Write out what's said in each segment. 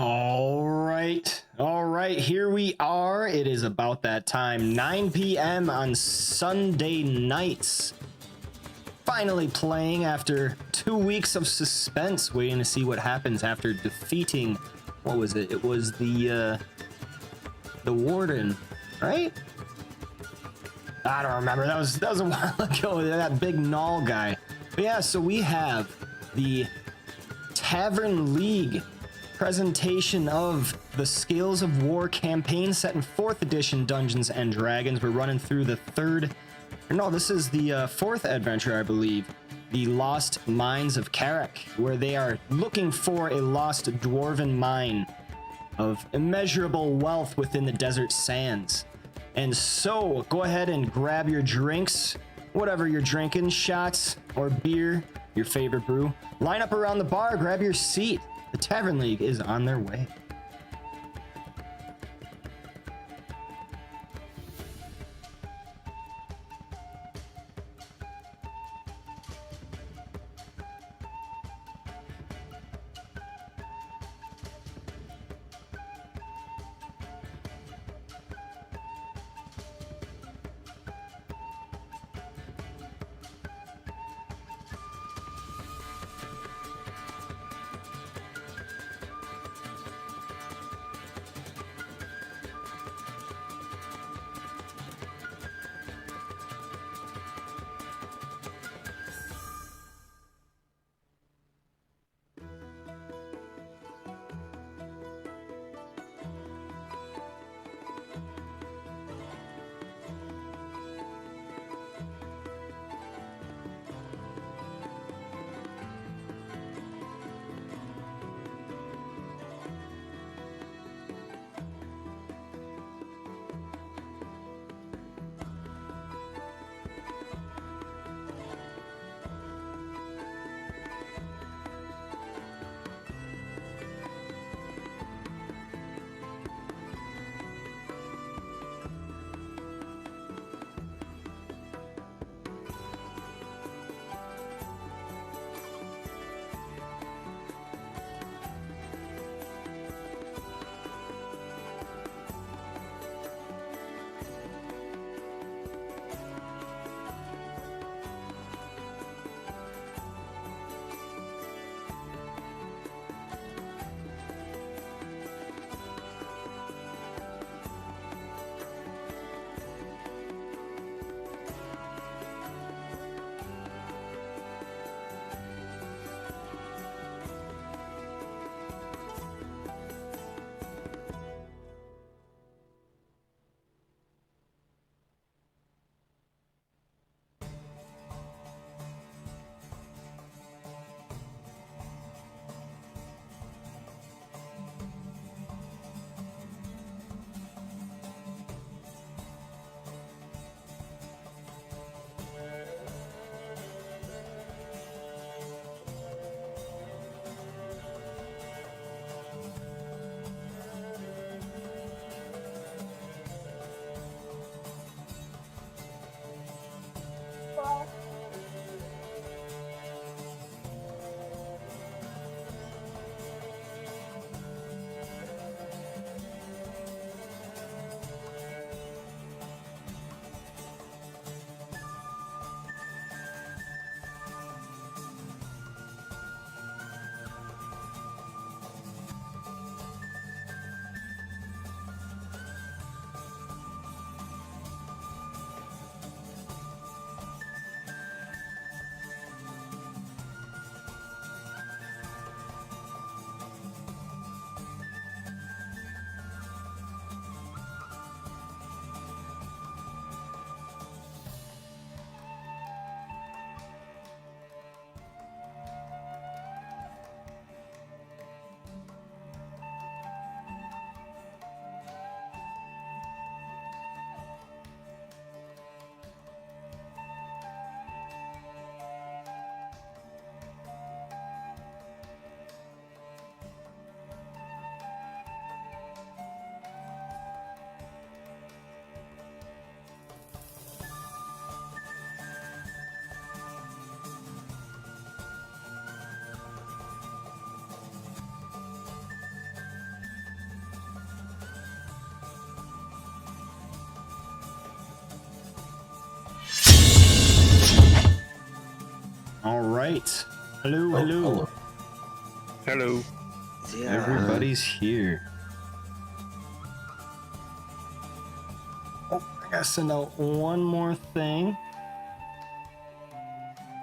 All right, here we are. It is about that time, 9 p.m. on Sunday nights. Finally playing after 2 weeks of suspense, waiting to see what happens after defeating, what was it? It was the Warden, right? I don't remember. That was a while ago. That big Null guy. But yeah, so we have the Tavern League presentation of the Scales of War campaign set in 4th edition Dungeons and Dragons. We're running through the this is the 4th adventure, I believe, the Lost Mines of Karak, where they are looking for a lost dwarven mine of immeasurable wealth within the desert sands. And so go ahead and grab your drinks, whatever you're drinking, shots or beer, your favorite brew. Line up around the bar, grab your seat. The Tavern League is on their way. right. Hello. Hello. Yeah. Everybody's here. Oh, I gotta send out one more thing.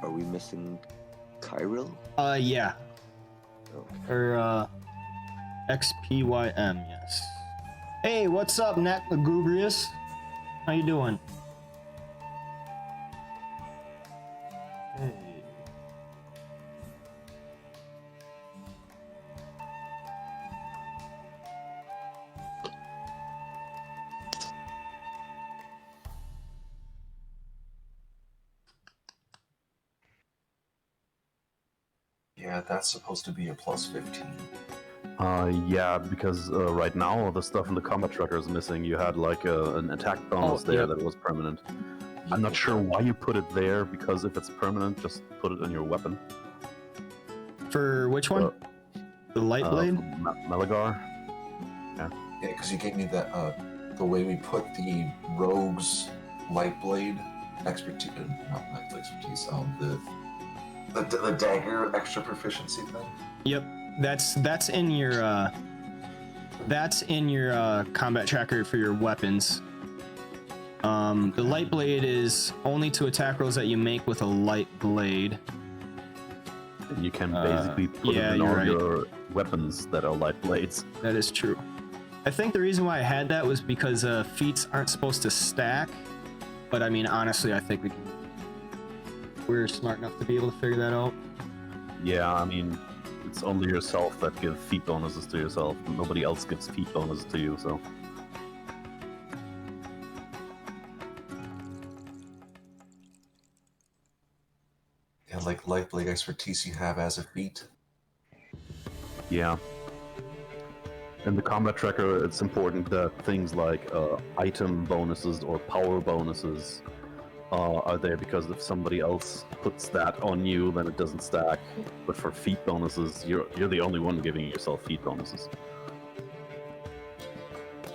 Are we missing Kyril? Yeah. Oh. Or, XPYM, yes. Hey, what's up, Nat Lugubrious? How you doing? Hey. Yeah, that's supposed to be a plus 15. Yeah, because right now the stuff in the combat tracker is missing. You had like an attack bonus there yep. that was permanent. I'm not sure why you put it there, because if it's permanent, just put it on your weapon. For which one? The light blade? Meligar. Yeah, because you gave me that, the way we put the rogue's light blade expertise, not light blade expertise, the dagger extra proficiency thing. Yep, that's in your combat tracker for your weapons. The light blade is only to attack rolls that you make with a light blade. And you can basically put it in all your weapons that are light blades. That is true. I think the reason why I had that was because feats aren't supposed to stack. But I mean, honestly, I think we're smart enough to be able to figure that out. Yeah, I mean, it's only yourself that gives feat bonuses to yourself. Nobody else gives feat bonuses to you, so. Yeah, like light blade expertise you have as a feat. Yeah. In the combat tracker, it's important that things like item bonuses or power bonuses are there, because if somebody else puts that on you, then it doesn't stack. But for feat bonuses, you're the only one giving yourself feat bonuses.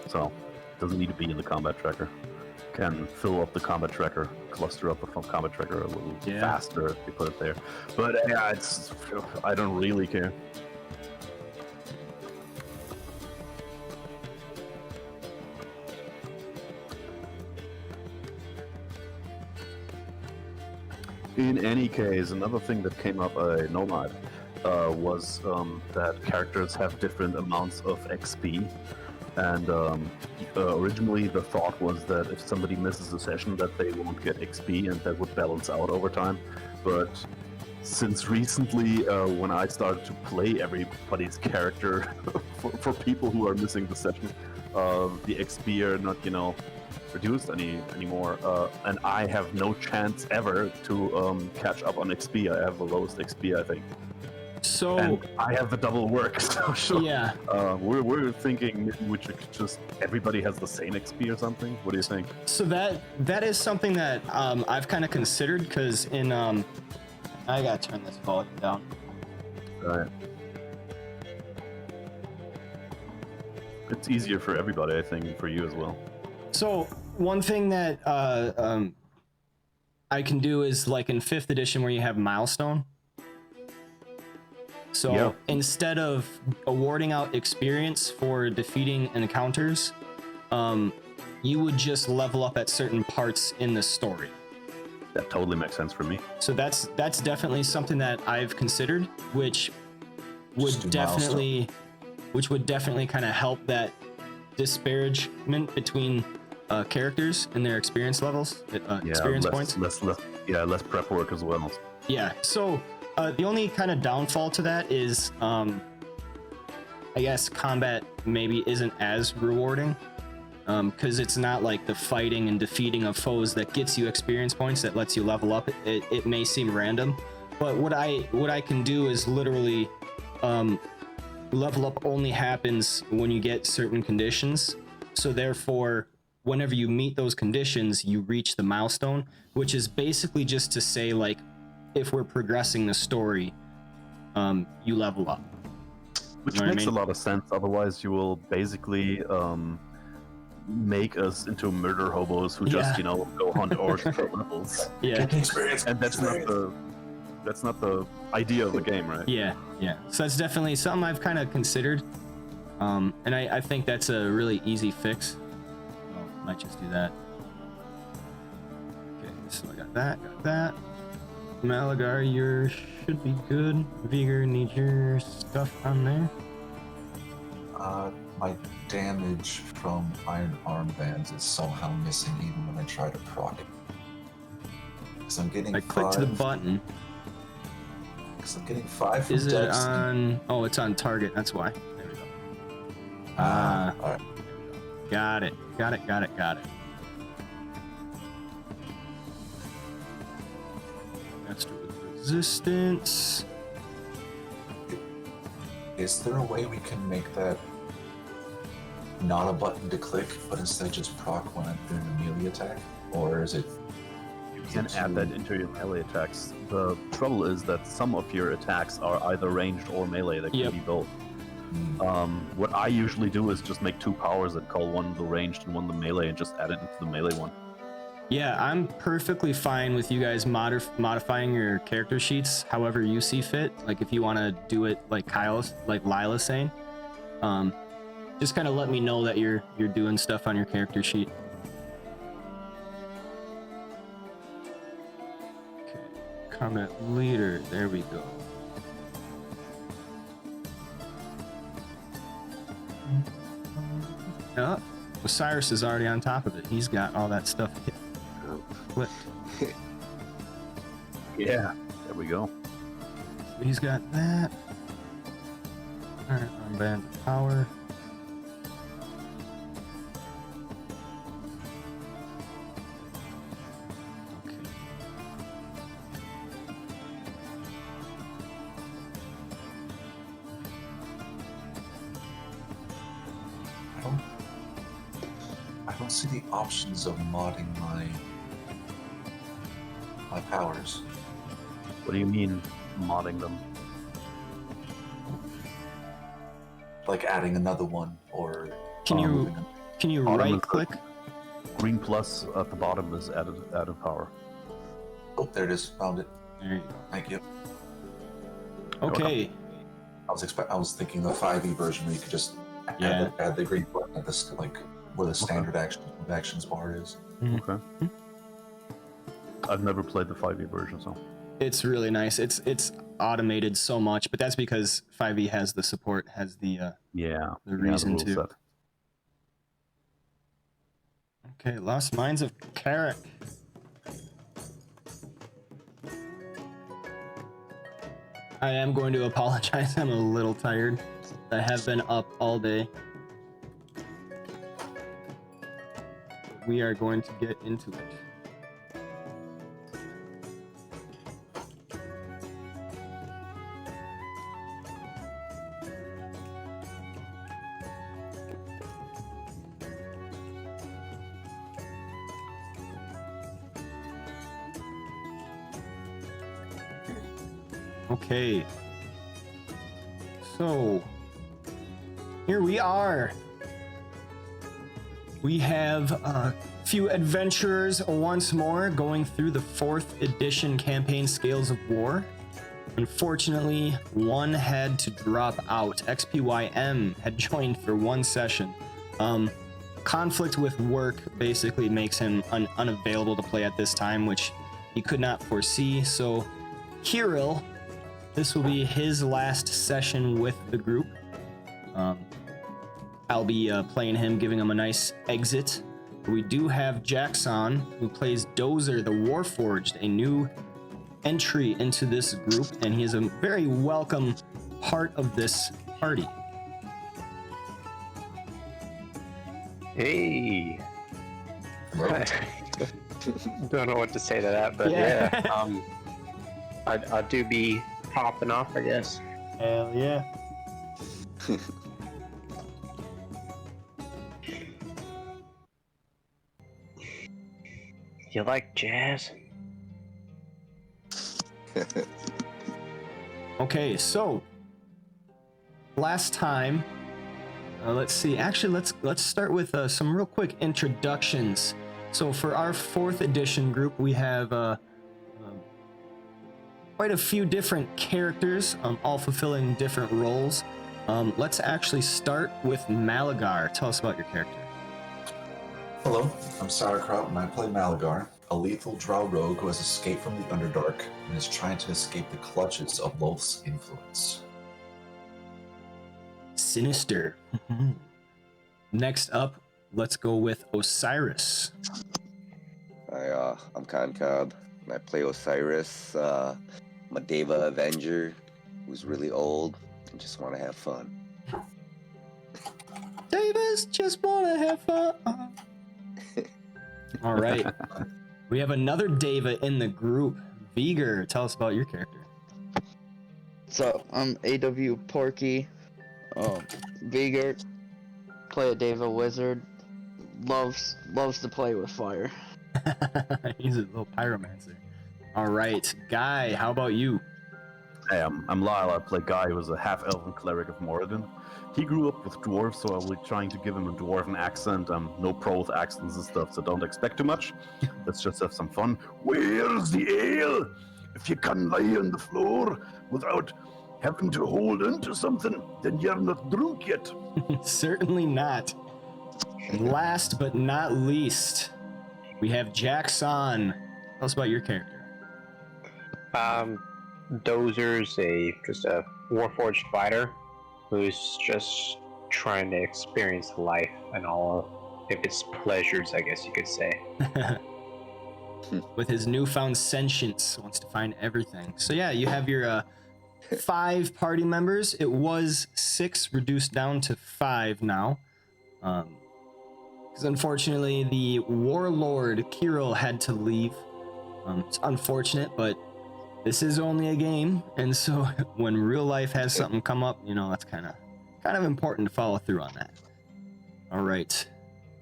So, it doesn't need to be in the combat tracker. Can fill up the combat tracker, cluster up the combat tracker a little faster if you put it there. But yeah, I don't really care. In any case, another thing that came up tNomad was that characters have different amounts of XP. And originally the thought was that if somebody misses a session that they won't get XP, and that would balance out over time. But since recently, when I started to play everybody's character for people who are missing the session, the XP are not, reduced anymore, and I have no chance ever to catch up on XP. I have the lowest XP, I think. So and I have the double work. So yeah, we're thinking maybe we should just everybody has the same XP or something. What do you think? So that is something that I've kind of considered, because in I gotta turn this volume down. Right. It's easier for everybody, I think, for you as well. So one thing that I can do is, like in 5th edition, where you have milestone. So instead of awarding out experience for defeating encounters, you would just level up at certain parts in the story. That totally makes sense for me. So that's definitely something that I've considered, which would definitely kind of help that disparagement between characters and their experience levels, experience points. Less prep work as well. Yeah. So the only kind of downfall to that is, I guess combat maybe isn't as rewarding, because it's not like the fighting and defeating of foes that gets you experience points, that lets you level up. It may seem random, but what I can do is literally level up only happens when you get certain conditions. So therefore, whenever you meet those conditions, you reach the milestone, which is basically just to say, like, if we're progressing the story, you level up. Which makes a lot of sense. Otherwise, you will basically make us into murder hobos who just, go hunt orcs for levels. Yeah. Experience. And that's not the That's not the idea of the game, right? Yeah. So that's definitely something I've kind of considered. And I think that's a really easy fix. Oh, might just do that. Okay, so I got that. Malagar, you should be good. Vigor, need your stuff on there. My damage from iron armbands is somehow missing even when I try to proc it. Because I'm getting I clicked the button. Because I'm getting 5 from Is it Dex. on? Oh, it's on target. That's why. There we go. Alright. Got it. Master with resistance. Is there a way we can make that not a button to click, but instead just proc when I'm doing a melee attack? Or is it... You can add that into your melee attacks. The trouble is that some of your attacks are either ranged or melee. They can be both. What I usually do is just make 2 powers and call one the ranged and one the melee and just add it into the melee one. Yeah, I'm perfectly fine with you guys modifying your character sheets however you see fit. Like if you want to do it like Lila's saying, just kind of let me know that you're doing stuff on your character sheet. Okay, Comet leader. There we go. Oh, Osiris is already on top of it. He's got all that stuff flipped. Yeah, there we go. So he's got that. Alright, armband power. Okay. I don't see the options of modding my powers. What do you mean, modding them? Like adding another one, or Can you Bottom right is the click? Green plus at the bottom is added power. Oh, there it is. Found it. There you go. Thank you. Okay. I was thinking the 5e version where you could just add the green button at this, like where the standard actions bar is. Okay. I've never played the 5e version, so It's really nice. It's automated so much, but that's because 5e has the support, has the reason rule to. set. Okay, Lost Mines of Karak. I am going to apologize. I'm a little tired. I have been up all day. We are going to get into it. Okay, so here we are. We have a few adventurers once more going through the 4th edition campaign Scales of War. Unfortunately, one had to drop out. XPYM had joined for one session. Conflict with work basically makes him unavailable to play at this time, which he could not foresee. So Kirill, this will be his last session with the group. I'll be playing him, giving him a nice exit. We do have Jackson, who plays Dozer the Warforged, a new entry into this group, and he is a very welcome part of this party. Hey. Hello. Don't know what to say to that, but yeah, I do be popping off, I guess. Hell yeah. You like jazz? Okay, so last time, let's see. Actually, let's start with some real quick introductions. So for our 4th edition group, we have quite a few different characters, all fulfilling different roles. Let's actually start with Malagar. Tell us about your character. Hello, I'm Sauerkraut and I play Malagar, a lethal drow rogue who has escaped from the Underdark and is trying to escape the clutches of Lolth's influence. Sinister. Next up, let's go with Osiris. I'm Konkab, and I play Osiris. I'm a Deva Avenger who's really old and just want to have fun. Davis just want to have fun. All right. We have another Deva in the group. Viger, tell us about your character. So I'm AW Porky. Vigor, play a Deva wizard. Loves to play with fire. He's a little pyromancer. All right, Guy, how about you? Hey, I'm Lyle. I play Guy, who is a half-elven cleric of Moradin. He grew up with dwarves, so I was trying to give him a dwarven accent. I'm no pro with accents and stuff, so don't expect too much. Let's just have some fun. Where's the ale? If you can lie on the floor without having to hold into something, then you're not drunk yet. Certainly not. And last but not least, we have Jackson. Tell us about your character. Dozer's just a warforged fighter who's just trying to experience life and all of its pleasures, I guess you could say. With his newfound sentience, wants to find everything. So yeah, you have your 5 party members. It was 6, reduced down to 5 now. Because unfortunately, the warlord Kirill had to leave. It's unfortunate, but this is only a game, and so when real life has something come up, you know, that's kind of important to follow through on that. All right.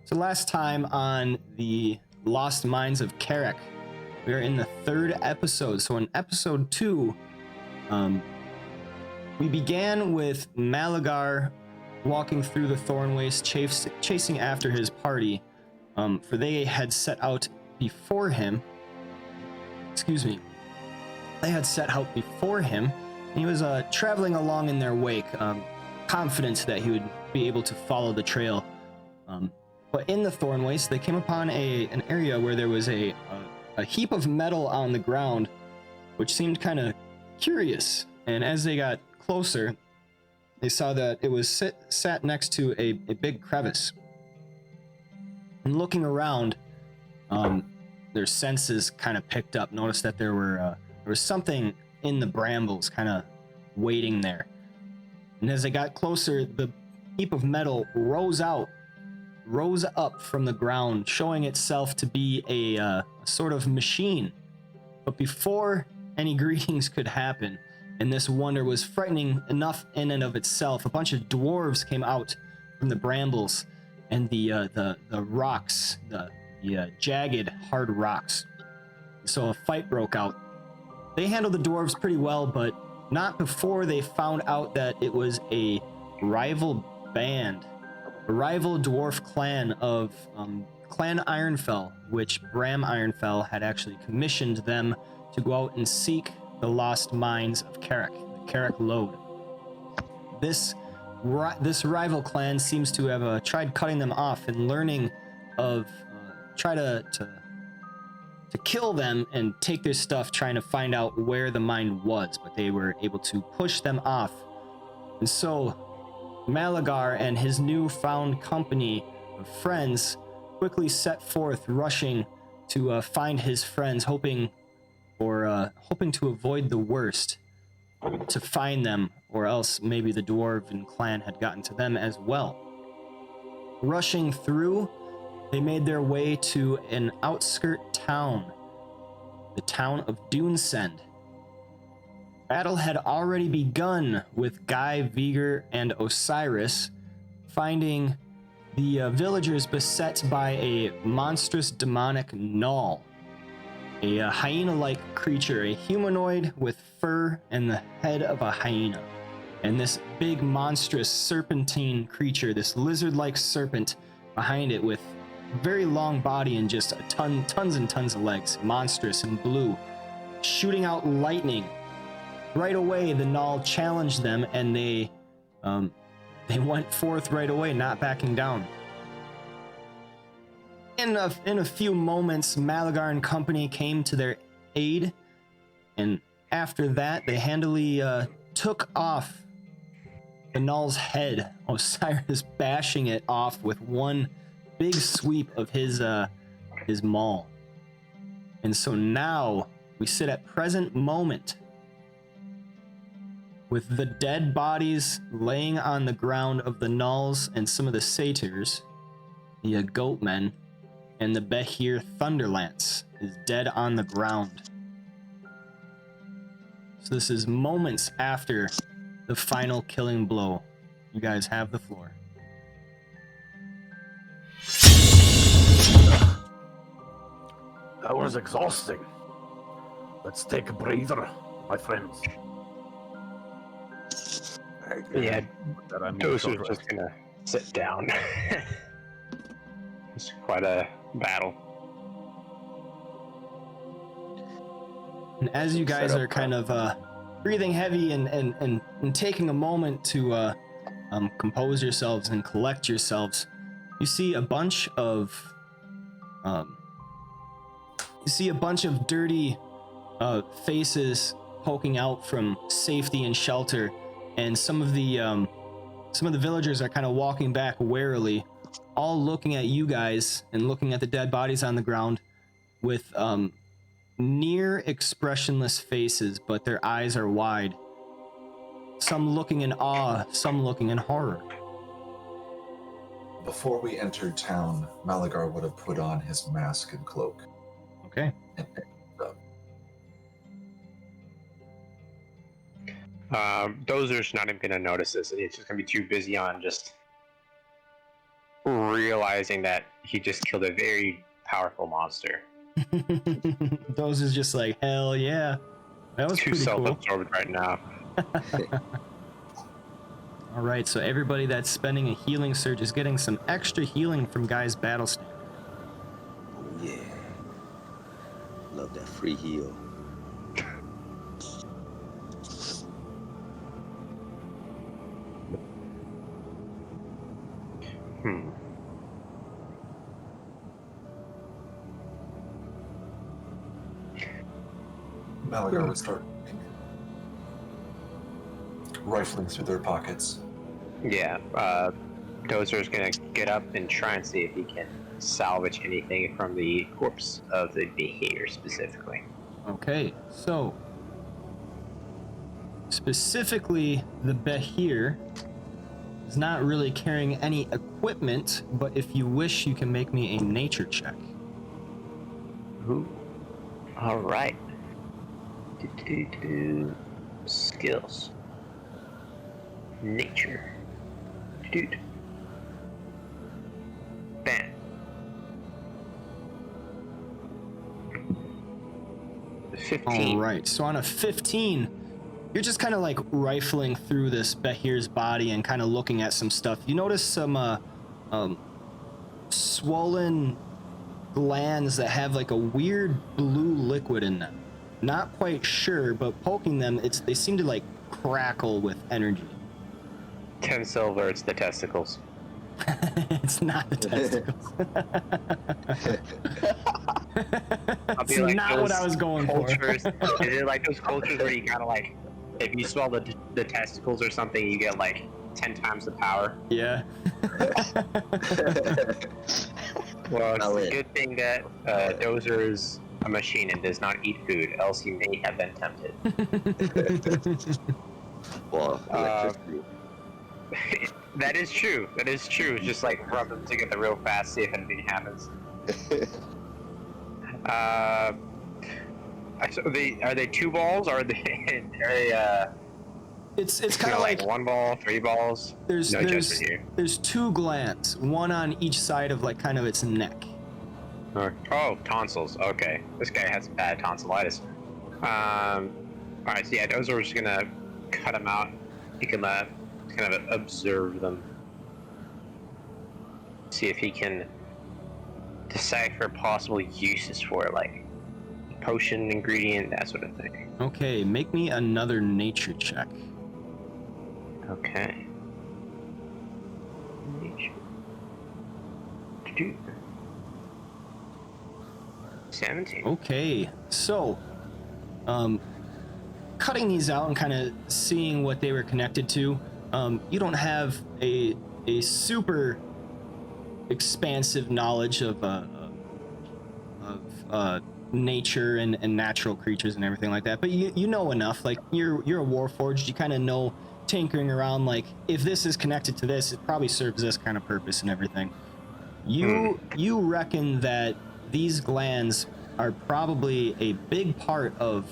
So last time on the Lost Mines of Karak, we are in the 3rd episode. So in episode 2, we began with Malagar walking through the Thorn Waste, chasing after his party, for they had set out before him. Excuse me. They had set out before him, and he was traveling along in their wake, confident that he would be able to follow the trail. But in the Thorn Waste, they came upon an area where there was a heap of metal on the ground, which seemed kind of curious. And as they got closer, they saw that it was sat next to a big crevice. And looking around, their senses kind of picked up, noticed that there was something in the brambles kind of waiting there. And as they got closer, the heap of metal rose up from the ground, showing itself to be a sort of machine. But before any greetings could happen, and this wonder was frightening enough in and of itself, a bunch of dwarves came out from the brambles and the rocks, the jagged, hard rocks. So a fight broke out. They handled the dwarves pretty well, but not before they found out that it was a rival band, a rival dwarf clan of Clan Ironfell, which Bram Ironfell had actually commissioned them to go out and seek the lost mines of Karak, the Karak Lode. This rival clan seems to have tried cutting them off and learning of try to kill them and take their stuff, trying to find out where the mine was, but they were able to push them off. And so Malagar and his newfound company of friends quickly set forth, rushing to find his friends, hoping to avoid the worst, to find them, or else maybe the dwarven clan had gotten to them as well. Rushing through, they made their way to an outskirt town, the town of Dunesend. Battle had already begun with Guy, Viger, and Osiris finding the villagers beset by a monstrous demonic gnoll, a hyena-like creature, a humanoid with fur and the head of a hyena. And this big monstrous serpentine creature, this lizard-like serpent behind it with very long body and just tons and tons of legs, monstrous and blue, shooting out lightning right away the Null challenged them, and they went forth right away, not backing down. In a few moments, Malagar and company came to their aid, and after that, they handily took off the Null's head, Osiris bashing it off with one big sweep of his maul. And so now we sit at present moment with the dead bodies laying on the ground of the Nulls and some of the satyrs, the goatmen, and the Behir Thunderlance is dead on the ground. So this is moments after the final killing blow. You guys have the floor. That was exhausting. Let's take a breather, my friends. Yeah, That I mean, Dozer's just gonna sit down. It's quite a battle. And as you guys are kind of breathing heavy and taking a moment to compose yourselves and collect yourselves, you see a bunch of dirty faces poking out from safety and shelter, and some of the villagers are kind of walking back warily, all looking at you guys and looking at the dead bodies on the ground with near expressionless faces, but their eyes are wide. Some looking in awe, some looking in horror. Before we entered town, Malagar would have put on his mask and cloak. Okay. Dozer's not even gonna notice this. It's just gonna be too busy on just realizing that he just killed a very powerful monster. Those is just like, hell yeah. That was Too pretty cool. self-absorbed right now. All right, so everybody that's spending a healing surge is getting some extra healing from Guy's battle stand. Oh yeah. Love that free heal. Malagar would start rifling through their pockets. Yeah, Dozer's gonna get up and try and see if he can salvage anything from the corpse of the Behir specifically. Okay, so specifically the Behir is not really carrying any equipment, but if you wish, you can make me a nature check. Ooh. All right. Skills. Nature. Dude. Bam. 15. All right, so on a 15, you're just kind of like rifling through this Behir's body and kind of looking at some stuff. You notice some swollen glands that have like a weird blue liquid in them. Not quite sure, but poking them, they seem to like crackle with energy. 10 silver, it's the testicles. It's not the testicles. It's like not what I was going cultures, for. Is it like those cultures where you kind of like, if you swallow the testicles or something, you get like 10 times the power? Yeah. Well, it's a good thing that Dozer is a machine and does not eat food, else he may have been tempted. Well, electricity. That is true. That is true. It's just like rub them together real fast, see if anything happens. So are they 2 balls or are they? It's kind of like 1 ball, 3 balls. There's no judgment here. There's 2 glands, one on each side of like kind of its neck. Oh, tonsils. Okay, this guy has bad tonsillitis. All right, so yeah, those are just gonna cut them out. You can kind of observe them, see if he can decipher possible uses for it, like potion ingredient, that sort of thing. Okay, make me another nature check. Okay. Nature. Do-do. 17. Okay, so, cutting these out and kind of seeing what they were connected to, you don't have a super expansive knowledge of nature and natural creatures and everything like that, but you know enough. Like you're a warforged, you kind of know, tinkering around, like if this is connected to this, it probably serves this kind of purpose and everything. You reckon that these glands are probably a big part of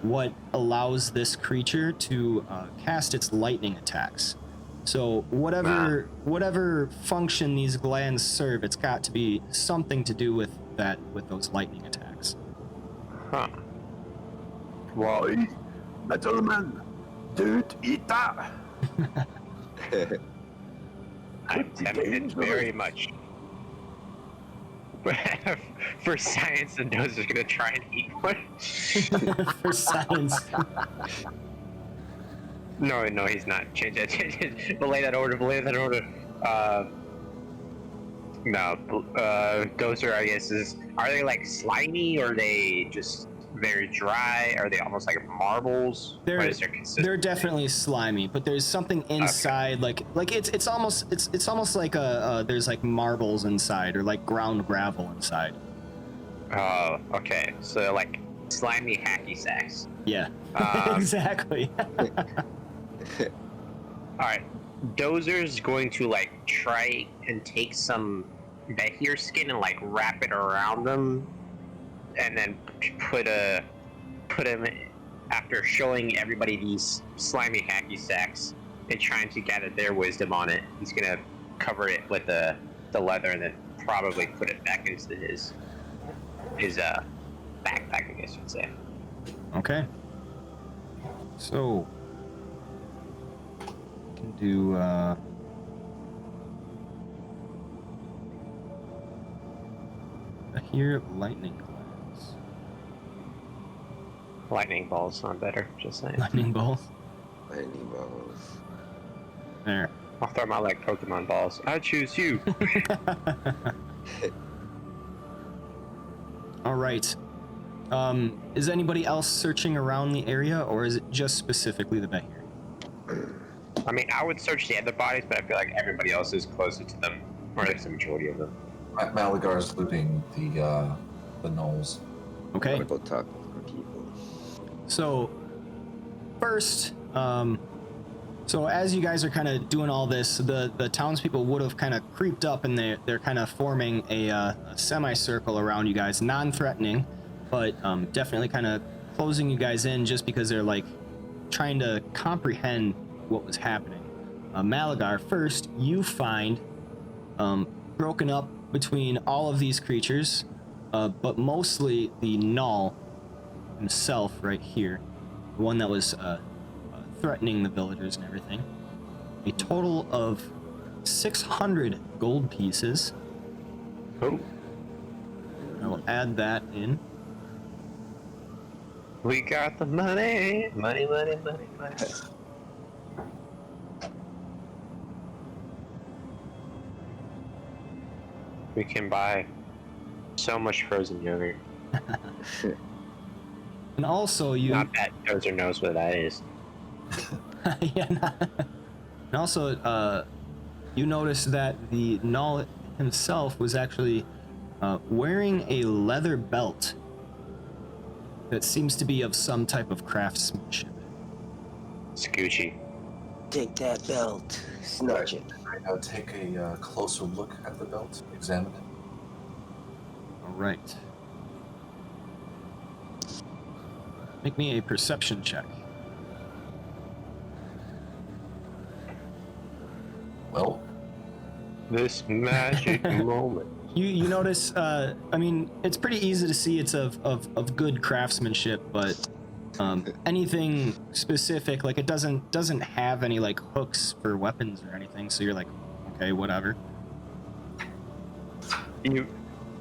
what allows this creature to cast its lightning attacks. So whatever function these glands serve, it's got to be something to do with that, with those lightning attacks. Huh. Why? Gentlemen, don't eat that! I'm tempted very much. For science, and those are gonna try and eat one. For science. No, he's not. Change it. Belay that order. No, those are, I guess, are they like slimy, or are they just very dry? Are they almost like marbles? They're definitely slimy, but there's something inside, okay. like it's almost like there's like marbles inside, or like ground gravel inside. Oh, okay. So like slimy hacky sacks. Yeah. Exactly. All right, Dozer's going to like try and take some Behir skin and like wrap it around them, and then put him, after showing everybody these slimy hacky sacks and trying to gather their wisdom on it. He's gonna cover it with the leather and then probably put it back into his backpack, I guess you'd say. Okay. So can do here lightning glands. Lightning balls sound better, just saying. Lightning balls. Lightning balls. There. I'll throw my like Pokemon balls. I choose you. All right. Is anybody else searching around the area, or is it just specifically the Behir? I mean, I would search the other bodies, but I feel like everybody else is closer to them, or at least the majority of them. Malagar's looting the gnolls. Okay. I'm gonna go talk to some people. So, first, so as you guys are kind of doing all this, the townspeople would have kind of creeped up, and they're kind of forming a semicircle around you guys, non-threatening, but definitely kind of closing you guys in, just because they're like trying to comprehend what was happening. Malagar, first, you find broken up between all of these creatures, but mostly the Gnoll himself right here, the one that was threatening the villagers and everything. A total of 600 gold pieces. Oh. I will add that in. We got the money. Money. We can buy so much frozen yogurt. And also you... Not that Dozer knows what that is. Yeah, and also, you notice that the Gnoll himself was actually wearing a leather belt that seems to be of some type of craftsmanship. Scoochie. Take that belt. Snatch it. I'll take a closer look at the belt, examine it. All right. Make me a perception check. Well, This magic moment. You notice, I mean, it's pretty easy to see it's of good craftsmanship, but anything specific, like it doesn't have any like hooks for weapons or anything, so you're like, okay, whatever. You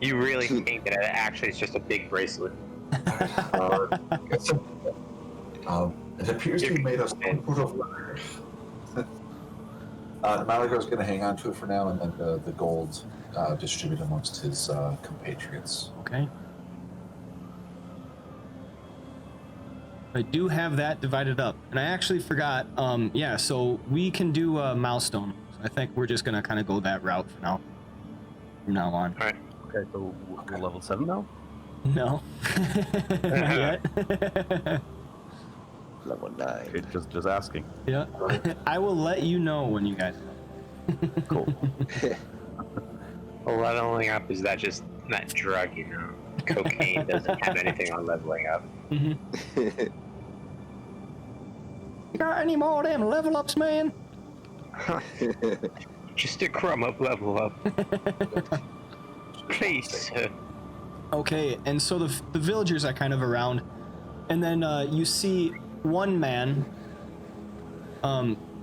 really think that it actually is just a big bracelet? It appears to be made of some sort of leather. Malagar's going to hang on to it for now, and then the gold distribute amongst his compatriots. Okay. I do have that divided up, and I actually forgot. Yeah, so we can do a milestone. So I think we're just gonna kind of go that route for now. From now on. All right. Okay, so we're level 7 now? No. Not yet. Level 9. Okay, just asking. Yeah. I will let you know when you guys. Cool. Well, leveling up is that just that drug, you know? Cocaine doesn't have anything on leveling up. You got any more of them level ups, man? Just a crumb of level up. Please. Okay, and so the villagers are kind of around, and then you see one man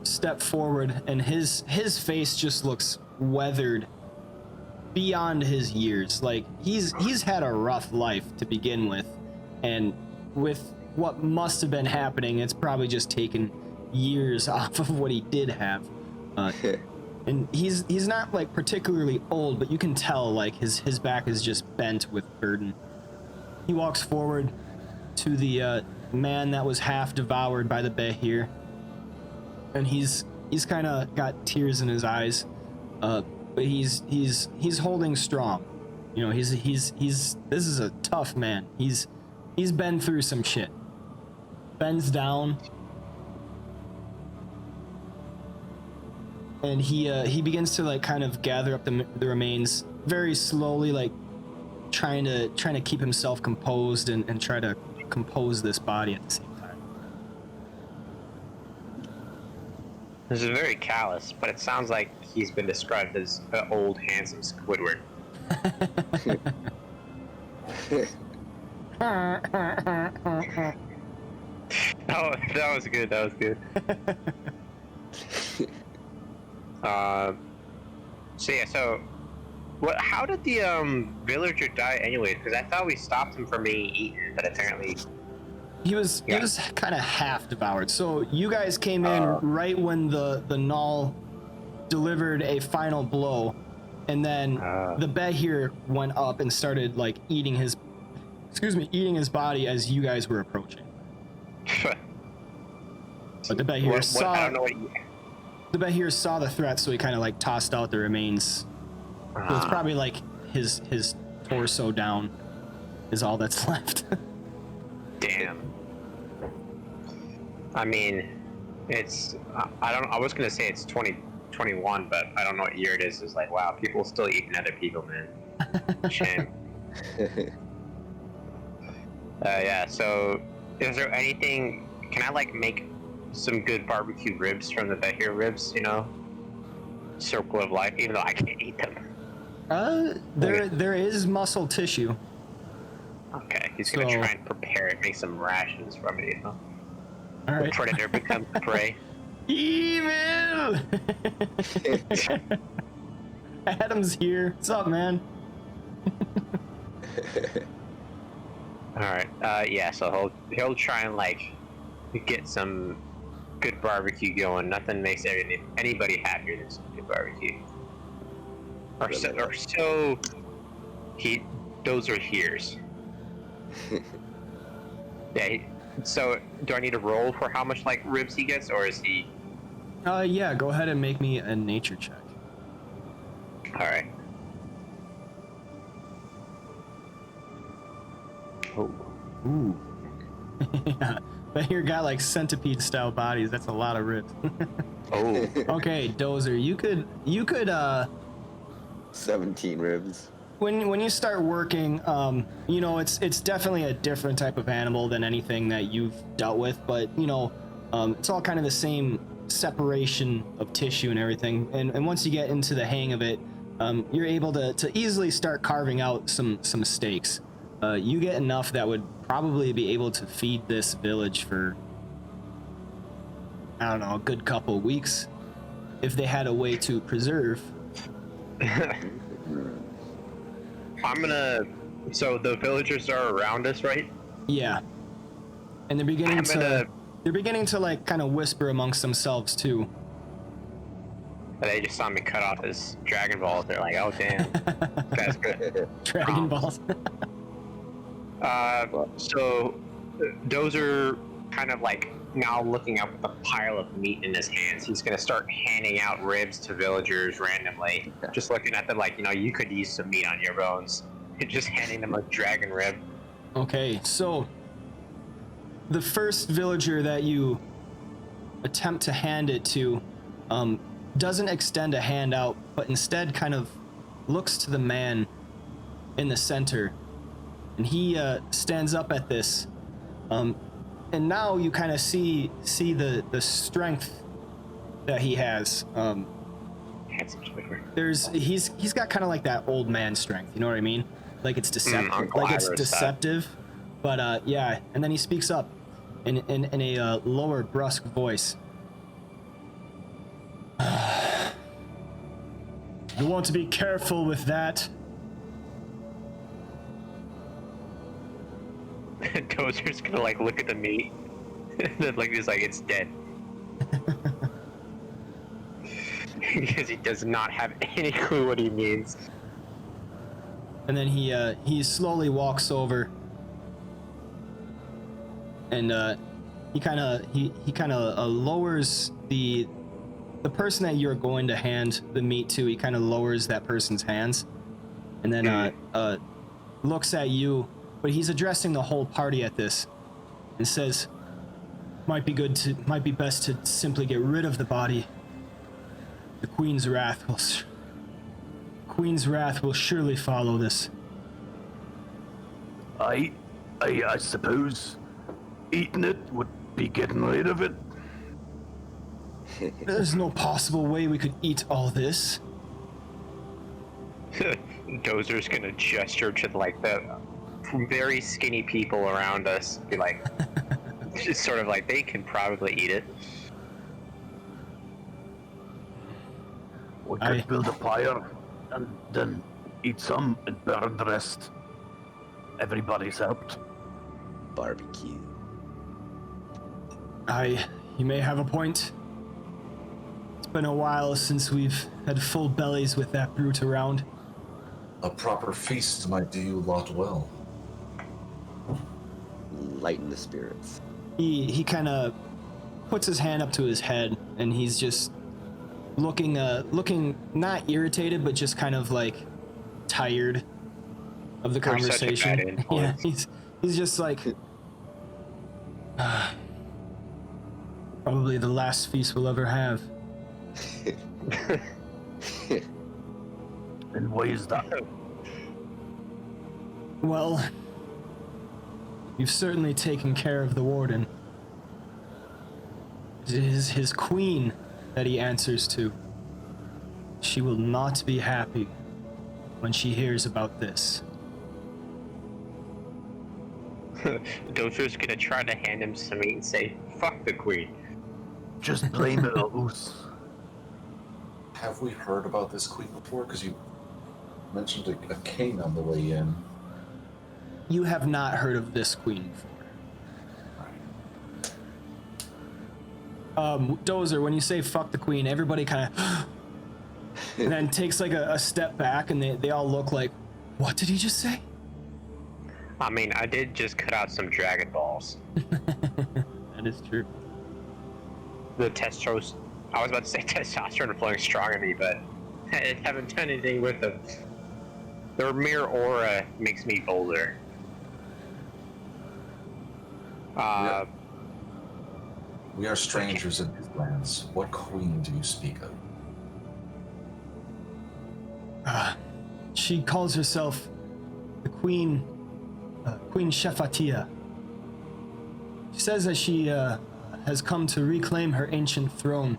step forward, and his face just looks weathered beyond his years. Like he's had a rough life to begin with, and with what must have been happening, it's probably just taken years off of what he did have. And he's not like particularly old, but you can tell like his back is just bent with burden. He walks forward to the man that was half devoured by the behir, and he's kind of got tears in his eyes, but he's holding strong. You know, he's this is a tough man. He's been through some shit. Bends down, and he begins to like kind of gather up the remains very slowly, like trying to keep himself composed and try to compose this body at the same time. This is very callous, but it sounds like he's been described as an old, handsome Squidward. Oh, that was good. That was good. So yeah. So, what? How did the villager die anyway? Because I thought we stopped him from being eaten, but apparently he was kind of half devoured. So you guys came in right when the Null delivered a final blow, and then the behir went up and started like eating his body as you guys were approaching. But the behir saw. I don't know what. The behir saw the threat, so he kind of like tossed out the remains. So it's probably like his torso down is all that's left. Damn. I mean, it's I was gonna say it's 2021, but I don't know what year it is. It's like, wow, people still eating other people, man. Shame. Yeah. So, is there anything? Can I like make some good barbecue ribs from the behir ribs? You know, circle of life. Even though I can't eat them. There is muscle tissue. Okay, he's gonna try and prepare it, make some rations from it, you know? All right. The predator becomes prey. Evil! Adam's here. What's up, man? Alright, yeah, so he'll try and, like, get some good barbecue going. Nothing makes anybody happier than some good barbecue. Those are hears. Yeah, so do I need to roll for how much like ribs he gets, or is he? Yeah, go ahead and make me a nature check. All right. Oh. Ooh. Yeah, but here got like centipede style bodies. That's a lot of ribs. Oh. Okay, Dozer, you could 17 ribs. When you start working, you know, it's definitely a different type of animal than anything that you've dealt with, but you know, it's all kind of the same separation of tissue and everything. And once you get into the hang of it, you're able to easily start carving out some steaks. You get enough that would probably be able to feed this village for, I don't know, a good couple of weeks, if they had a way to preserve. So the villagers are around us, right? Yeah. And they're beginning to like kind of whisper amongst themselves too. They just saw me cut off his Dragon Balls. They're like, oh damn, that's good. Dragon Balls. So Dozer kind of like now looking up with a pile of meat in his hands. He's gonna start handing out ribs to villagers randomly. Just looking at them like, you could use some meat on your bones. Just handing them a dragon rib. Okay, so the first villager that you attempt to hand it to doesn't extend a hand out, but instead kind of looks to the man in the center, and he stands up at this, and now you kind of see the strength that he has. He's got kind of like that old man strength, you know what I mean? Like it's deceptive, but yeah. And then he speaks up in a lower, brusque voice. You want to be careful with that. Dozer's gonna like look at the meat, and then like he's like, it's dead. Because he does not have any clue what he means. And then he slowly walks over, and he kind of lowers the person that you're going to hand the meat to. He kind of lowers that person's hands, and then looks at you, but he's addressing the whole party at this, and says, might be best to simply get rid of the body. The Queen's wrath will surely follow this. I suppose eating it would be getting rid of it. There's no possible way we could eat all this. Dozer's gonna gesture to like the very skinny people around us, be like, just sort of like they can probably eat it. We could build a fire and then eat some and burn the rest. Everybody's helped. Barbecue. You may have a point. It's been a while since we've had full bellies with that brute around. A proper feast might do you a lot well. Lighten the spirits. He kind of puts his hand up to his head, and he's just looking not irritated, but just kind of like tired of the conversation. Yeah, he's just like, probably the last feast we'll ever have. And why is that? Well, you've certainly taken care of the warden. It is his queen that he answers to. She will not be happy when she hears about this. Dozer's gonna try to hand him some meat and say, fuck the queen. Just blame it on us. Have we heard about this queen before? Because you mentioned a king on the way in. You have not heard of this queen before. Dozer, when you say fuck the queen, everybody kind of and then takes like a step back, and they all look like, what did he just say? I mean, I did just cut out some Dragon Balls. That is true. I was about to say testosterone flowing strong in me, but I haven't done anything with them. Their mere aura makes me bolder. We are strangers in these lands. What queen do you speak of? She calls herself the Queen Shefatia. She says that she has come to reclaim her ancient throne.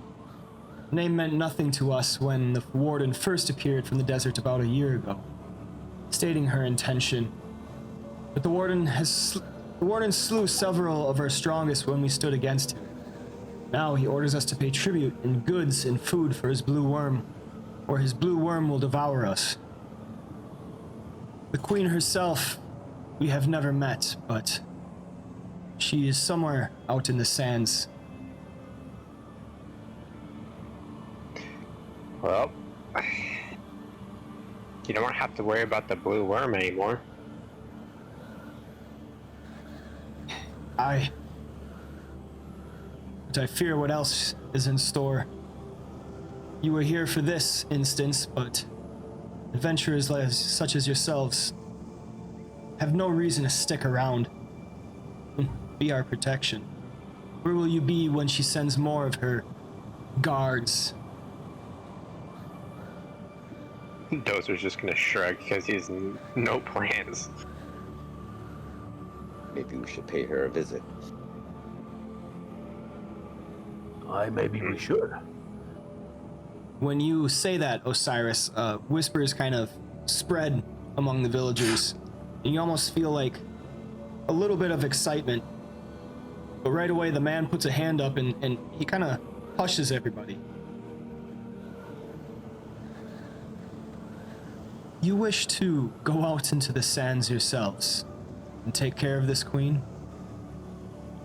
Her name meant nothing to us when the warden first appeared from the desert about a year ago, stating her intention. But the warden slew several of our strongest when we stood against him. Now he orders us to pay tribute in goods and food for his blue worm, or his blue worm will devour us. The queen herself we have never met, but She is somewhere out in the sands. Well, you don't have to worry about the blue worm anymore. But I fear what else is in store. You were here for this instance, but adventurers such as yourselves have no reason to stick around. Be our protection. Where will you be when she sends more of her guards? Dozer's just gonna shrug because he has no plans. Maybe we should pay her a visit. Maybe we should. When you say that, Osiris, whispers kind of spread among the villagers, and you almost feel like a little bit of excitement. But right away, the man puts a hand up and he kind of hushes everybody. You wish to go out into the sands yourselves and take care of this queen?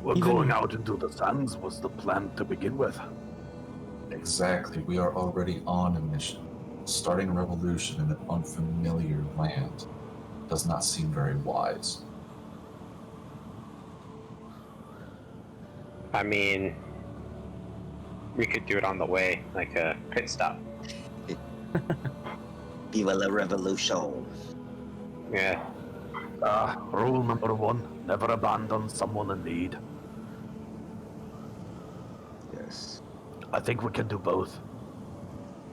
Well, going out into the sands was the plan to begin with. Exactly. We are already on a mission. Starting a revolution in an unfamiliar land does not seem very wise. I mean, we could do it on the way, like a pit stop. Viva la revolution. Yeah. Rule number 1, never abandon someone in need. Yes. I think we can do both.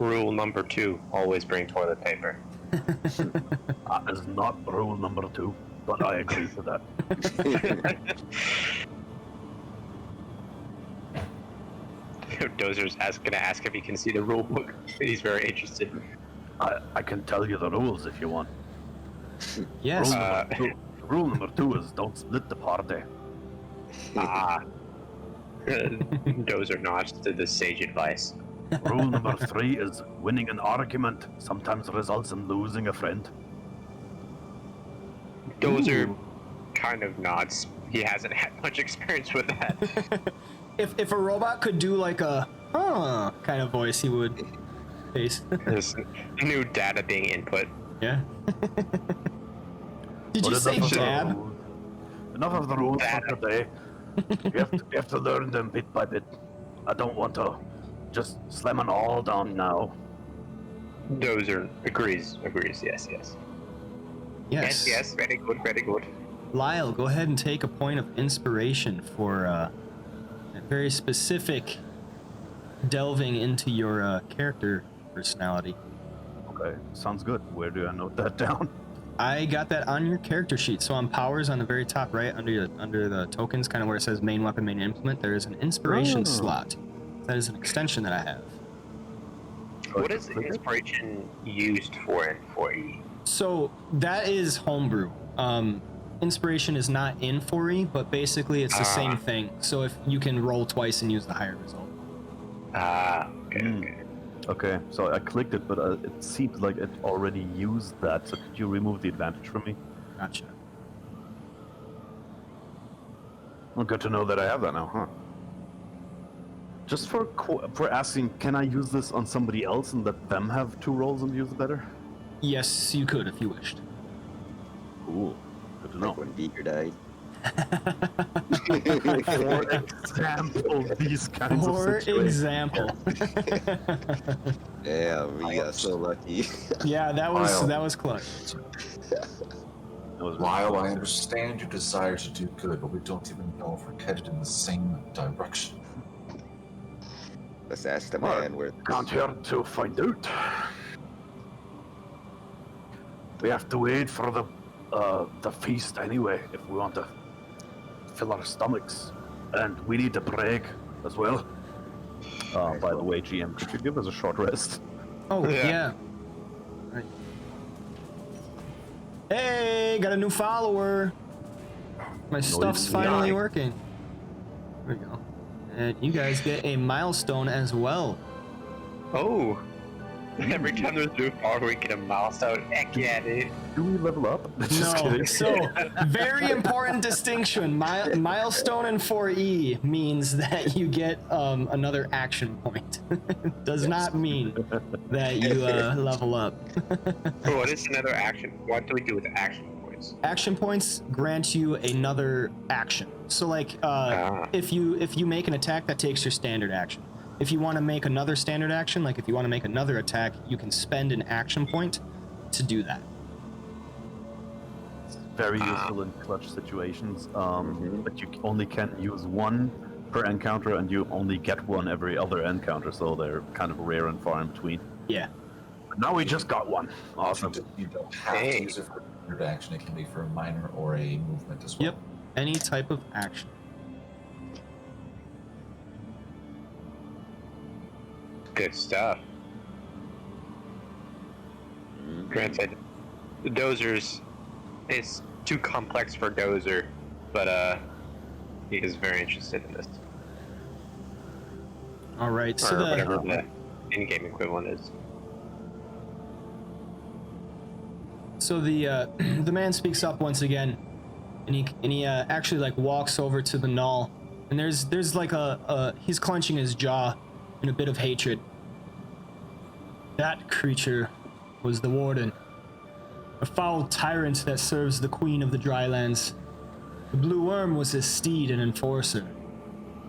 Rule number 2, always bring toilet paper. That is not rule number 2, but I agree to that. Dozer's gonna ask if he can see the rule book. He's very interested. I can tell you the rules if you want. Yes. Rule number 2 is don't split the party. Dozer nods to the sage advice. Rule number 3 is winning an argument sometimes results in losing a friend. Dozer kind of nods. He hasn't had much experience with that. If a robot could do like a kind of voice, he would face. There's new data being input. Yeah. Did you say jab? Enough of the rules for today. You have to learn them bit by bit. I don't want to just slam them all down now. Dozer agrees, yes. Yes, very good. Lyle, go ahead and take a point of inspiration for a very specific delving into your character personality. Okay, sounds good. Where do I note that down? I got that on your character sheet. So on powers on the very top right under the tokens, kind of where it says main weapon, main implement, there is an inspiration slot. That is an extension that I have. What is inspiration used for in 4E? So that is homebrew. Inspiration is not in 4E, but basically it's the same thing. So if you can roll twice and use the higher result. Okay. Okay, so I clicked it, but it seemed like it already used that. So could you remove the advantage from me? Gotcha. Well, good to know that I have that now, huh? Just for asking, can I use this on somebody else and let them have 2 rolls and use it better? Yes, you could if you wished. Cool. Good to know. Like when Beaker died. For example, these kinds of For situations. example. Yeah, we got so lucky. Yeah, that was clutch. Lyle, I understand your desire to do good, but we don't even know if we're headed in the same direction. Let's ask the man where. Can't hurt to find out. We have to wait for the feast anyway if we want to fill our stomachs, and we need a break as well. By the way, GM, could you give us a short rest? Oh yeah. Right. Hey, got a new follower. My stuff's finally working. There we go. And you guys get a milestone as well. Oh. Every time there's a new power, we get a milestone. Heck yeah, dude. Do we level up? Just No. kidding. So, very important distinction. Milestone in 4E means that you get another action point. Does not mean that you level up. What is another action? What do we do with action points? Action points grant you another action. So, like, Ah. if you make an attack, that takes your standard action. If you want to make another standard action, like if you want to make another attack, you can spend an action point to do that. Very useful in clutch situations, but you only can use one per encounter, and you only get one every other encounter, so they're kind of rare and far in between. Yeah. But now we just got one. Awesome. You don't have Hey. to use it for a standard action. It can be for a minor or a movement as well. Yep. Any type of action. Good stuff. Granted, the Dozer's is too complex for Dozer, but he is very interested in this. All right. Or So whatever the in-game equivalent is. the man speaks up once again, and he actually like walks over to the Null, and there's like he's clenching his jaw in a bit of hatred. That creature was the Warden, a foul tyrant that serves the Queen of the Drylands. The Blue Worm was his steed and enforcer.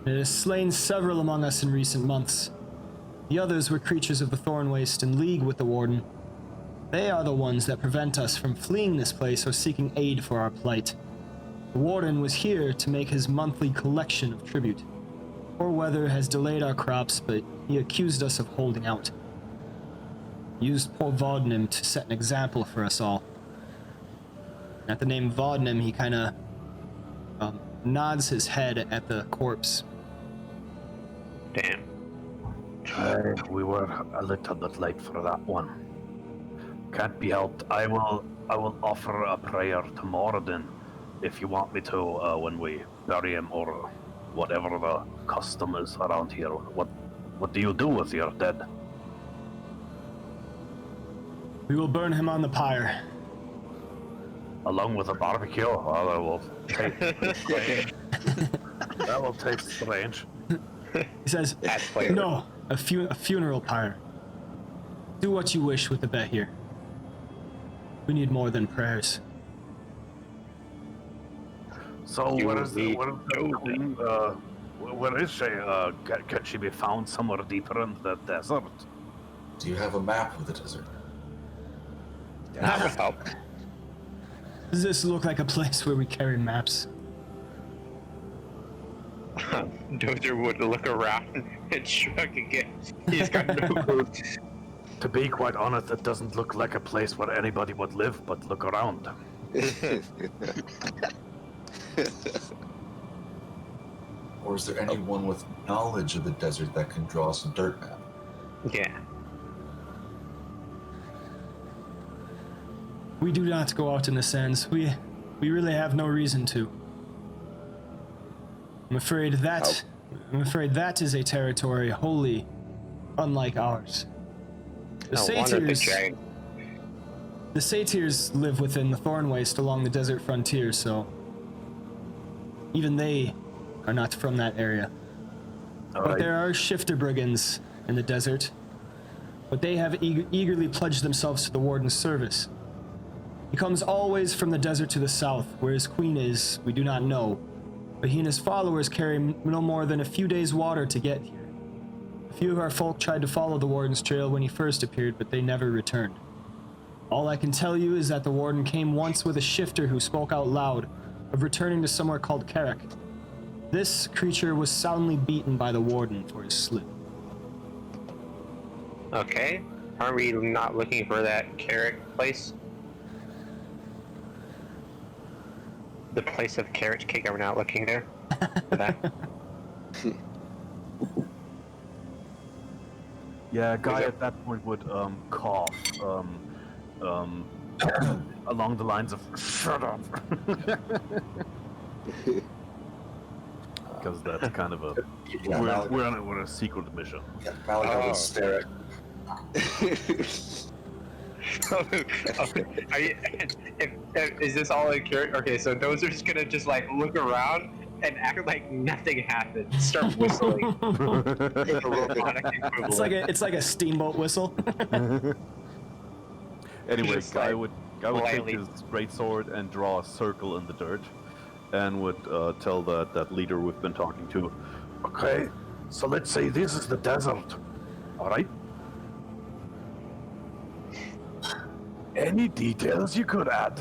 It has slain several among us in recent months. The others were creatures of the Thorn Waste in league with the Warden. They are the ones that prevent us from fleeing this place or seeking aid for our plight. The Warden was here to make his monthly collection of tribute. Poor weather has delayed our crops, but he accused us of holding out. He used poor Vodnim to set an example for us all. At the name Vodnim, he kind of nods his head at the corpse. Damn. We were a little bit late for that one. Can't be helped. I will offer a prayer to Moradin if you want me to when we bury him, or whatever the custom is around here. What do you do with your dead? We will burn him on the pyre. Along with a barbecue? Well, that will taste strange. That will taste strange. He says, That's flavor. no, a funeral pyre. Do what you wish with the bet here. We need more than prayers. So You where is need the queen? Where is she? Can she be found somewhere deeper in the desert? Do you have a map of the desert? That would help. Does this look like a place where we carry maps? Dozer would look around and shrug again. He's got no clue. To be quite honest, it doesn't look like a place where anybody would live, but look around. Or is there anyone with knowledge of the desert that can draw us a dirt map? Yeah. We do not go out in the sands. We really have no reason to. I'm afraid that is a territory wholly unlike ours. The No wonder the satyrs, dragon. the satyrs live within the Thorn Waste along the desert frontier, so even they are not from that area. But there are shifter brigands in the desert, but they have eagerly pledged themselves to the Warden's service. He comes always from the desert to the south, where his queen is, we do not know, but he and his followers carry no more than a few days' water to get here. A few of our folk tried to follow the Warden's trail when he first appeared, but they never returned. All I can tell you is that the Warden came once with a shifter who spoke out loud of returning to somewhere called Karak. This creature was soundly beaten by the Warden for his slip. Okay. Are we not looking for that Karak place? The place of carrot cake, are we not looking there? For that? Yeah, a guy at that point would cough along the lines of "Shut up," because that's kind of a Yeah, we're on a secret mission. Malachi Oh. would stare at Are you, is this all in character? Okay, so those are just gonna just like look around and act like nothing happened. Start whistling. The robotic equivalent. It's like a steamboat whistle. Anyway, Just Guy like would take politely- his greatsword and draw a circle in the dirt, and would tell that leader we've been talking to. Okay, so let's say this is the desert. All right. Any details you could add?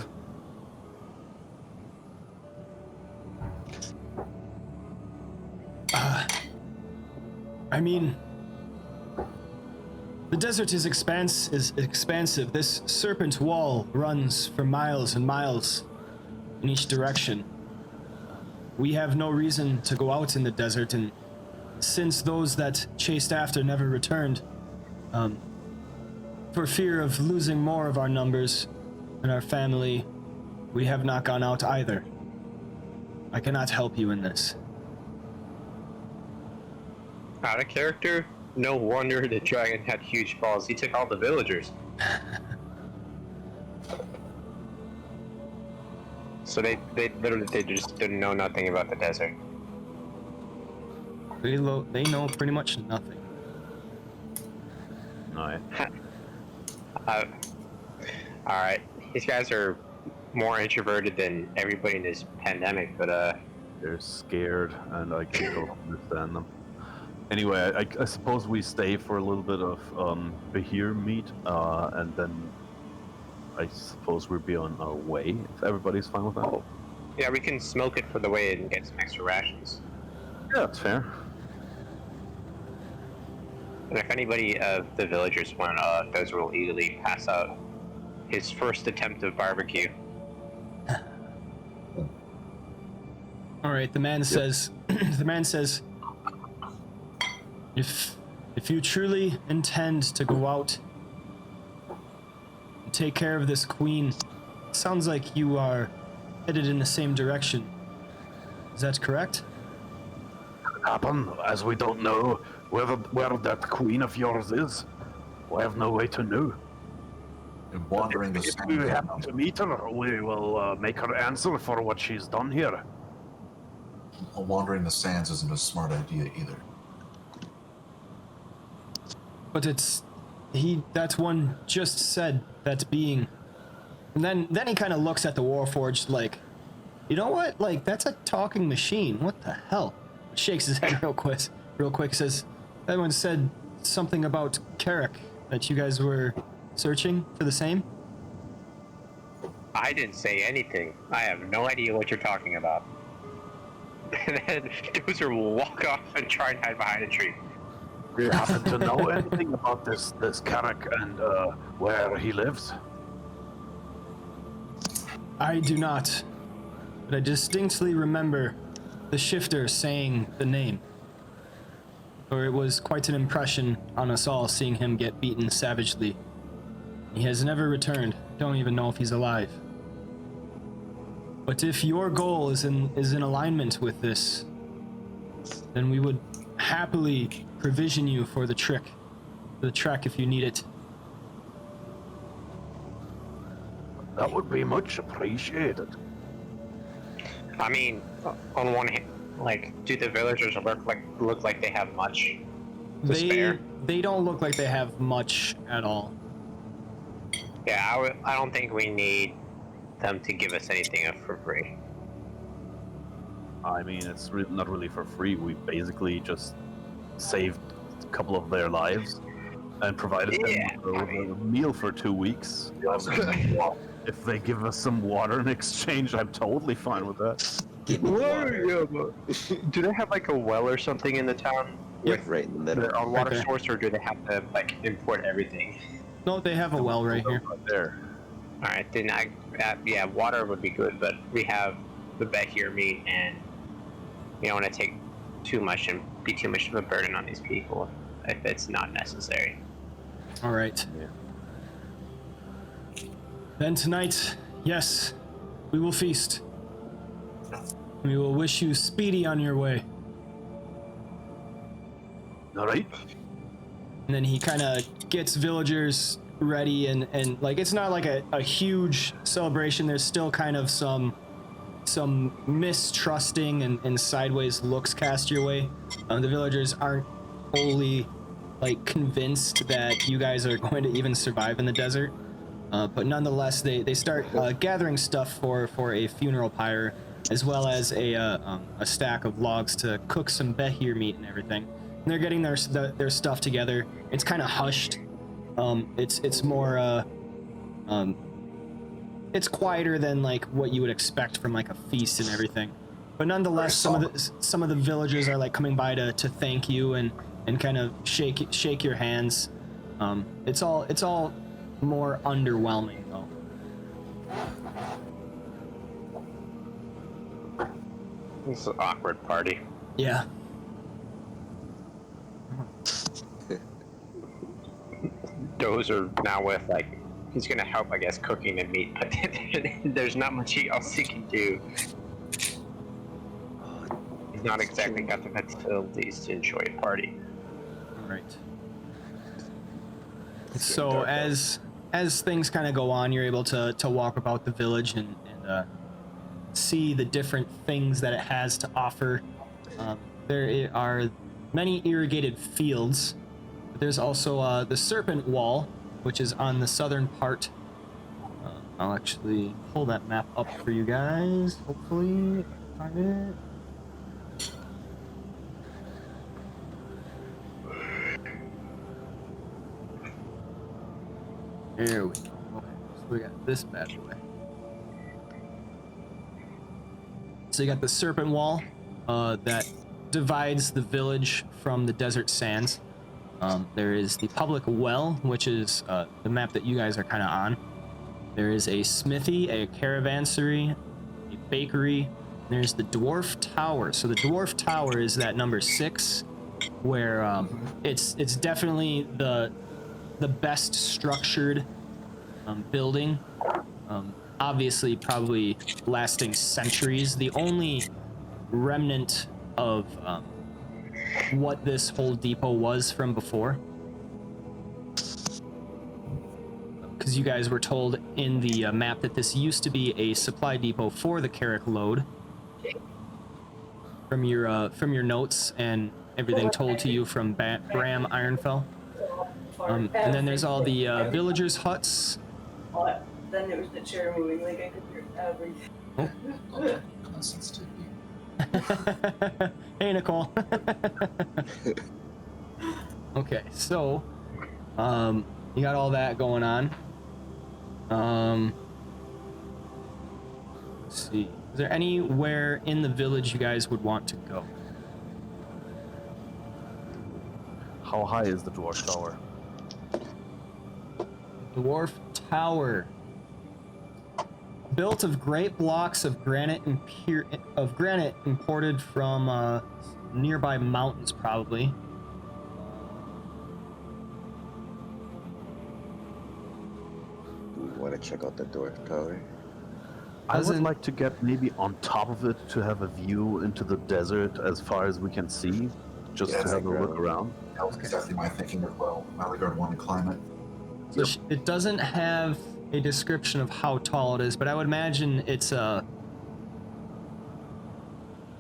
I mean, the desert is expansive. This serpent wall runs for miles and miles in each direction. We have no reason to go out in the desert, and since those that chased after never returned, for fear of losing more of our numbers and our family, we have not gone out either. I cannot help you in this. Out of character? No wonder the dragon had huge balls. He took all the villagers. So they just didn't know nothing about the desert. They know pretty much nothing. No. Alright. These guys are more introverted than everybody in this pandemic, but They're scared, and I can totally understand them. Anyway, I suppose we stay for a little bit of Bahir meat, and then I suppose we'll be on our way, if everybody's fine with that. oh. Yeah, we can smoke it for the way and get some extra rations. Yeah, that's fair. And if anybody of the villagers want, those will easily pass out his first attempt of barbecue. All right, the man says, if you truly intend to go out and take care of this queen, it sounds like you are headed in the same direction. Is that correct? Happen, as we don't know where that queen of yours is. We have no way to know. And wandering the If sands. we happen to meet her, we will make her answer for what she's done here. Wandering the sands isn't a smart idea either. But that one just said that being. And then he kind of looks at the Warforged like, you know what? Like, that's a talking machine. What the hell? Shakes his head real quick, says, that one said something about Karak, that you guys were searching for the same? I didn't say anything. I have no idea what you're talking about. And then Dozer will walk off and try and hide behind a tree. Do you happen to know anything about this Karak and where he lives? I do not, but I distinctly remember the shifter saying the name. Or it was quite an impression on us all seeing him get beaten savagely. He has never returned. Don't even know if he's alive. But if your goal is in alignment with this, then we would happily provision you for the trek if you need it. That would be much appreciated. I mean, on one hand, like, do the villagers look like they have much to spare? They don't look like they have much at all. Yeah, I don't think we need them to give us anything for free. I mean, it's not really for free. We basically just saved a couple of their lives and provided them with a meal for 2 weeks. If they give us some water in exchange, I'm totally fine with that. Give me water. Do they have like a well or something in the town? Yep, right in the middle. A water there. source, or do they have to like import everything? No, they have a well right here. Right there. All right, then yeah, water would be good, but we have the Bahir meat, and we don't want to take too much and be too much of a burden on these people if it's not necessary. All right. Yeah. Then tonight, yes, we will feast. We will wish you speedy on your way. All right. And then he kind of gets villagers ready, and like it's not like a huge celebration. There's still kind of some mistrusting and sideways looks cast your way. The villagers aren't wholly like convinced that you guys are going to even survive in the desert, but nonetheless they start gathering stuff for a funeral pyre, as well as a stack of logs to cook some behir meat and everything. And they're getting their stuff together. It's kind of hushed. It's more it's quieter than like what you would expect from like a feast and everything. But nonetheless, some of the villagers are like coming by to thank you and kind of shake your hands. It's all more underwhelming though. It's an awkward party. Yeah. Those are now with like, he's gonna help, I guess, cooking the meat, but there's not much else he can do. He's not exactly got the facilities to enjoy a party. All right. So as things kind of go on, you're able to walk about the village and see the different things that it has to offer. There are many irrigated fields, but there's also the Serpent Wall, which is on the southern part. I'll actually pull that map up for you guys, hopefully find it. There we go. Okay, so we got this bad boy. So you got the Serpent Wall that divides the village from the desert sands. There is the public well, which is the map that you guys are kind of on. There is a smithy, a caravansery, a bakery. There's the Dwarf Tower. So the Dwarf Tower is that number 6, where it's definitely the best structured building. Obviously, probably lasting centuries. The only remnant of what this whole depot was from before, because you guys were told in the map that this used to be a supply depot for the Karak load. From your notes and everything told to you from Bram Ironfell. And then there's all the villagers' huts. Then there was the chair moving, like I could hear everything. Sensitivity. Hey, Nicole. Okay, so you got all that going on. Let's see. Is there anywhere in the village you guys would want to go? How high is the Dwarf Tower? Dwarf Tower. Built of great blocks of granite imported from nearby mountains, probably. Do we want to check out the Dwarf Tower? I would like to get maybe on top of it to have a view into the desert as far as we can see, just Yeah, to have a look around. That was exactly my thinking as well. Malagard wanted to climb it. So it doesn't have a description of how tall it is, but I would imagine it's a...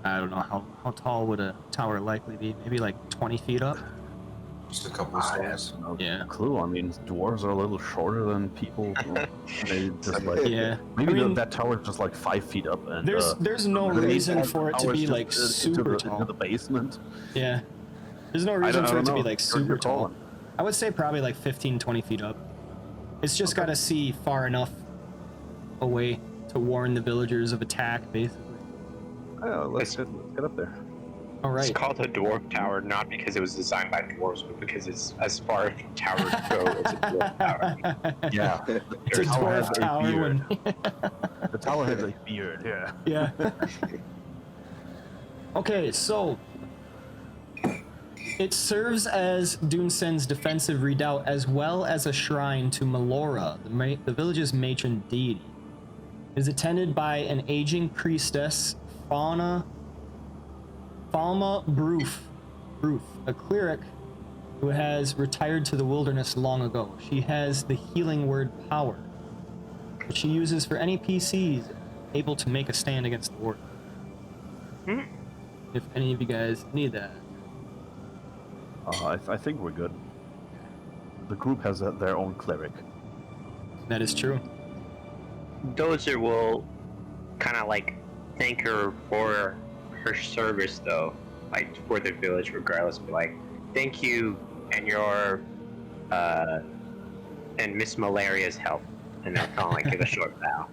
I don't know, how tall would a tower likely be? Maybe like 20 feet up? Just a couple of stories. No Yeah. clue. I mean, dwarves are a little shorter than people. Maybe just like Yeah. maybe I mean, that tower is just like 5 feet up. And there's no the reason main for it to tower is be just like super tall. into the basement. Yeah. There's no I reason don't for it to know. be like You're super tall. calling. I would say probably like 15, 20 feet up. It's just got to see far enough away to warn the villagers of attack, basically. Oh, let's get up there. All right. It's called a Dwarf Tower, not because it was designed by dwarves, but because it's as far as towers go, it's a Dwarf Tower. Yeah, It's a dwarf tower when... The tower has a beard. Yeah. Yeah. Okay, so it serves as Dunsen's defensive redoubt as well as a shrine to Melora, the village's matron deity. It is attended by an aging priestess, Falma Broof, a cleric who has retired to the wilderness long ago. She has the healing word power, which she uses for any PCs able to make a stand against the warden. If any of you guys need that. I think we're good. The group has their own cleric. That is true. Dozer will kind of like thank her for her service, though, like for the village, regardless. Be like, thank you and your and Miss Malaria's help, and they'll kind of like give a short bow.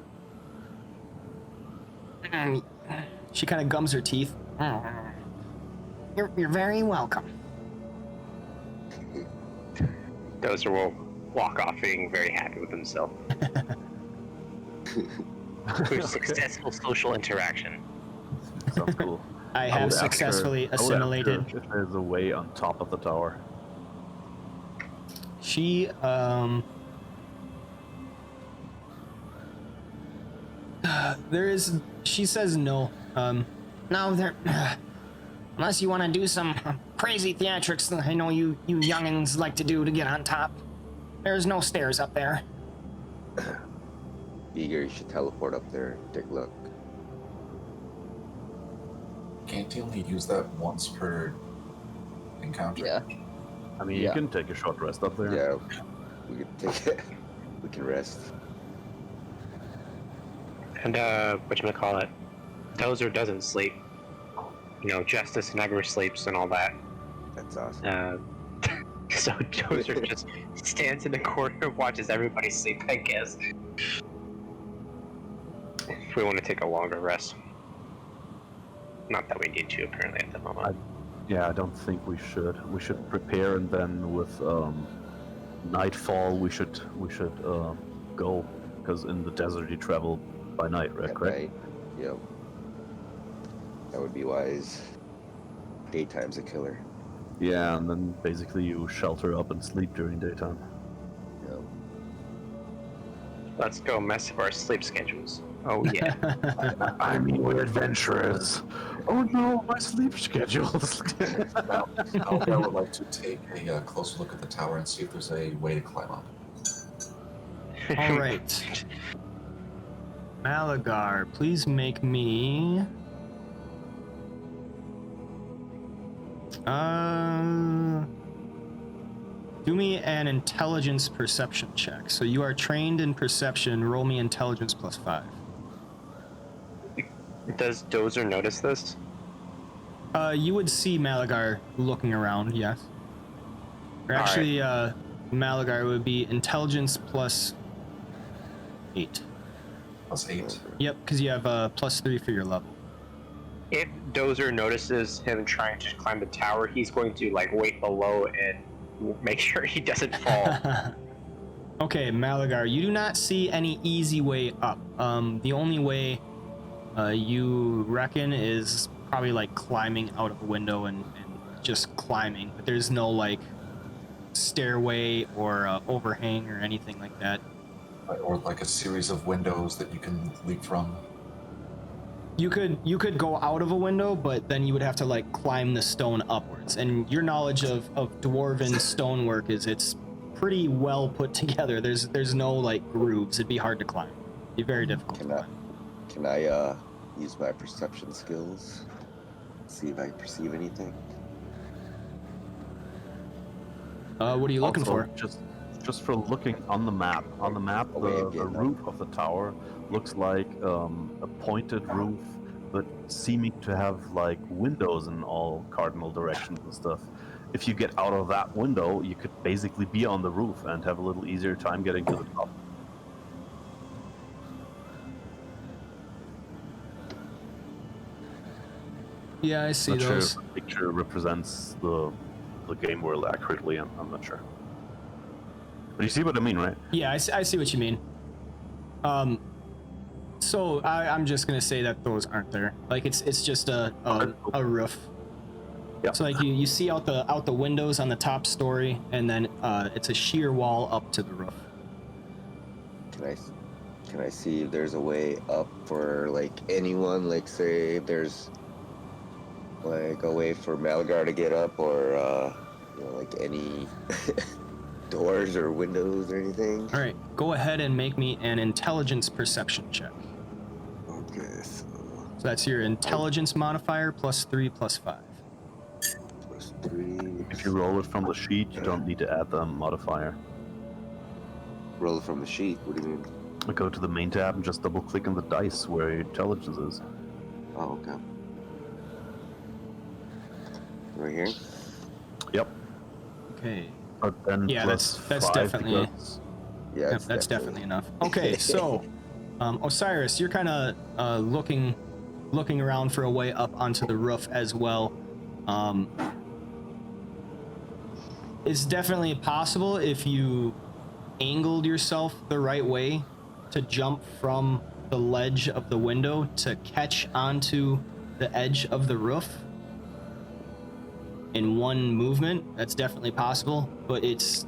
She kind of gums her teeth. You're very welcome. Dozer will walk off being very happy with himself. For successful social interaction. Sounds cool. I have would ask her- successfully I would ask her assimilated. if there's a way on top of the tower. She she says no. No, there unless you want to do some crazy theatrics that I know you youngins like to do to get on top. There's no stairs up there. Eager, you should teleport up there. Take a look. Can't you only use that once per encounter? Yeah. I mean, you Yeah. can take a short rest up there. Yeah, we can take it. We can rest. And whatchamacallit, Dozer doesn't sleep. You know, Justice never sleeps and all that. That's awesome. So Dozer just stands in the corner and watches everybody sleep, I guess. If we want to take a longer rest. Not that we need to, apparently, at the moment. Yeah, I don't think we should. We should prepare, and then with nightfall, we should go, because in the desert you travel by night, right? At Correct? night. Yep. That would be wise. Daytime's a killer. Yeah, and then basically you shelter up and sleep during daytime. Yep. Let's go mess up our sleep schedules. Oh, yeah. I mean, we're adventurers. Oh no, my sleep schedules. Now, I would like to take a closer look at the tower and see if there's a way to climb up. All right. Malagar, please make me do me an intelligence perception check. So you are trained in perception. Roll me intelligence +5. Does Dozer notice this? You would see Malagar looking around, yes. Or actually, Malagar would be intelligence +8. +8. Yep, because you have +3 for your level. If Dozer notices him trying to climb the tower, he's going to like wait below and make sure he doesn't fall. Okay, Malagar, you do not see any easy way up. The only way you reckon is probably like climbing out of a window and just climbing, but there's no like stairway or overhang or anything like that. Or like a series of windows that you can leap from. You could go out of a window, but then you would have to like climb the stone upwards. And your knowledge of dwarven stonework is it's pretty well put together. There's no like grooves. It'd be hard to climb. It'd be very difficult. Can I use my perception skills? See if I perceive anything. What are you looking Also, for? Just for looking on the map. On the map, the roof of the tower looks like a pointed roof, but seeming to have like windows in all cardinal directions and stuff. If you get out of that window, you could basically be on the roof and have a little easier time getting to the top. Yeah, I see Not sure those. if the picture represents the game world accurately. I'm not sure. But you see what I mean, right? Yeah, I see what you mean. So I'm just gonna say that those aren't there. Like it's just a roof. Yeah. So like you see out the windows on the top story, and then it's a sheer wall up to the roof. Can I see if there's a way up for like anyone? Like say if there's like a way for Malagar to get up, or You know, like any doors or windows or anything? All right, go ahead and make me an intelligence perception check. Okay, so So that's your intelligence modifier +3 +5. +3. If you roll it from the sheet, you don't need to add the modifier. Roll it from the sheet. What do you mean? Go to the main tab and just double click on the dice where your intelligence is. Oh, okay. Right here? Yep. Okay. But then Yeah, plus that's 5 definitely- because- Yeah, Yep, that's definitely enough. Okay, so Osiris, you're kind of looking around for a way up onto the roof as well. It's definitely possible if you angled yourself the right way to jump from the ledge of the window to catch onto the edge of the roof in one movement. That's definitely possible, but it's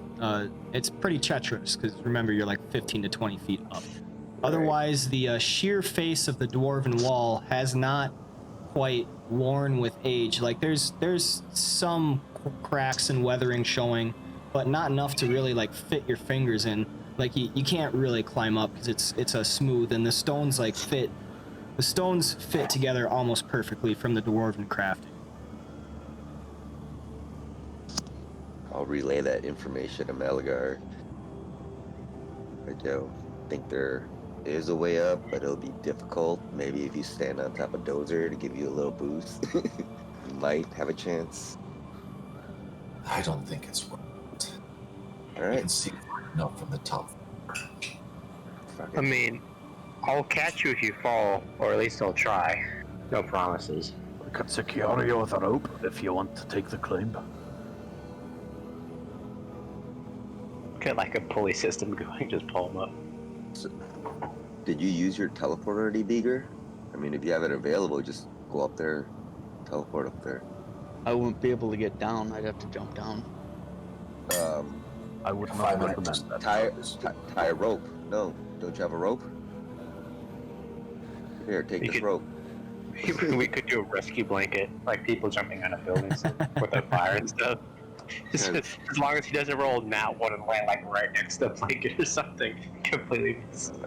pretty treacherous because remember you're like 15 to 20 feet up. Otherwise, the sheer face of the dwarven wall has not quite worn with age. Like there's some cracks and weathering showing, but not enough to really like fit your fingers in. Like you can't really climb up because it's a smooth, and the stones like fit. The stones fit together almost perfectly from the dwarven crafting. I'll relay that information to Melgar. I don't think there is a way up, but it'll be difficult. Maybe if you stand on top of Dozer to give you a little boost, you might have a chance. I don't think it's worth it. All You right. can see enough from the top. Fuck I it. mean, I'll catch you if you fall, or at least I'll try. No promises. We could secure you with a rope if you want to take the climb. Get like a pulley system going, just pull them up. Did you use your teleporter, D-Beager? I mean, if you have it available, just go up there, teleport up there. I wouldn't be able to get down. I'd have to jump down. I would not 5 minutes. recommend that. Tie a rope. No, don't you have a rope? Here, take You this could- rope. We could do a rescue blanket, like people jumping out of buildings with a fire and stuff. Just, as long as he doesn't roll nat one and land like right next to the blanket or something, completely. Let's see.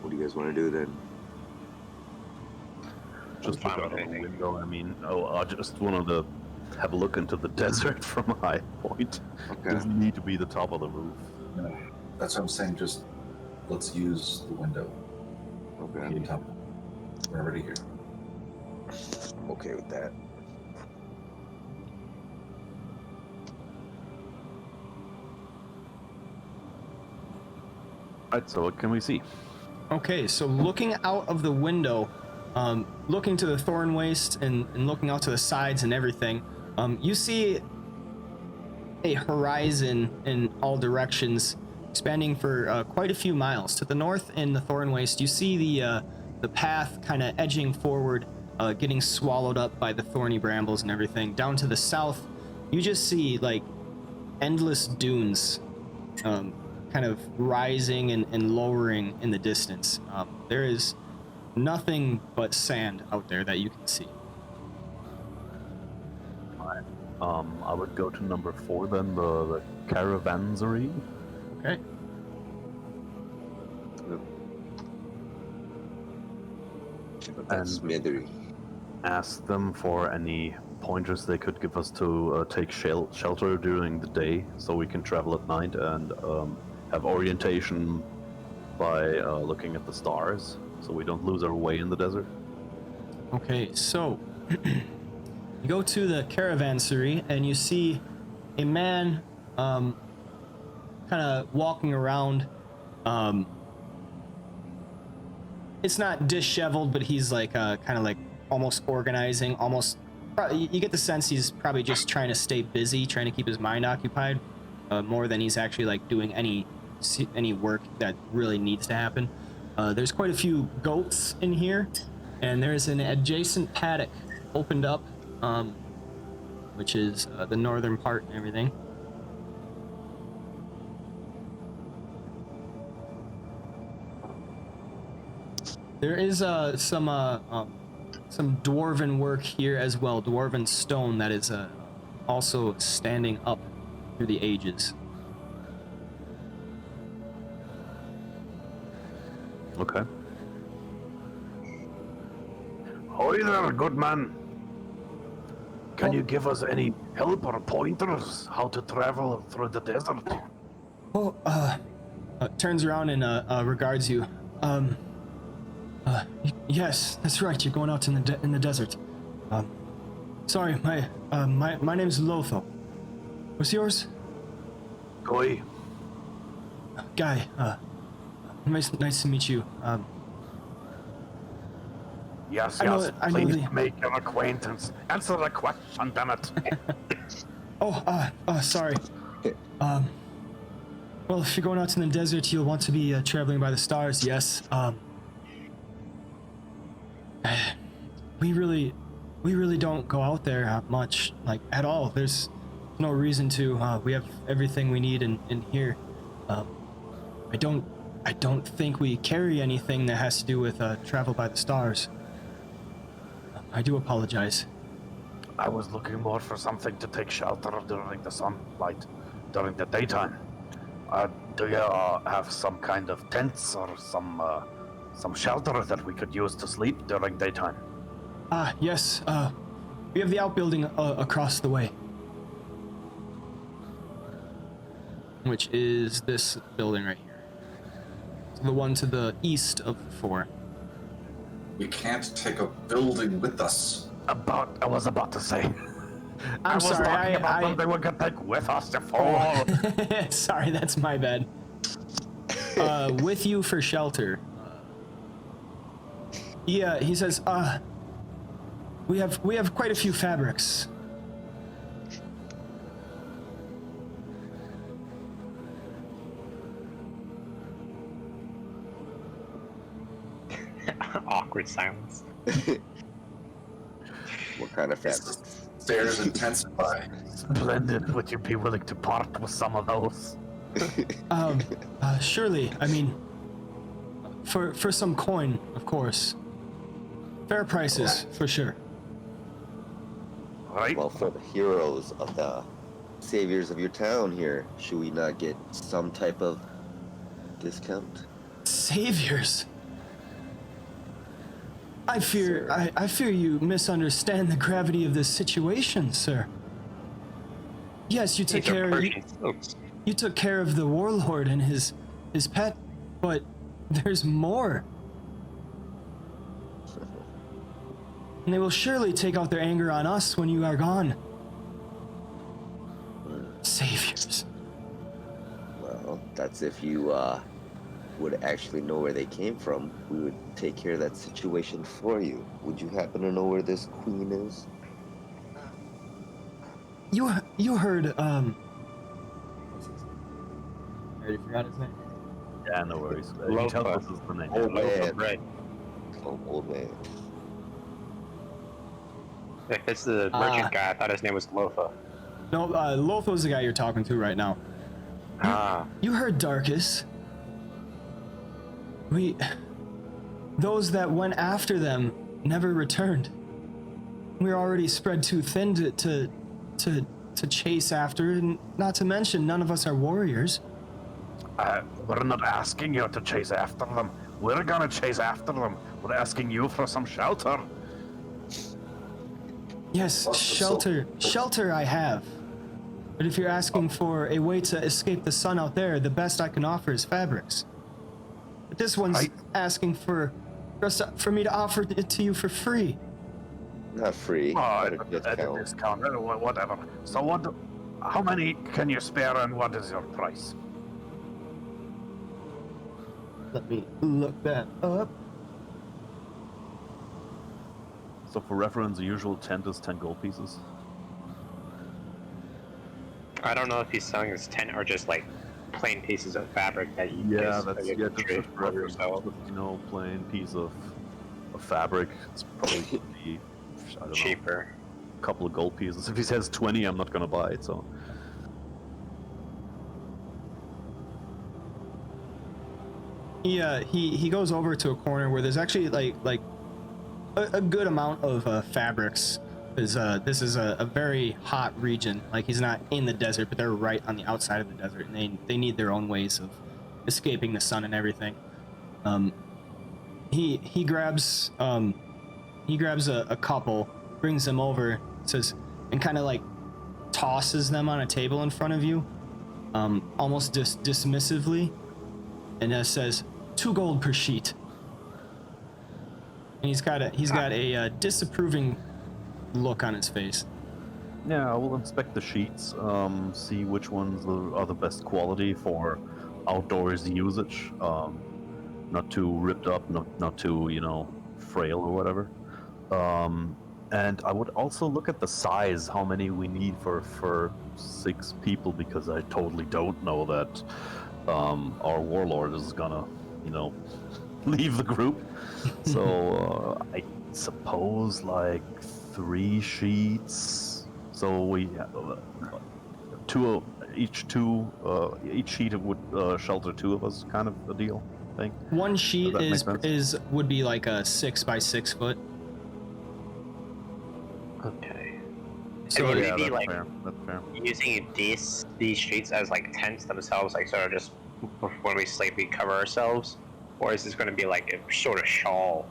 What do you guys want to do then? Just fine look out with of the anything. window. I mean, I just wanted to have a look into the desert from a high point. Okay. Doesn't need to be the top of the roof. No, that's what I'm saying. Just let's use the window. Okay. Top. We're already here. I'm okay with that. Right, so what can we see? Okay, so looking out of the window, looking to the thorn waste and looking out to the sides and everything, you see a horizon in all directions, expanding for quite a few miles. To the north in the thorn waste, you see the path kind of edging forward, getting swallowed up by the thorny brambles and everything. Down to the south, you just see like endless dunes, kind of rising and lowering in the distance. There is nothing but sand out there that you can see. I would go to number 4 then, the Caravansery. Okay. That's smithery. Ask them for any pointers they could give us to take shelter during the day, so we can travel at night and have orientation by looking at the stars, so we don't lose our way in the desert. Okay, so you go to the Caravansery and you see a man kind of walking around. It's not disheveled, but he's like kind of like almost organizing, you get the sense he's probably just trying to stay busy, trying to keep his mind occupied, more than he's actually like doing any work that really needs to happen. There's quite a few goats in here, and there's an adjacent paddock opened up, which is the northern part and everything. There is some dwarven work here as well, dwarven stone that is also standing up through the ages. Okay. Hi there, good man. Can you give us any help or pointers how to travel through the desert? Oh, turns around and regards you. Yes, that's right. You're going out in the desert. Sorry, my name's Lotho. What's yours? Guy. Guy. Nice to meet you. Yes, I know- yes. I know Please the- make your acquaintance. Answer the question, damn it. Sorry. Well, if you're going out in the desert, you'll want to be traveling by the stars. Yes. We really don't go out there much, like at all. There's no reason to. We have everything we need in here. I don't think we carry anything that has to do with travel by the stars. I do apologize. I was looking more for something to take shelter during the sunlight, during the daytime. Do you have some kind of tents or some shelter that we could use to sleep during daytime? Yes. We have the outbuilding across the way, which is this building right here. The one to the east of 4. We can't take a building with us. I was about to say. I'm sorry, talking about something we could take with us to fall. Oh. Sorry, that's my bad. With you for shelter. Yeah, he says, we have quite a few fabrics. Awkward silence. What kind of fabrics? Stairs intensify. Splendid. Would you be willing to part with some of those? Surely. I mean, for some coin, of course. Fair prices, for sure. Right? Well, for the heroes of the saviors of your town here, should we not get some type of discount? Saviors. I fear you misunderstand the gravity of this situation, sir. Yes, you took These are care. Persian silks. You took care of the warlord and his pet, but there's more. And they will surely take out their anger on us when you are gone. Saviors. Well, that's if you would actually know where they came from. We would take care of that situation for you. Would you happen to know where this queen is? You heard what's his name? I already forgot his name. Yeah, no worries. Lofa. Tell us the name. Oh man, Right. oh old man. If it's the merchant guy, I thought his name was Lofa. No, Lotho's the guy you're talking to right now. You heard Darkus. Those that went after them never returned. We're already spread too thin to chase after, and not to mention, none of us are warriors. We're not asking you to chase after them. We're gonna chase after them. We're asking you for some shelter. Yes, shelter I have. But if you're asking for a way to escape the sun out there, the best I can offer is fabrics. But this one's asking for me to offer it to you for free. Not free. At but a a discount. discount, whatever. So how many can you spare and what is your price? Let me look that up. So for reference, the usual tent is 10 gold pieces. I don't know if he's selling his tent or just like plain pieces of fabric that you That's trade just for yourself. plain piece of fabric. It's probably gonna be, I don't know, Cheaper. a couple of gold pieces. If he says 20, I'm not gonna buy it. So He goes over to a corner where there's actually like a good amount of fabrics. Because this is a very hot region. Like, he's not in the desert, but they're right on the outside of the desert, and they need their own ways of escaping the sun and everything. He grabs a couple, brings them over, says, and kind of like tosses them on a table in front of you, almost dismissively, and says, 2 gold per sheet. And he's got a disapproving look on his face. Yeah, I will inspect the sheets, see which ones are the best quality for outdoors usage. Not too ripped up, not too, frail or whatever. And I would also look at the size, how many we need for 6 people, because I totally don't know that our warlord is gonna, leave the group. So I suppose like 3 sheets. So we each sheet would shelter 2 of us, kind of a deal. I think. One sheet Does that make sense? would be like a 6 by 6 foot. Okay. So would Yeah, we be that's like fair. That's fair. using these sheets as like tents themselves, like sort of just when we sleep we cover ourselves, or is this going to be like a sort of shawl?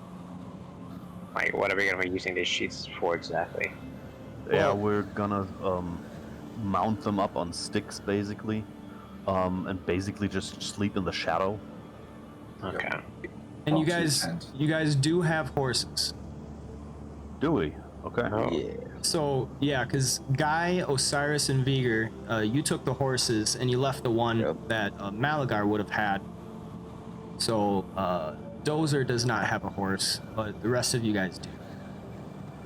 Like, what are we going to be using these sheets for exactly? Yeah, we're gonna mount them up on sticks, basically, and basically just sleep in the shadow. Okay. And you Up to the guys tent. do have horses. Do we? Okay. Oh. Yeah. So yeah, because Guy, Osiris, and Vigor, you took the horses and you left the one Yep. that Malagar would have had. So Dozer does not have a horse, but the rest of you guys do.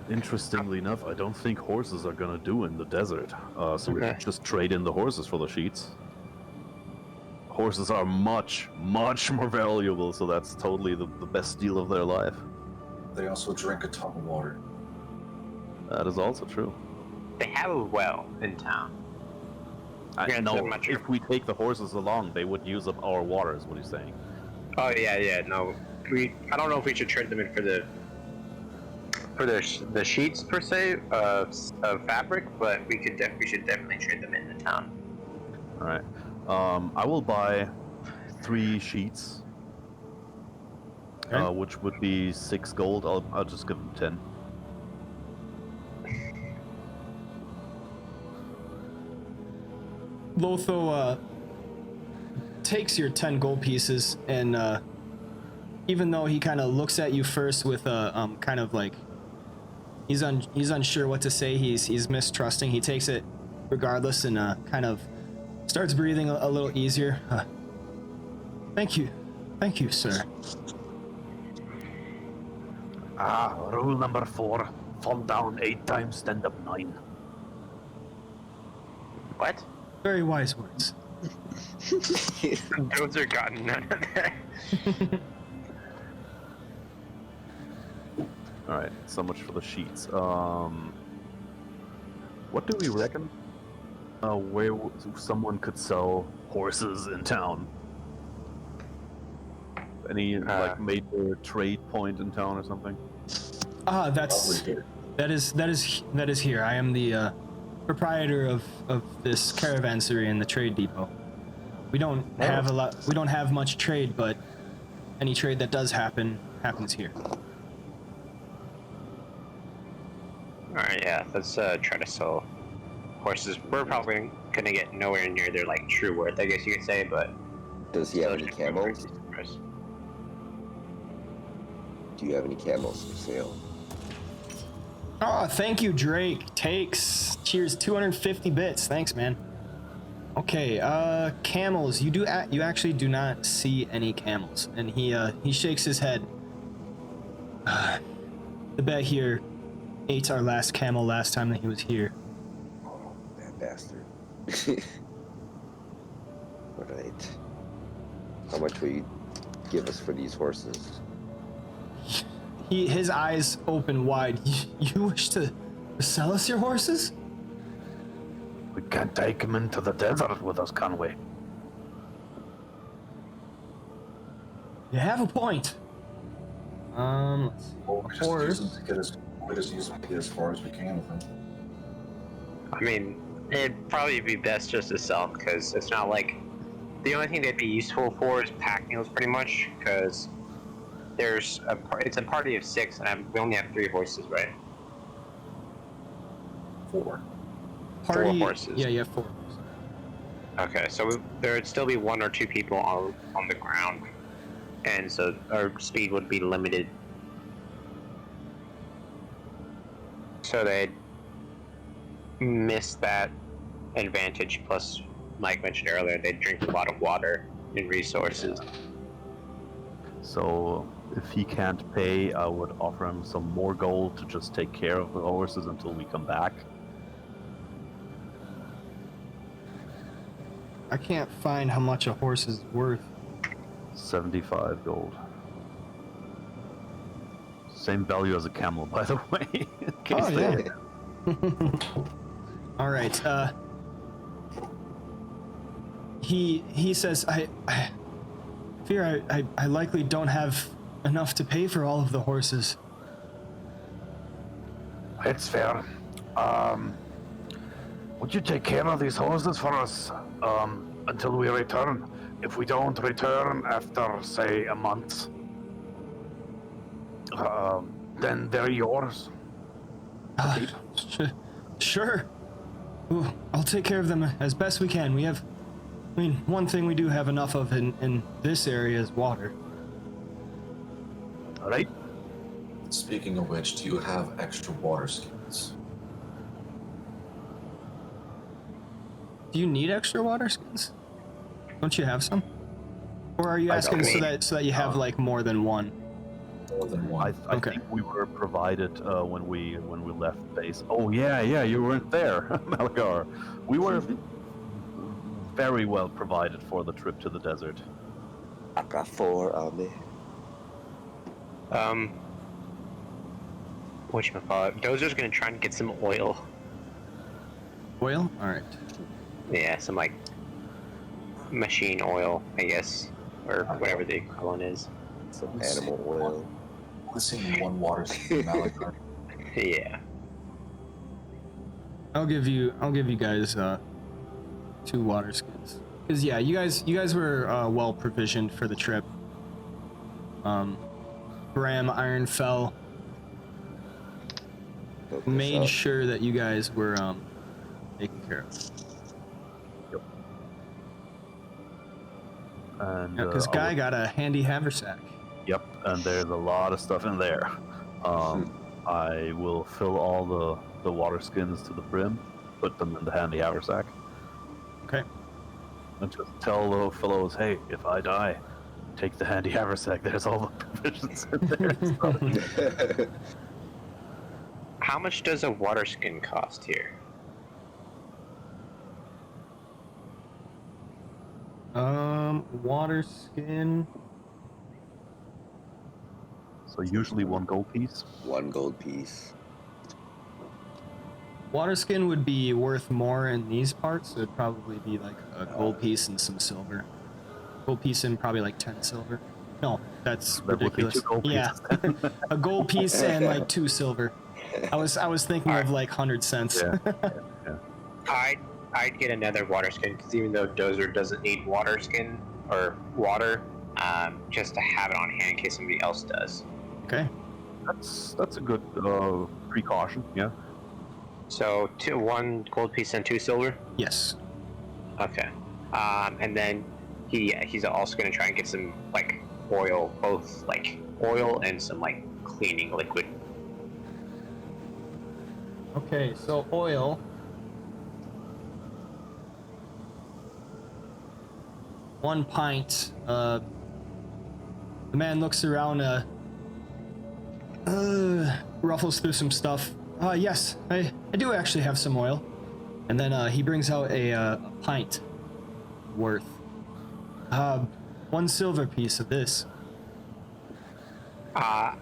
Interestingly enough, I don't think horses are gonna do in the desert. So we Okay. could just trade in the horses for the sheets. Horses are much, much more valuable, so that's totally the best deal of their life. They also drink a ton of water. That is also true. They have a well in town. Yeah, No, so much- if we take the horses along, they would use up our water, is what he's saying. Oh yeah, no. I don't know if we should trade them in for the sheets per se of fabric, but we should definitely trade them in the town. All right. I will buy 3 sheets, Okay. which would be 6 gold. I'll just give them 10. Lotho takes your 10 gold pieces, and even though he kind of looks at you first with a kind of like he's unsure what to say, he's mistrusting, he takes it regardless and kind of starts breathing a little easier. Thank you, sir. Rule number 4: fall down 8 times, stand up 9. What? Very wise words. Those are gotten none of that. All right, so much for the sheets. What do we reckon? Where someone could sell horses in town? Any like major trade point in town or something? That's Probably here. that is here. I am the proprietor of this Caravansery and the trade depot. We don't have a lot. We don't have much trade, but any trade that does happens here. Alright, yeah, let's try to sell horses. We're probably gonna get nowhere near their like true worth, I guess you could say, but Does he have those any should be pretty camels? decent price. Do you have any camels for sale? Oh, thank you, Drake. Takes. Cheers, 250 bits. Thanks, man. Okay, camels. You actually do not see any camels, and he shakes his head. The bet here ate our last camel last time that he was here. Oh, that bastard. Alright. How much will you give us for these horses? His eyes open wide. You wish to sell us your horses? We can't take him into the desert with us, can we? You have a point. Let's see. Well, A we just use horse. them to get as far as we can with them. I mean, it'd probably be best just to sell because it's not like the only thing they'd be useful for is pack mules, pretty much. Because it's a party of 6, and we only have 3 horses, right? 4. Party. 4 horses. Yeah, you have 4. Okay, so there would still be 1 or 2 people on the ground, and so our speed would be limited. So they'd miss that advantage. Plus, Mike mentioned earlier, they drink a lot of water and resources. So if he can't pay, I would offer him some more gold to just take care of the horses until we come back. I can't find how much a horse is worth. 75 gold. Same value as a camel, by the way. In case Oh, they- yeah. All right. He says, I fear I likely don't have enough to pay for all of the horses. It's fair. Would you take care of these horses for us until we return? If we don't return after, say, a month, then they're yours. Sure. Ooh, I'll take care of them as best we can. One thing we do have enough of in this area is water. All right. Speaking of which, do you have extra water skins? Do you need extra water skins? Don't you have some? Or are you asking so that you have like more than one? More than one. I Okay. think we were provided when we left base. Oh yeah, you weren't there, Malgar. We were very well provided for the trip to the desert. I got 4 on me. Whatchamacallit? Dozer's gonna try and get some oil. Oil? All right. Yeah, some like machine oil, I guess, or whatever the equivalent is. Some animal oil. I've seen one water skin in Malachi. Yeah. I'll give you guys 2 water skins. Cause yeah, you guys were well provisioned for the trip. Bram Ironfell made sure that you guys were taken care of. And Because Guy got a handy haversack. Yep, and there's a lot of stuff in there. I will fill all the water skins to the brim, put them in the handy haversack, Okay. and just tell the fellows, hey, if I die, take the handy haversack. There's all the provisions in there. How much does a water skin cost here? Water skin. So usually 1 gold piece. 1 gold piece. Water skin would be worth more in these parts. So it'd probably be like a gold piece and some silver. Gold piece and probably like 10 silver. No, that's That would be ridiculous. 2 gold Yeah, pieces. a gold piece and like 2 silver. I was thinking of like 100 cents. Yeah. I'd get another water skin because even though Dozer doesn't need water skin or water, just to have it on hand in case somebody else does. Okay. That's a good precaution. Yeah. So 1 gold piece and 2 silver. Yes. Okay. And then he's also gonna try and get some like oil, both like oil and some like cleaning liquid. Okay, so oil. 1 pint. The man looks around, ruffles through some stuff. Yes, I do actually have some oil. And then he brings out a pint worth. 1 silver piece of this. Well,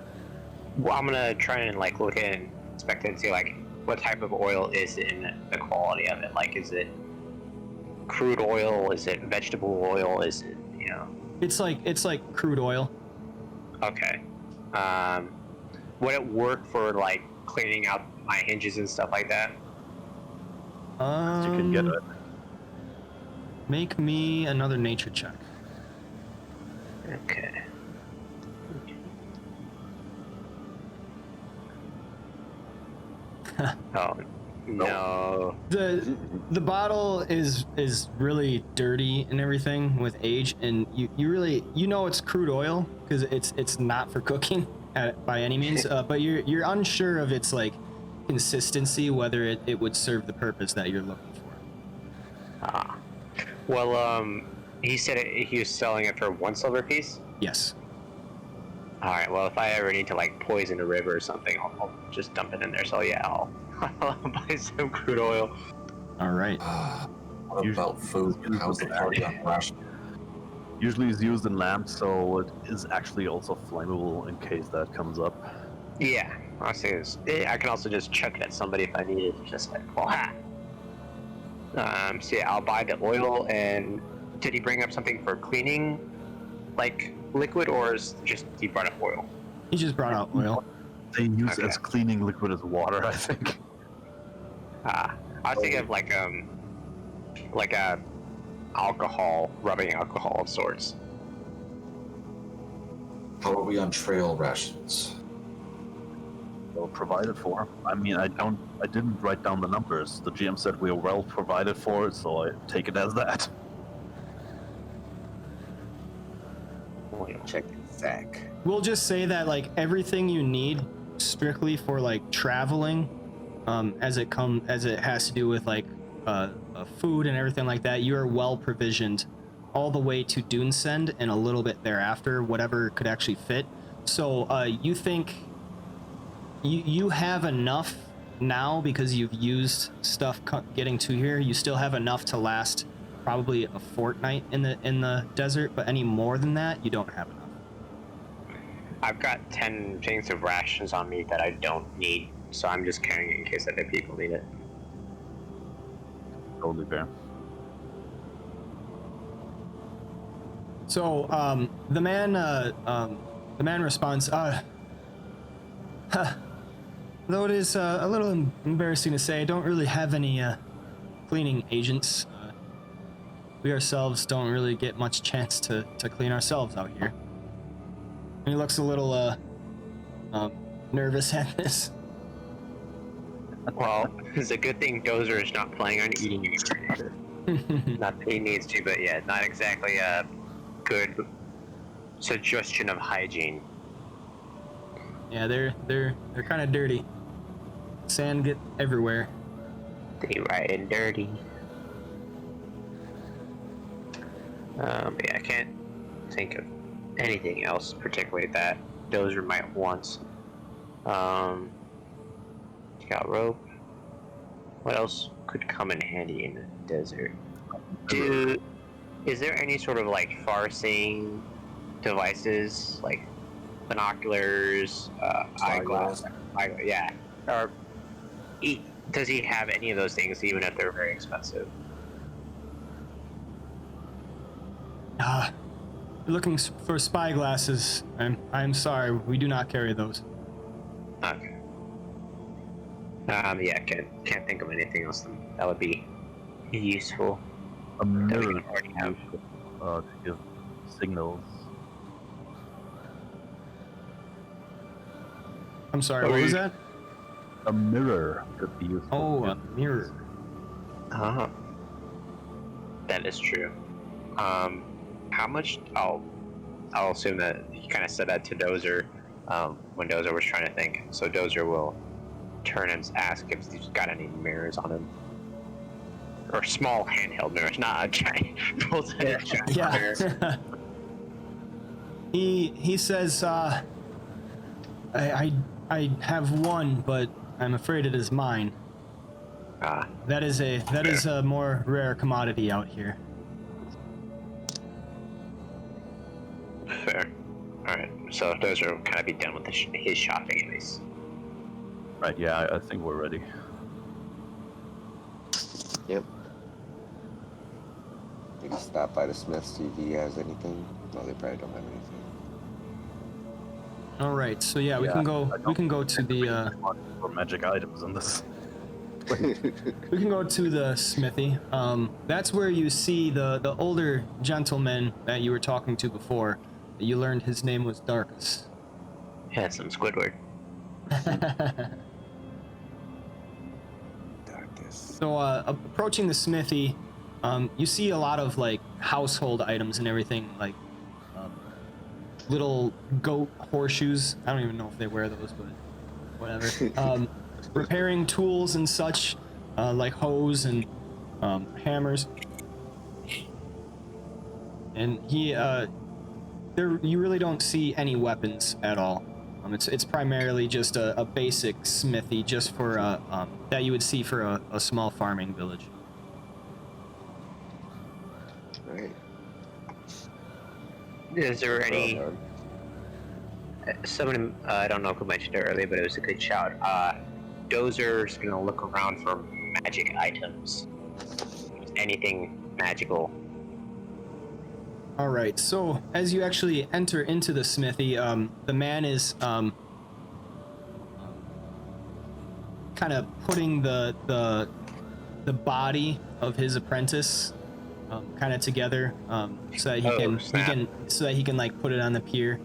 I'm gonna try and like look at it and inspect it and see like what type of oil is it and the quality of it. Like, is it crude oil? Is it vegetable oil? Is it, It's like crude oil. Okay. Would it work for like cleaning out my hinges and stuff like that? You can get it. Make me another nature check. Okay. Oh no. The bottle is really dirty and everything with age, and you really know it's crude oil because it's not for cooking by any means, but you're unsure of its like consistency, whether it would serve the purpose that you're looking for. Well, he said he was selling it for 1 silver piece. Yes. All right. Well, if I ever need to like poison a river or something, I'll just dump it in there. So yeah, I'll buy some crude oil. All right. What about food? How's the party on ration? Usually it's used in lamps, so it is actually also flammable in case that comes up. Yeah, honestly, I can also just chuck it at somebody if I need it. Just like, well, ha. So yeah, I'll buy the oil. And did he bring up something for cleaning, like liquid, or is just he brought up oil? He just brought out oil. They use Okay. as cleaning liquid as water, I think. I was thinking of like a alcohol, rubbing alcohol of sorts. How are we on trail rations? Well provided for. I mean, I didn't write down the numbers. The GM said we are well provided for, so I take it as that. Oil. Check Zach. We'll just say that like everything you need strictly for like traveling, as it has to do with like food and everything like that, you are well provisioned all the way to Dunesend and a little bit thereafter, whatever could actually fit. So you think you have enough now because you've used stuff getting to here. You still have enough to last probably a fortnight in the desert, but any more than that, you don't have enough. I've got 10 things of rations on me that I don't need, so I'm just carrying it in case other people need it. Totally fair. So the man responds, though it is a little embarrassing to say, I don't really have any cleaning agents. We ourselves don't really get much chance to clean ourselves out here. And he looks a little nervous at this. Well, it's a good thing Dozer is not planning on eating anymore. Not that he needs to, but yeah, not exactly a good suggestion of hygiene. Yeah, they're kind of dirty. Sand get everywhere. They riding dirty. But yeah, I can't think of anything else particularly that Dozer might want. You got rope. What else could come in handy in the desert? Is there any sort of like far-seeing devices, like binoculars, eyeglass? Yeah. Or does he have any of those things, even if they're very expensive? Looking for spy glasses. I'm sorry, we do not carry those. Okay. Yeah, can't think of anything else that would be useful. A mirror we already have. to give signals. I'm sorry, what was that? A mirror could be useful. Oh, a mirror. Uh-huh. That is true. How much? I'll assume that he kind of said that to Dozer when Dozer was trying to think. So Dozer will turn and ask if he's got any mirrors on him, or small handheld mirrors, not a giant giant mirror. Yeah. He says, I have one, but I'm afraid it is mine. That is a more rare commodity out here. Fair. All right. So Dozer will kind of be done with his shopping at least. Right, yeah, I think we're ready. Yep. Maybe stop by the smith, see if he has anything. No, they probably don't have anything. All right, so yeah, we Yeah, can go. I We don't can go to the. for magic items in this. We can go to the smithy. That's where you see the older gentleman that you were talking to before. You learned his name was Darkus. Handsome Squidward. Darkness. So approaching the smithy, you see a lot of like household items and everything, like little goat horseshoes. I don't even know if they wear those, but whatever. Repairing tools and such, like hoes and hammers. And there you really don't see any weapons at all. It's primarily just a basic smithy, just for that you would see for a small farming village. Right. Is there any? Well, Someone, I don't know who mentioned it earlier, but it was a good shout. Dozer's gonna look around for magic items. Anything magical. All right, so as you actually enter into the smithy, the man is kind of putting the body of his apprentice kind of together, so that he can like put it on the pier,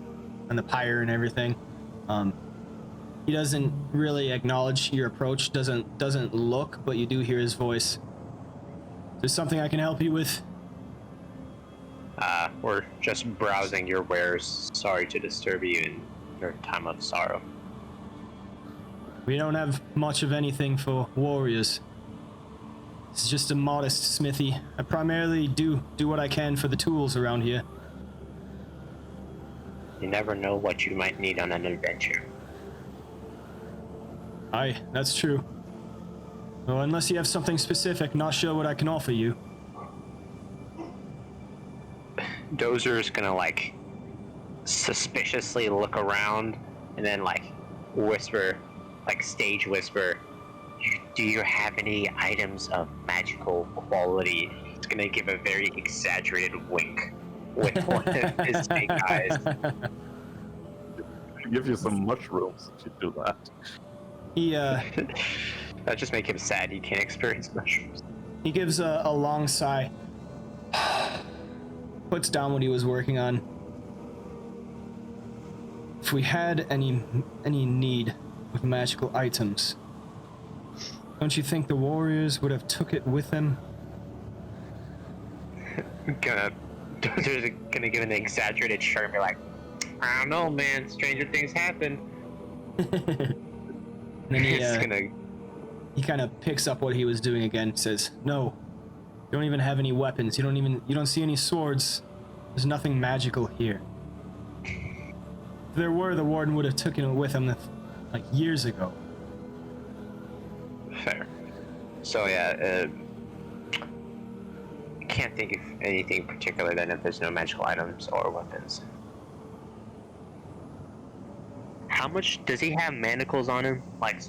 on the pyre and everything. He doesn't really acknowledge your approach, doesn't look, but you do hear his voice. Is there something I can help you with? We're just browsing your wares. Sorry to disturb you in your time of sorrow. We don't have much of anything for warriors. It's just a modest smithy. I primarily do what I can for the tools around here. You never know what you might need on an adventure. Aye, that's true. Well, unless you have something specific, not sure what I can offer you. Dozer's gonna like suspiciously look around and then like whisper, like stage whisper, do you have any items of magical quality? He's gonna give a very exaggerated wink with one of his big eyes. Give you some mushrooms if you do that. He That'll just make him sad. He can't experience mushrooms. he gives a long sigh. Puts down what he was working on. If we had any need with magical items, don't you think the warriors would have took it with them? Dozer's gonna give an exaggerated shirt and be like, I don't know, man. Stranger things happen. And then It's gonna. he kind of picks up what he was doing again. Says, "No, you don't even have any weapons. You don't see any swords. There's nothing magical here. If there were, the warden would have taken it with him like years ago." Fair. So yeah, can't think of anything particular then if there's no magical items or weapons. How much does he have manacles on him? Like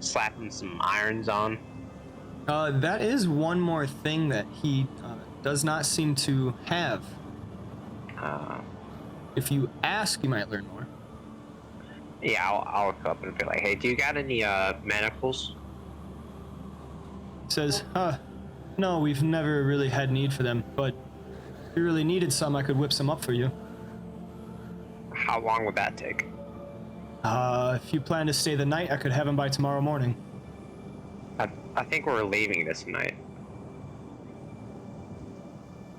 slapping some irons on? That is one more thing that he does not seem to have. If you ask, you might learn more. Yeah, I'll look up and be like, hey, do you got any manacles? Says, no, we've never really had need for them, but if you really needed some, I could whip some up for you. How long would that take? If you plan to stay the night, I could have them by tomorrow morning. I think we're leaving this night.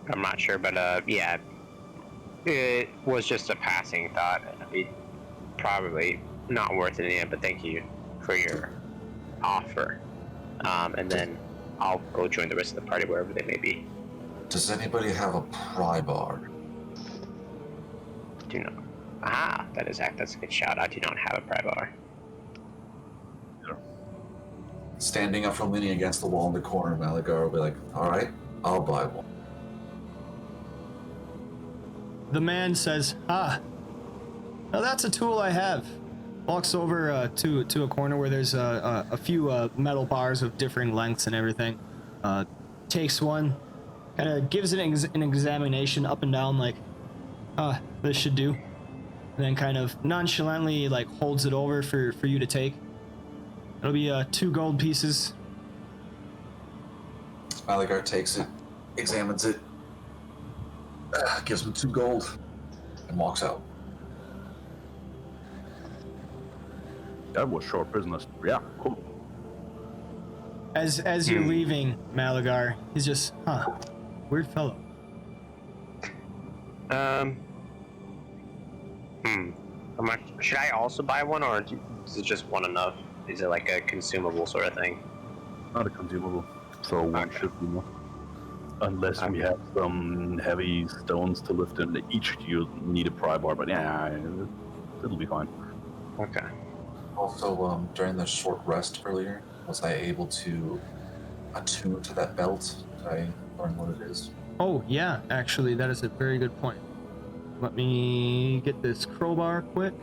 I'm not sure, but yeah. It was just a passing thought, and it'd be probably not worth it in the end, but thank you for your offer. And then I'll go join the rest of the party wherever they may be. Does anybody have a pry bar? Do not. That's a good shout. I do not have a pry bar. Standing up from leaning against the wall in the corner, Malagar will be like, alright, I'll buy one. The man says, now that's a tool I have. Walks over to a corner where there's a few metal bars of differing lengths and everything. Takes one, kind of gives it an examination up and down, like, this should do. And then kind of nonchalantly, like, holds it over for you to take. It'll be 2 gold pieces. Malagar takes it, examines it, gives him 2 gold, and walks out. That was short business. Yeah, cool. As you're leaving, Malagar, he's just, weird fellow. Should I also buy one, or is it just one enough? Is it like a consumable sort of thing? Not a consumable, so one should be enough. Unless we have some heavy stones to lift, and each you need a pry bar, but yeah, it'll be fine. Okay. Also, during the short rest earlier, was I able to attune to that belt? Did I learn what it is? Oh, yeah, actually, that is a very good point. Let me get this crowbar quick.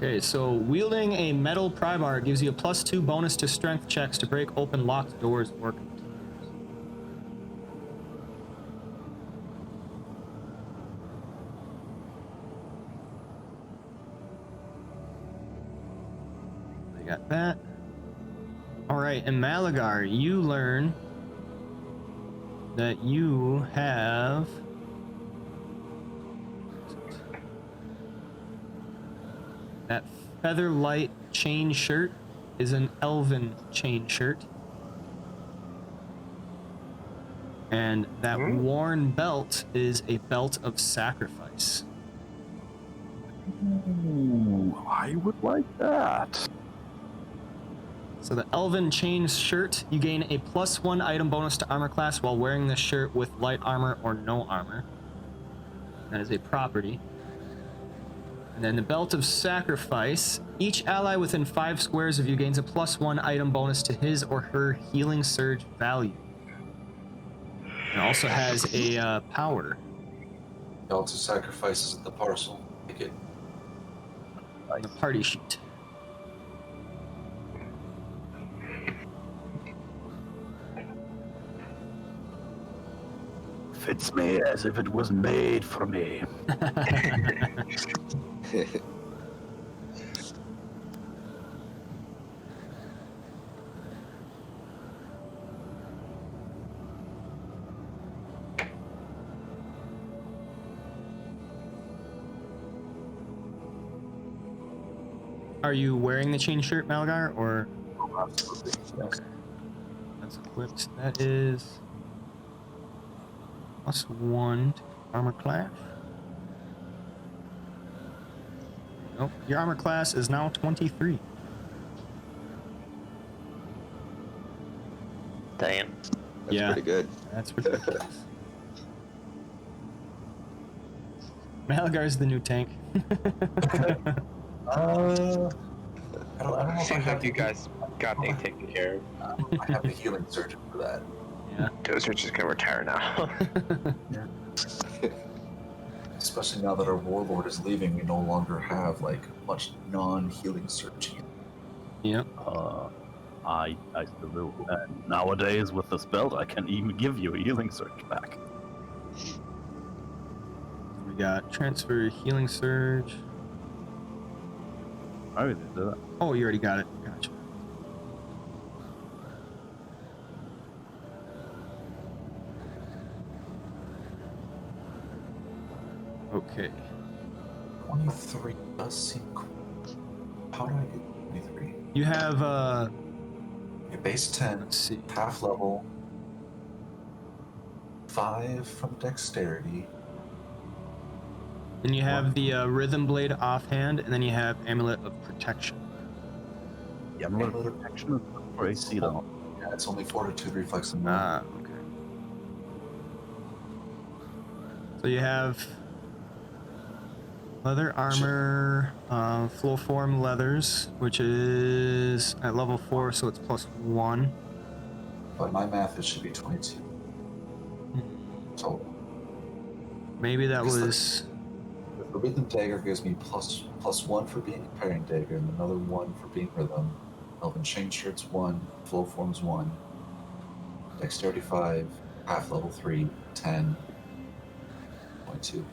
Okay, so wielding a metal pry bar gives you a +2 bonus to strength checks to break open locked doors or containers. I got that. All right, and Malagar, you learn that you have that Featherlight chain shirt is an elven chain shirt. And that worn belt is a belt of sacrifice. Ooh, I would like that. So the elven chain shirt, you gain a +1 item bonus to armor class while wearing this shirt with light armor or no armor. That is a property. And then the Belt of Sacrifice. Each ally within 5 squares of you gains a +1 item bonus to his or her healing surge value. It also has a power. Belt of Sacrifices at the parcel. Take it. On the party sheet. Fits me as if it was made for me. Are you wearing the chain shirt, Malagar, or? Absolutely. Yes. That's equipped. That is +1 to armor class. Nope. Your armor class is now 23. Damn. That's pretty good. That's ridiculous. Malagar's the new tank. I don't know if I Seems have like you guys got things taken care of. I have the healing surgeon for that. Yeah. Those are just gonna retire now. Especially now that our warlord is leaving, we no longer have like much non-healing surge. Yep. I still do. And nowadays, with this belt, I can even give you a healing surge back. We got transfer healing surge. I already did that. Oh, you already got it. Gotcha. Okay. 23 does seem cool. How do I get 23? You have Your base 10, let's see. half level, 5 from dexterity. Then you have the rhythm blade offhand, and then you have amulet of protection. Yeah, I'm going to protection is for AC though. Yeah, it's only fortitude, reflex, and Ah, okay. So you have leather armor, flowform leathers, which is at level 4, so it's +1. By my math, it should be 22 total. Maybe that was... The Forbidden Dagger gives me +1 for being a parrying dagger, and another 1 for being rhythm. Elven Chain Shirt's 1, Flow Form's 1, Dexterity 5, half level 3, 10.2.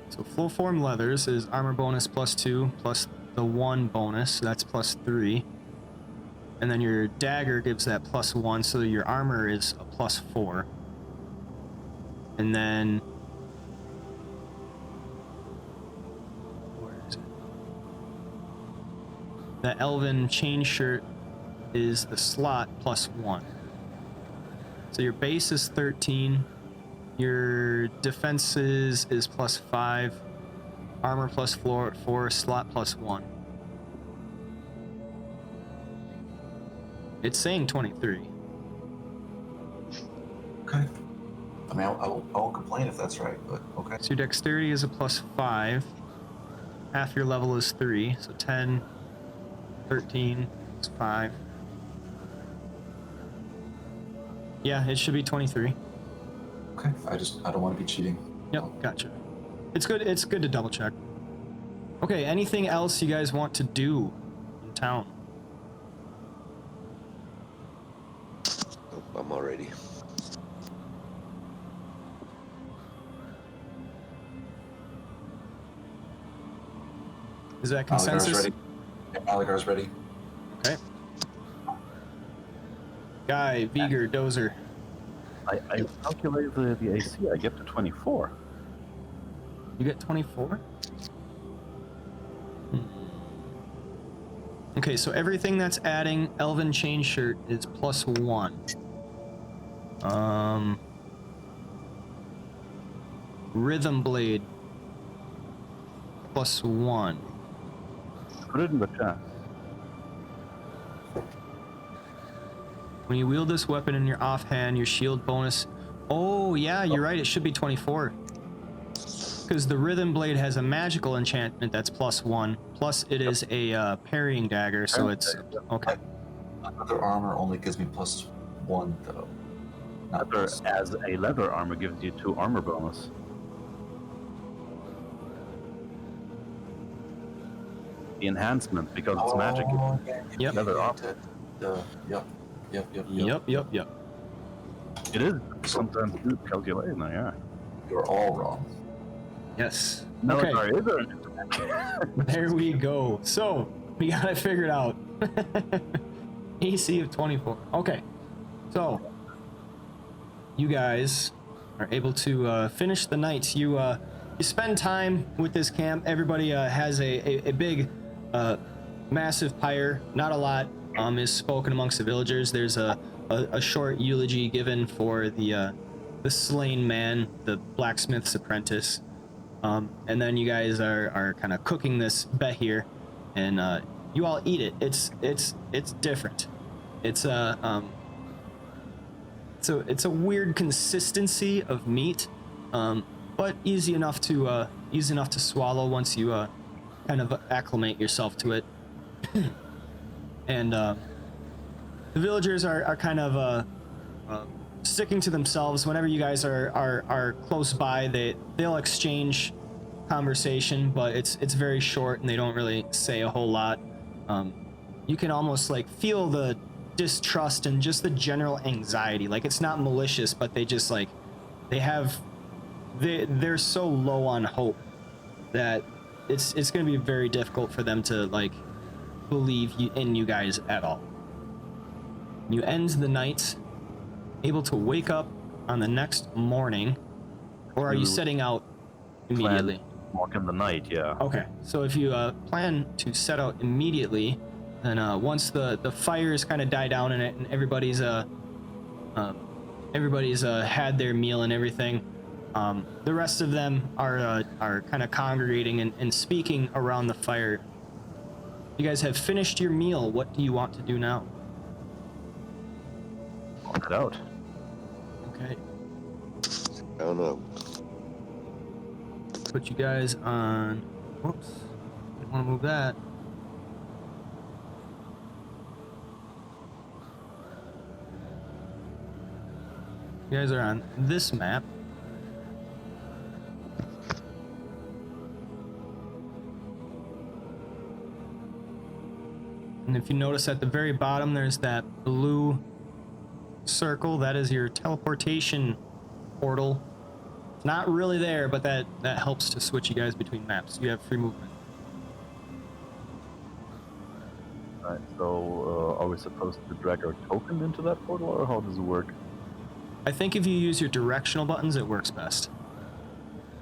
So Flow Form Leathers is armor bonus +2 plus the 1 bonus, so that's +3. And then your dagger gives that +1, so your armor is a +4. And then... where is it? The Elven Chain Shirt is the slot +1. So your base is 13. Your defenses is +5. Armor +4, slot +1. It's saying 23. Okay. I mean, I won't complain if that's right, but okay. So your dexterity is a +5. Half your level is 3, so 10, 13, it's 5. Yeah, it should be 23. Okay. I don't want to be cheating. Yep, gotcha. It's good to double check. Okay, anything else you guys want to do in town? Nope, I'm all ready. Is that Malagar's consensus? ready. Yeah, Malagar's ready. Okay. Guy, Viger, Dozer. I calculated the AC. I get to 24. You get 24? Okay, so everything that's adding Elven Chain Shirt is +1. Rhythm Blade +1. Put it in the chat. When you wield this weapon in your offhand, your shield bonus... Oh, yeah, you're right. It should be 24. Because the Rhythm Blade has a magical enchantment that's +1. Plus, it is a parrying dagger, so it's... Okay. Leather armor only gives me +1, though. Not Leather, plus. as a leather armor gives you 2 armor bonus. The enhancement, because it's magic. Yep. Leather armor. Yep. Yep. It is sometimes good calculation, yeah. You're all wrong. Yes. No, Okay. sorry, is there? There we go. So, we got it figured out. AC of 24. Okay. So, you guys are able to finish the night. You spend time with this camp. Everybody has a big, massive pyre. Not a lot is spoken amongst the villagers. There's a short eulogy given for the slain man, the blacksmith's apprentice. And then you guys are kind of cooking this behir, and you all eat it. It's different. It's a weird consistency of meat, but easy enough to swallow once you kind of acclimate yourself to it. And the villagers are kind of sticking to themselves. Whenever you guys are close by, they'll exchange conversation, but it's very short and they don't really say a whole lot. You can almost like feel the distrust and just the general anxiety. Like, it's not malicious, but they just like they're so low on hope that it's going to be very difficult for them to like believe in you guys at all. You end the night able to wake up on the next morning, or are you setting out immediately? Walk in the night, yeah. Okay, so if you plan to set out immediately, then once the fires kind of die down in it and everybody's had their meal and everything, the rest of them are kind of congregating and speaking around the fire. You guys have finished your meal. What do you want to do now? Walk it out. Okay. I don't know. Put you guys on... Whoops. Didn't want to move that. You guys are on this map. And if you notice at the very bottom, there's that blue circle. That is your teleportation portal. It's not really there, but that helps to switch you guys between maps. You have free movement. Alright, so are we supposed to drag our token into that portal, or how does it work? I think if you use your directional buttons, it works best.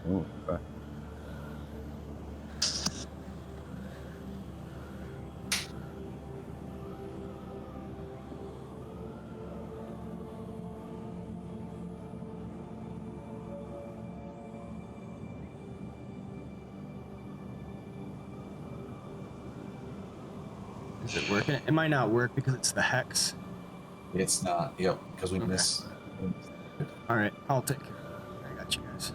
Oh, okay. Is it working? It might not work because it's the hex. It's not. Yep, because we Okay. miss. All right, I'll take care of it. I got you guys.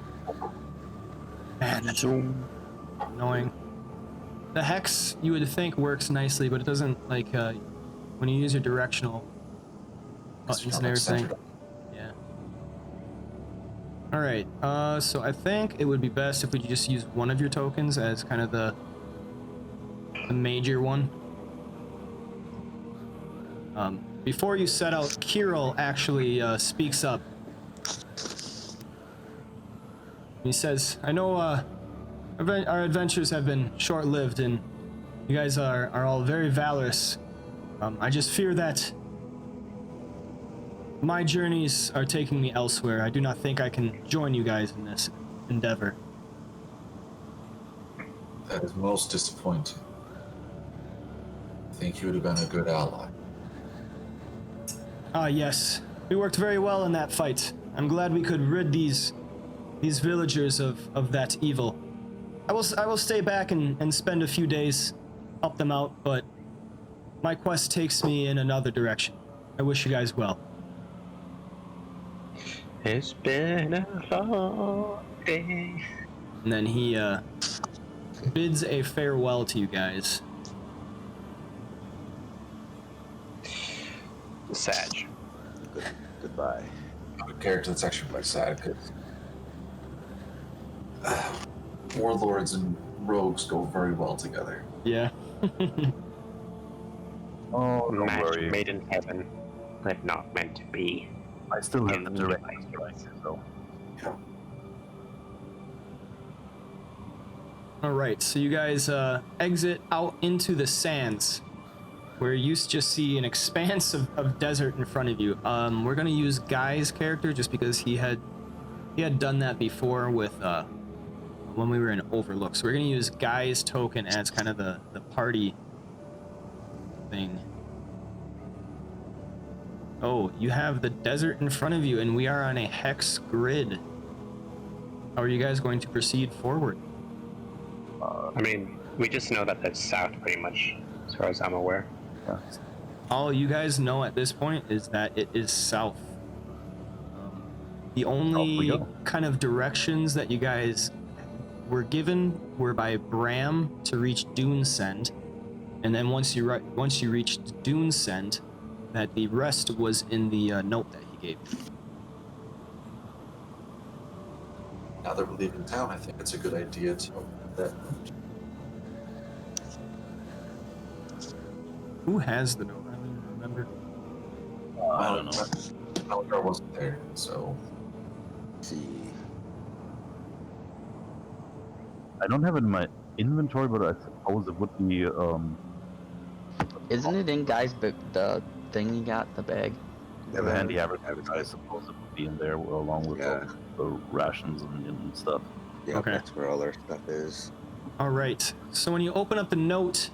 Man, that's annoying. The hex, you would think, works nicely, but it doesn't, like, when you use your directional buttons and everything. Yeah. All right, so I think it would be best if we just use one of your tokens as kind of the major one. Before you set out, Kirill actually speaks up. He says, I know our adventures have been short-lived and you guys are all very valorous. I just fear that my journeys are taking me elsewhere. I do not think I can join you guys in this endeavor. That is most disappointing. I think you would have been a good ally. Ah, yes. We worked very well in that fight. I'm glad we could rid these villagers of that evil. I will stay back and spend a few days, help them out, but my quest takes me in another direction. I wish you guys well. It's been a long day. And then he bids a farewell to you guys. Sag. Goodbye. A character that's actually quite sad because warlords and rogues go very well together. Yeah. Oh, don't Match worry. made in heaven, but not meant to be. I still have In the the direct device. strike, so. Yeah. All right, so you guys exit out into the sands, where you just see an expanse of desert in front of you. We're gonna use Guy's character just because he had done that before with when we were in Overlook. So we're gonna use Guy's token as kind of the party thing. Oh, you have the desert in front of you, and we are on a hex grid. How are you guys going to proceed forward? I mean, we just know that that's south pretty much, as far as I'm aware. Yeah. All you guys know at this point is that it is south. The Off we only go. kind of directions that you guys were given were by Bram to reach Dunesend, and then once you reached Dunesend, that the rest was in the note that he gave you. Now that we're leaving town, I think it's a good idea to that. Who has the note? I don't even remember. I don't know. Melgar wasn't there, so Let's see. I don't have it in my inventory, but I suppose it would be, Isn't it in Guy's the thing you got, the bag? the handy advertising. I suppose it would be in there along with Yeah. the rations and stuff. Yeah, Okay. that's where all our stuff is. All right. So when you open up the note,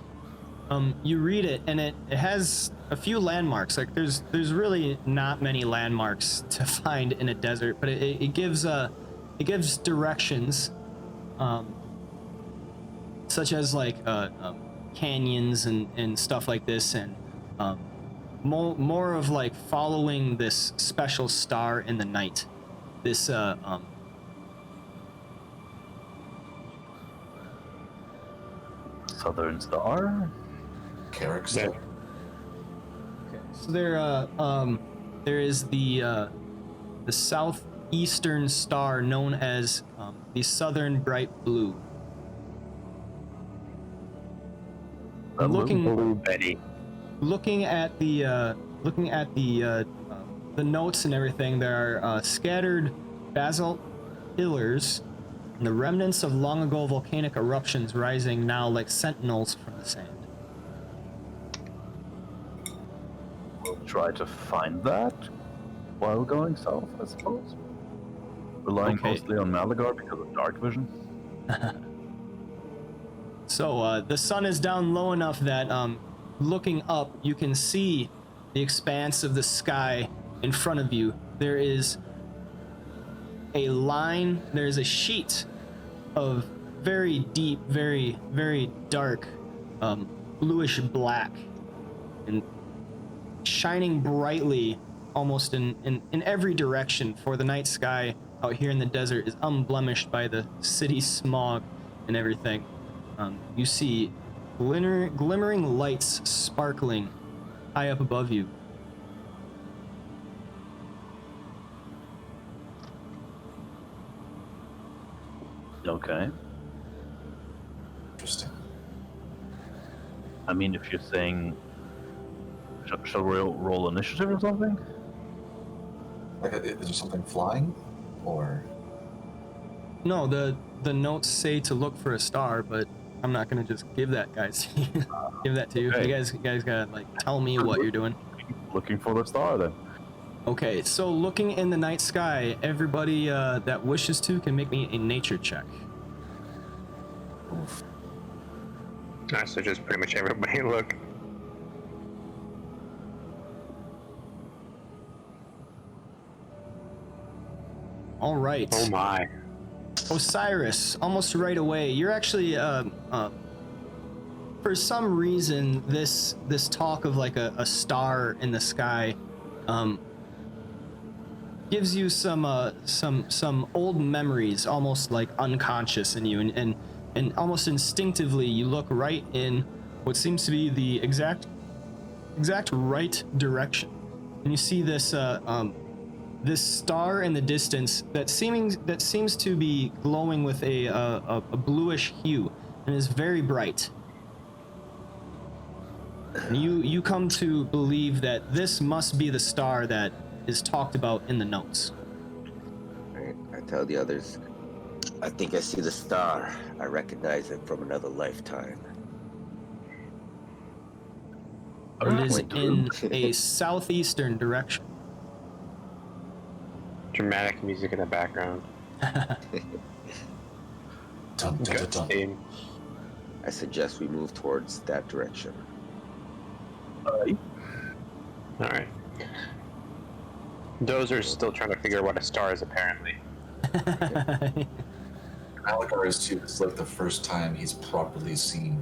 you read it, and it has a few landmarks. Like there's really not many landmarks to find in a desert, but it gives directions, such as like canyons and stuff like this, and more of like following this special star in the night. This Southern Star? Karak Yeah. said, Okay, so there is the southeastern star known as the Southern Bright Blue. That Looking, Blue Betty. looking at the notes and everything, there are scattered basalt pillars and the remnants of long ago volcanic eruptions rising now like sentinels from the sand. We'll try to find that while going south, I suppose. Relying Okay. mostly on Malagar because of dark vision. So the sun is down low enough that looking up, you can see the expanse of the sky in front of you. There is a line, there's a sheet of very deep, very, very dark, bluish black, and shining brightly almost in every direction, for the night sky out here in the desert is unblemished by the city smog and everything. You see glimmering lights sparkling high up above you. Okay. Interesting. I mean, if you're saying, shall we roll initiative or something? Like, is there something flying, or? No, the notes say to look for a star, but I'm not gonna just give that, guys. Give that to you. Okay. You guys gotta like tell me what you're doing. Looking for the star, then. Okay, so looking in the night sky, everybody that wishes to can make me a nature check. Nice, so just pretty much everybody look. All right. Oh my. Osiris, almost right away. You're actually, for some reason, this talk of like a star in the sky, gives you some old memories, almost like unconscious in you, and almost instinctively you look right in what seems to be the exact right direction, and you see this this star in the distance that seems to be glowing with a bluish hue and is very bright. And you come to believe that this must be the star that is talked about in the notes. Alright, I tell the others, I think I see the star. I recognize it from another lifetime. It is Point. in a southeastern direction. Dramatic music in the background. Dun, dun, dun, dun. Theme. I suggest we move towards that direction. Alright. Dozer's still trying to figure out what a star is, apparently. Malagar is too. It's like the first time he's properly seen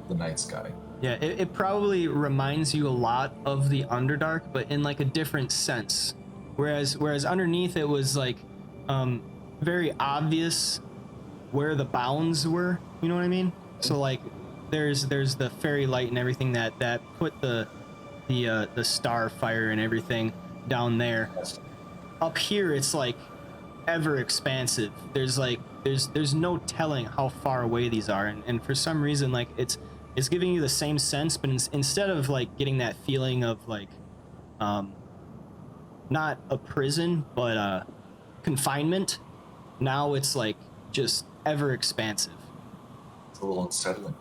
the night sky. Yeah, it probably reminds you a lot of the Underdark, but in like a different sense. Whereas underneath it was like very obvious where the bounds were. You know what I mean? So like there's the fairy light and everything that put the star fire and everything down there. Up here it's like ever expansive. There's no telling how far away these are, and for some reason like it's giving you the same sense, but instead of like getting that feeling of like not a prison but confinement, now it's like just ever expansive. It's a little unsettling.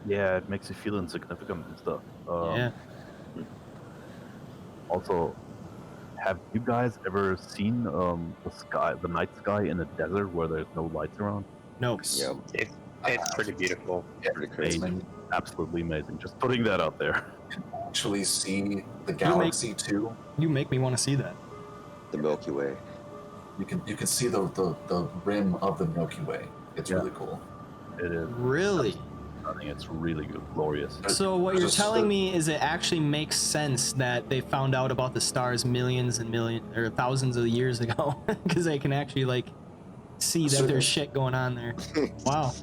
Yeah, it makes you feel insignificant and stuff. Yeah. Also, have you guys ever seen the night sky in a desert where there's no lights around? No. Yeah, It's pretty beautiful. pretty crazy. Amazing. Absolutely amazing. Just putting that out there. Actually, see the galaxy too. You make me want to see that. The Milky Way. You can see the rim of the Milky Way. It's Yeah. really cool. It is. Really? I think it's really good, glorious. So what you're Just telling the- me is it actually makes sense that they found out about the stars millions and millions or thousands of years ago, because they can actually like see that there's shit going on there. Wow.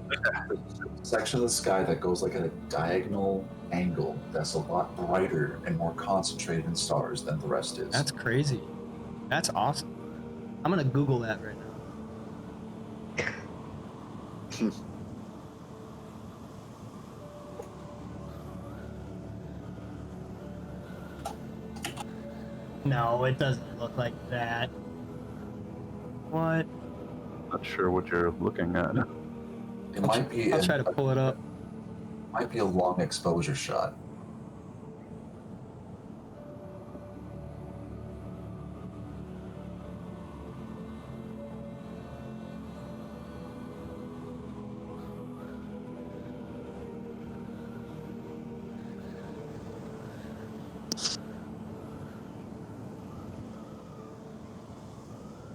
Section of the sky that goes like at a diagonal angle that's a lot brighter and more concentrated in stars than the rest is. That's crazy. That's awesome. I'm gonna Google that right now. No, it doesn't look like that. What? Not sure what you're looking at. It might be. I'll try to pull it up. Might be a long exposure shot.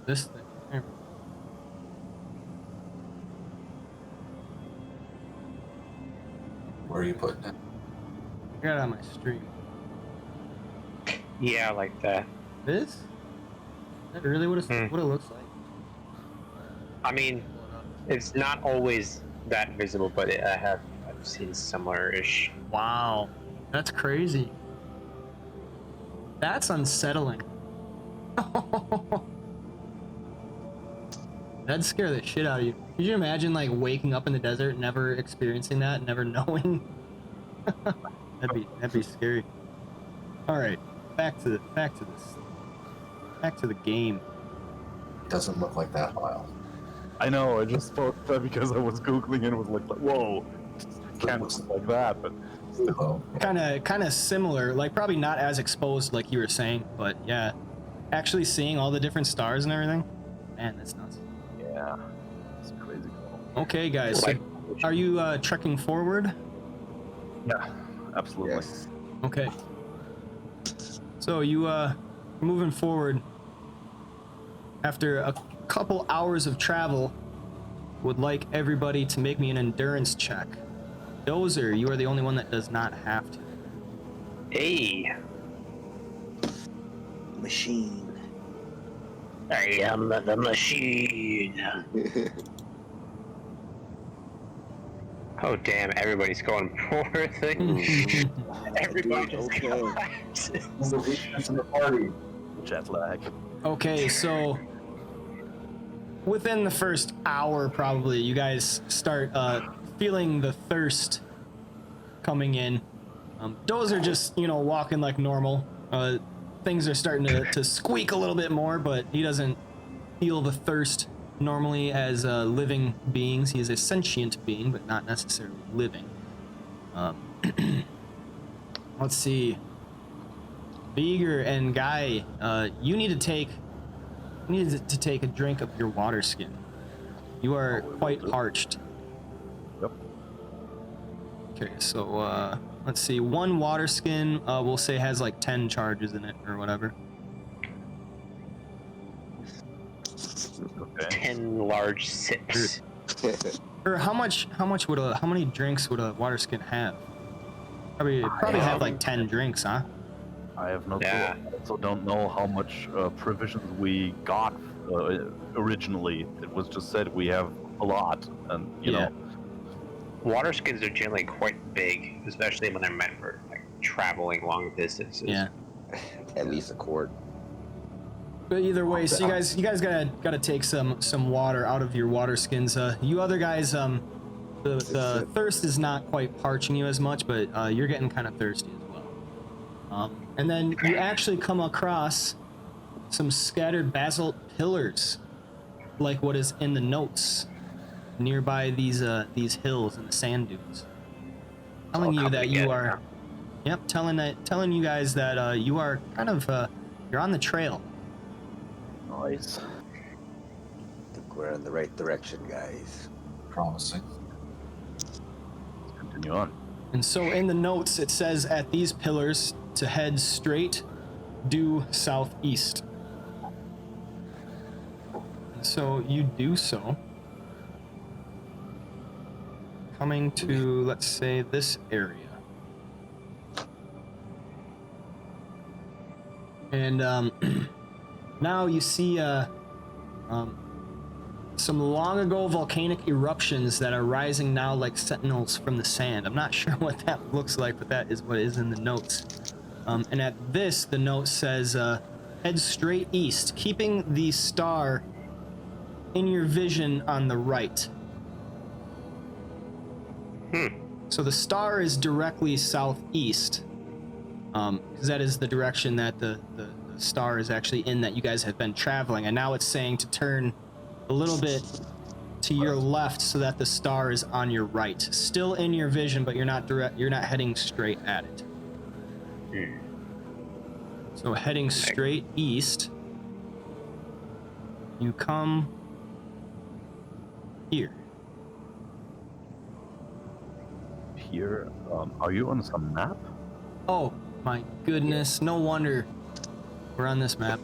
This thing. Here. Where are you putting it? I got it on my stream. Yeah, like that. This? Is that really what it looks like? I mean, it's not always that visible, but I've seen similar-ish. Wow. That's crazy. That's unsettling. That'd scare the shit out of you. Could you imagine like waking up in the desert, never experiencing that, never knowing? that'd be scary. All right, back to the game. Doesn't look like that file. I know, I just thought that because I was Googling and it was like whoa, can't look like that, but Oh, Kind of similar, like probably not as exposed like you were saying, but yeah, actually seeing all the different stars and everything, man, that's nuts. yeah, it's crazy. Okay, guys, so are you trekking forward? Yeah, absolutely. Yes. Okay. So you moving forward after a couple hours of travel. Would like everybody to make me an endurance check. Dozer, you are the only one that does not have to. Hey, Machine. I am the machine. Oh damn! Everybody's going poor things. Everybody's Okay. going. the weakness in the party. Jet lag. Okay, so within the first hour, probably, you guys start feeling the thirst coming in. Dozer just, walking like normal. Things are starting to squeak a little bit more, but he doesn't feel the thirst normally as living beings. He is a sentient being, but not necessarily living. Let's see. Beager and Guy, you need to take a drink of your water skin. You are quite parched. Yep. Okay, so let's see. One water skin, we'll say has like 10 charges in it or whatever. Okay. 10 large sips. Or how many drinks would a water skin have? Probably have like 10 drinks, huh? I have no clue. Yeah. I also don't know how much provisions we got originally. It was just said we have a lot, and you know. Water skins are generally quite big, especially when they're meant for like traveling long distances. Yeah. At least a quart. But either way, so you guys gotta take some water out of your water skins. You other guys, the thirst is not quite parching you as much, but you're getting kind of thirsty as well. And then you actually come across some scattered basalt pillars, like what is in the notes, nearby these hills and the sand dunes, telling you that you are, telling you guys that you are kind of you're on the trail. Nice. I think we're in the right direction, guys. Promising. Let's continue on. And so in the notes, it says at these pillars to head straight due southeast. And so you do so. Coming to, let's say, this area. And now you see some long ago volcanic eruptions that are rising now like sentinels from the sand. I'm not sure what that looks like, but that is what is in the notes. And at this, the note says, head straight east, keeping the star in your vision on the right. So the star is directly southeast, because that is the direction that the star is actually in that you guys have been traveling, and now it's saying to turn a little bit to your left so that the star is on your right. Still in your vision, but you're not heading straight at it. So heading straight east, you come here. Here, are you on some map? Oh my goodness, no wonder we're on this map.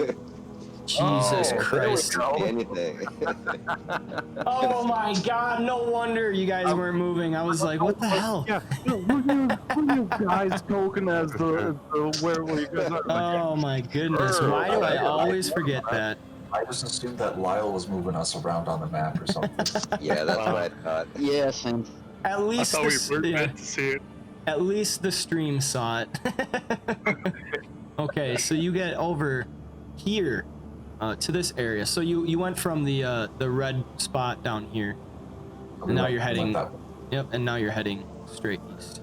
Jesus Christ. Anything. Oh my God, no wonder you guys weren't moving. I was like, what the hell? Yeah, were you guys spoken as the where you guys are? Oh my goodness, why do I always forget that? I just assumed that Lyle was moving us around on the map or something. Yeah, that's what I thought. Yeah, same. At least I thought we were meant to see it. At least the stream saw it. Okay, so you get over here to this area. So you went from the red spot down here, and now you're heading. Yep, and now you're heading straight east.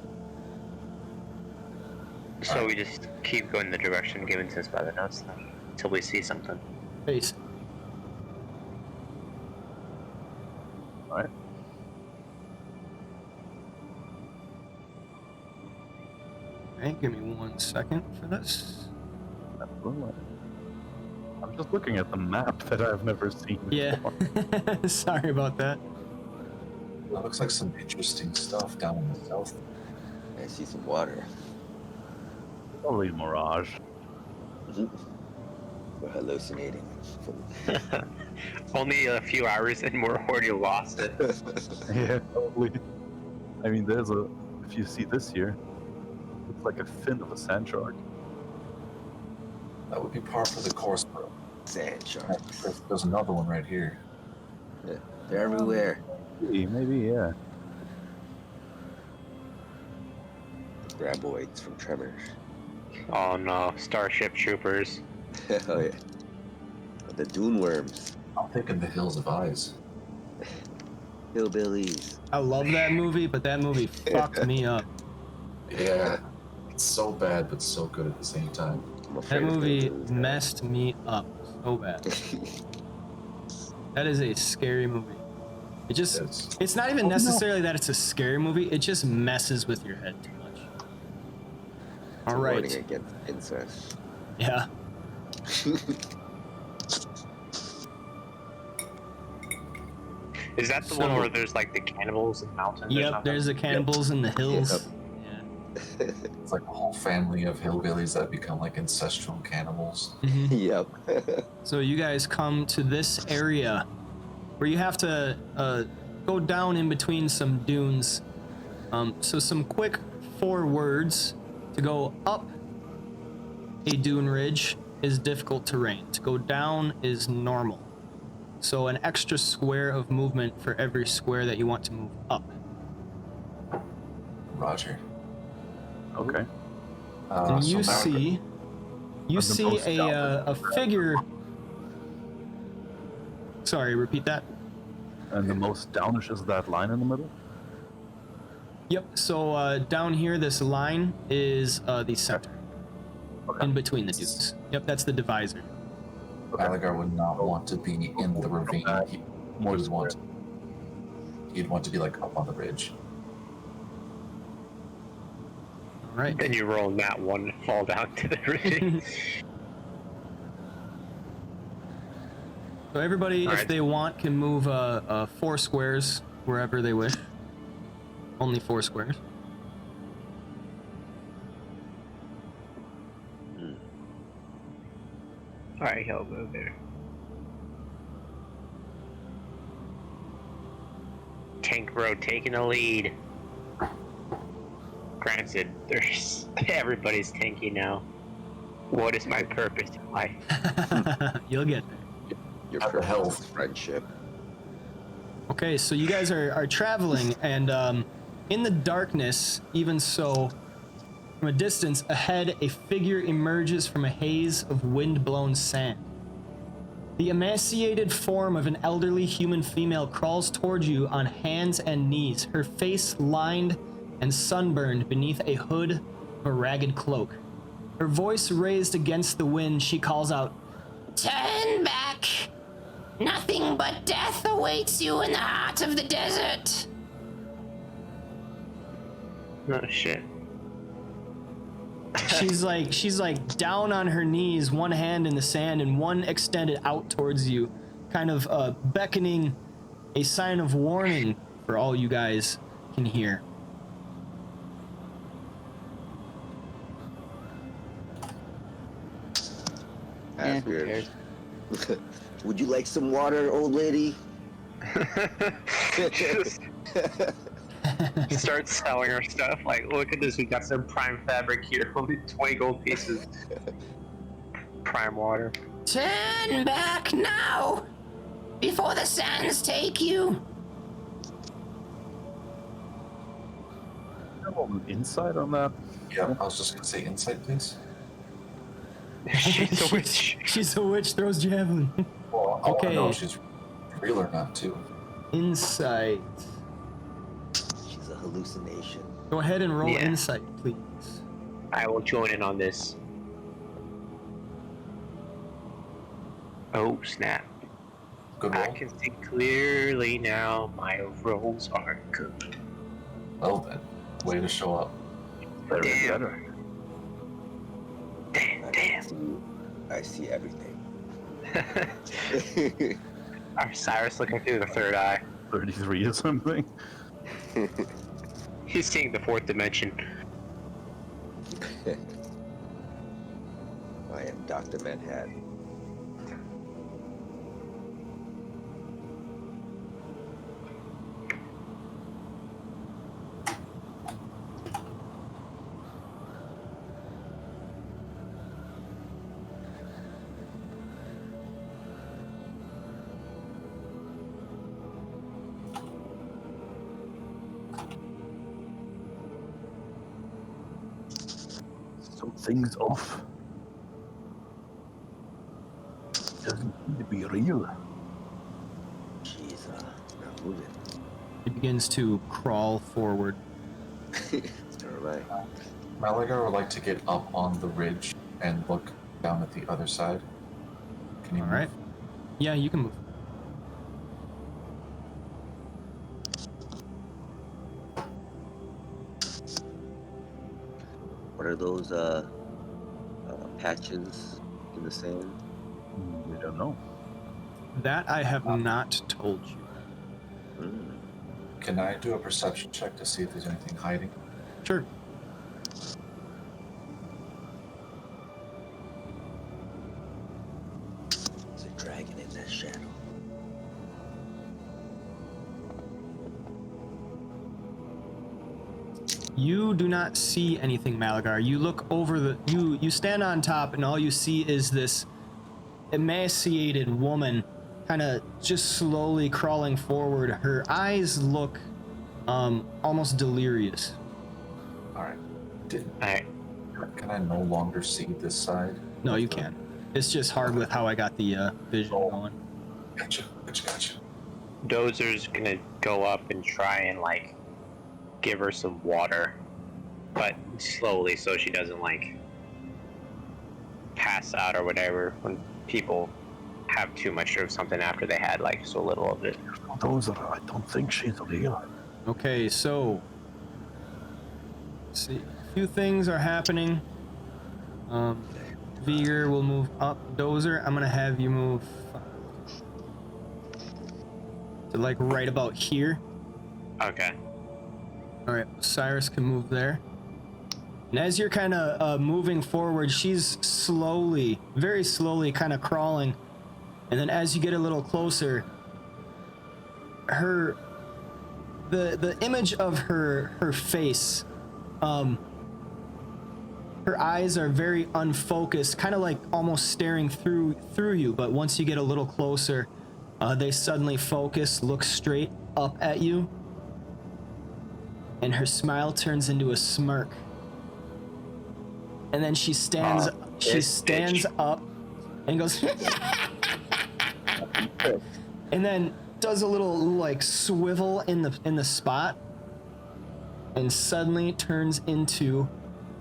So we just keep going the direction given to us by the notes then, until we see something. Base. All right. Alright, give me 1 second for this. Absolutely. I'm just looking at the map that I've never seen. Yeah. Sorry about that. That looks like some interesting stuff down in the south. I see some water. Probably Mirage. We're hallucinating. Only a few hours and we're already lost it. Yeah, probably. I mean, if you see this here, it's like a fin of a sand shark. That would be par for the course, bro. Sand sharks. There's another one right here. Yeah, they're everywhere. Maybe, yeah. Graboids from Tremors. Oh no, Starship Troopers. Oh yeah. The dune worms. I'm thinking the Hills of Eyes. Hillbillies. I love that movie, but that movie fucked me up. Yeah. It's so bad, but so good at the same time. That movie messed me up so bad. That is a scary movie. It's not even necessarily that it's a scary movie, it just messes with your head too much. All right. Warning against incest. Yeah. Is that the one where there's like the cannibals in the mountains? or Yep, something? there's the cannibals in the hills. Yep. Yeah. It's like a whole family of hillbillies that become like ancestral cannibals. Mhm. Yep. So you guys come to this area where you have to go down in between some dunes. So some quick 4 words. To go up a dune ridge is difficult terrain. To go down is normal. So an extra square of movement for every square that you want to move up. Roger. Okay. And you so now see a figure. Sorry, repeat that. And the most downish is that line in the middle? Yep. So down here, this line is the center, in between the dunes. Yep, that's the divisor. Malagar would not want to be in the ravine. He'd want to be like up on the ridge. All right. Then you roll that one and fall down to the ridge. So everybody, if Alright. they want, can move 4 squares wherever they wish. Only 4 squares. Alright, he'll move there. Tank Road taking the lead. Granted, there's everybody's tanky now. What is my purpose in life? You'll get there. Your Have the purpose health. is friendship. Okay, so you guys are traveling, and in the darkness, even so, from a distance ahead, a figure emerges from a haze of wind-blown sand. The emaciated form of an elderly human female crawls towards you on hands and knees, her face lined and sunburned beneath a hood of a ragged cloak. Her voice raised against the wind, she calls out, "Turn back! Nothing but death awaits you in the heart of the desert." Oh shit. She's like down on her knees, one hand in the sand and one extended out towards you, kind of beckoning a sign of warning for all you guys can hear. That's who weird. cares? Would you like some water, old lady? Just start selling her stuff. Like, look at this. We got some prime fabric here. Only 20 gold pieces. Prime water. Turn back now, before the sands take you. Insight on that? Yeah, I was just gonna say insight, please. She's a witch. She's a witch, throws javelin. Well, I Okay. wanna know if she's real or not, too. Insight. She's a hallucination. Go ahead and roll Yeah. insight, please. I will join in on this. Oh, snap. Good I roll. can see clearly now. My rolls are good. Well then, way to show up. Damn. I see everything. Our Cyrus looking through the third eye. 33 or something? He's seeing the fourth dimension. I am Dr. Manhattan. Something's off. Doesn't seem to be real. She's not moving. He begins to crawl forward. Alright. Malagar would like to get up on the ridge and look down at the other side. Can you All move? right. Yeah, you can move. What are those patches in the sand? We don't know. That I have not told you. Mm. Can I do a perception check to see if there's anything hiding? Sure. There's a dragon in that shadow. You do not see anything, Malagar. You look over the you stand on top and all you see is this emaciated woman kind of just slowly crawling forward. Her eyes look almost delirious. Alright. Alright. Can I no longer see this side? No, you can't. It's just hard with how I got the vision going. Gotcha. Dozer's gonna go up and try and, like, give her some water. But slowly, so she doesn't, like, pass out or whatever when people have too much of something after they had, like, so little of it. Those are, I don't think she's real. Okay, so let's see. A few things are happening. Vigor will move up. Dozer, I'm gonna have you move to like right about here. Okay. All right, Cyrus can move there. And as you're kind of moving forward, she's slowly, very slowly, kind of crawling. And then as you get a little closer, the image of her face, her eyes are very unfocused, kind of like almost staring through you. But once you get a little closer, they suddenly focus, look straight up at you, and her smile turns into a smirk. And then she stands up and goes and then does a little like swivel in the spot and suddenly turns into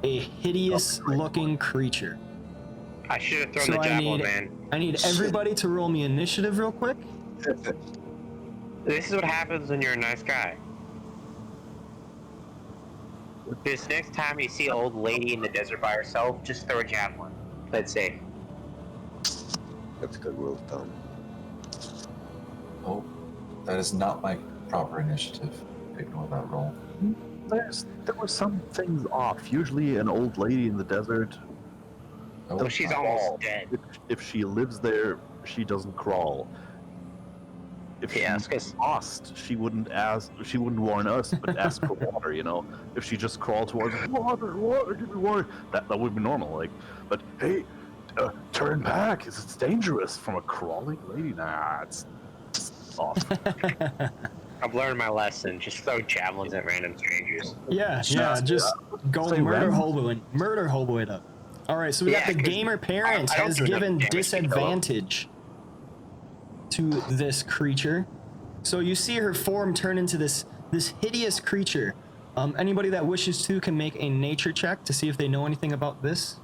a hideous looking creature. I should have thrown So the javelin, man. I need everybody to roll me initiative real quick. This is what happens when you're a nice guy. This next time you see an old lady in the desert by herself, just throw a javelin. Play it safe. That's a good rule of thumb. Oh, that is not my proper initiative. Ignore that roll. There were some things off. Usually, an old lady in the desert, Oh, Oh, she's almost dead. if she lives there, she doesn't crawl. If Yeah, she it's 'cause- lost, she wouldn't warn us, but ask for water. You know, if she just crawled towards us, water, give me water. That would be normal. Like, but hey, turn back. It's dangerous from a crawling lady. Nah, it's off. I've learned my lesson. Just throw javelins at random strangers. Yeah, Just, just go say murder random. hobo it up. All right, so we got Yeah, the 'cause gamer parent I don't has do enough given damage to kill him. disadvantage to this creature. So you see her form turn into this hideous creature. Anybody that wishes to can make a nature check to see if they know anything about this.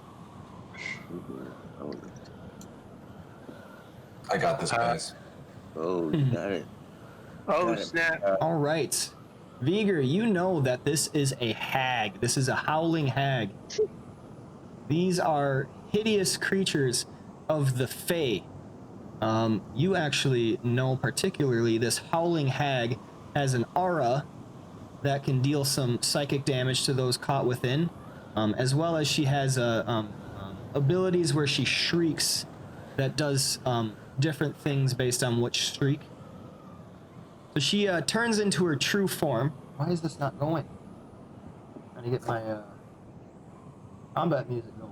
I got this, guys. Oh, you got it. Oh, Got it. snap. All right, Viger, you know that this is a hag. This is a howling hag. These are hideous creatures of the Fae. You actually know particularly this howling hag has an aura that can deal some psychic damage to those caught within, as well as she has abilities where she shrieks that does different things based on which shriek. So she turns into her true form. Why is this not going? Trying to get my combat music going.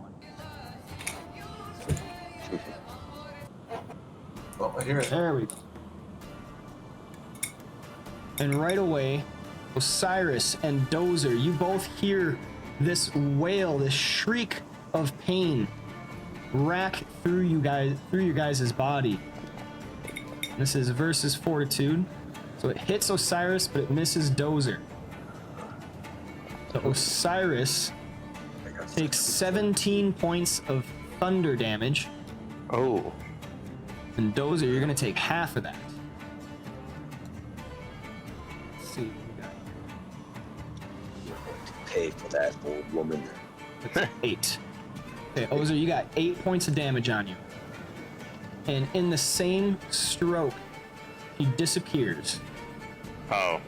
Oh, I hear it. There we go. And right away, Osiris and Dozer, you both hear this wail, this shriek of pain rack through you guys, through your guys' body. This is versus fortitude. So it hits Osiris, but it misses Dozer. So Osiris takes 17 points of thunder damage. Oh. And Dozer, you're gonna take half of that. Let's see what we got. Pay for that old woman. That's 8. Okay, Ozer, you got 8 points of damage on you. And in the same stroke, he disappears. Oh.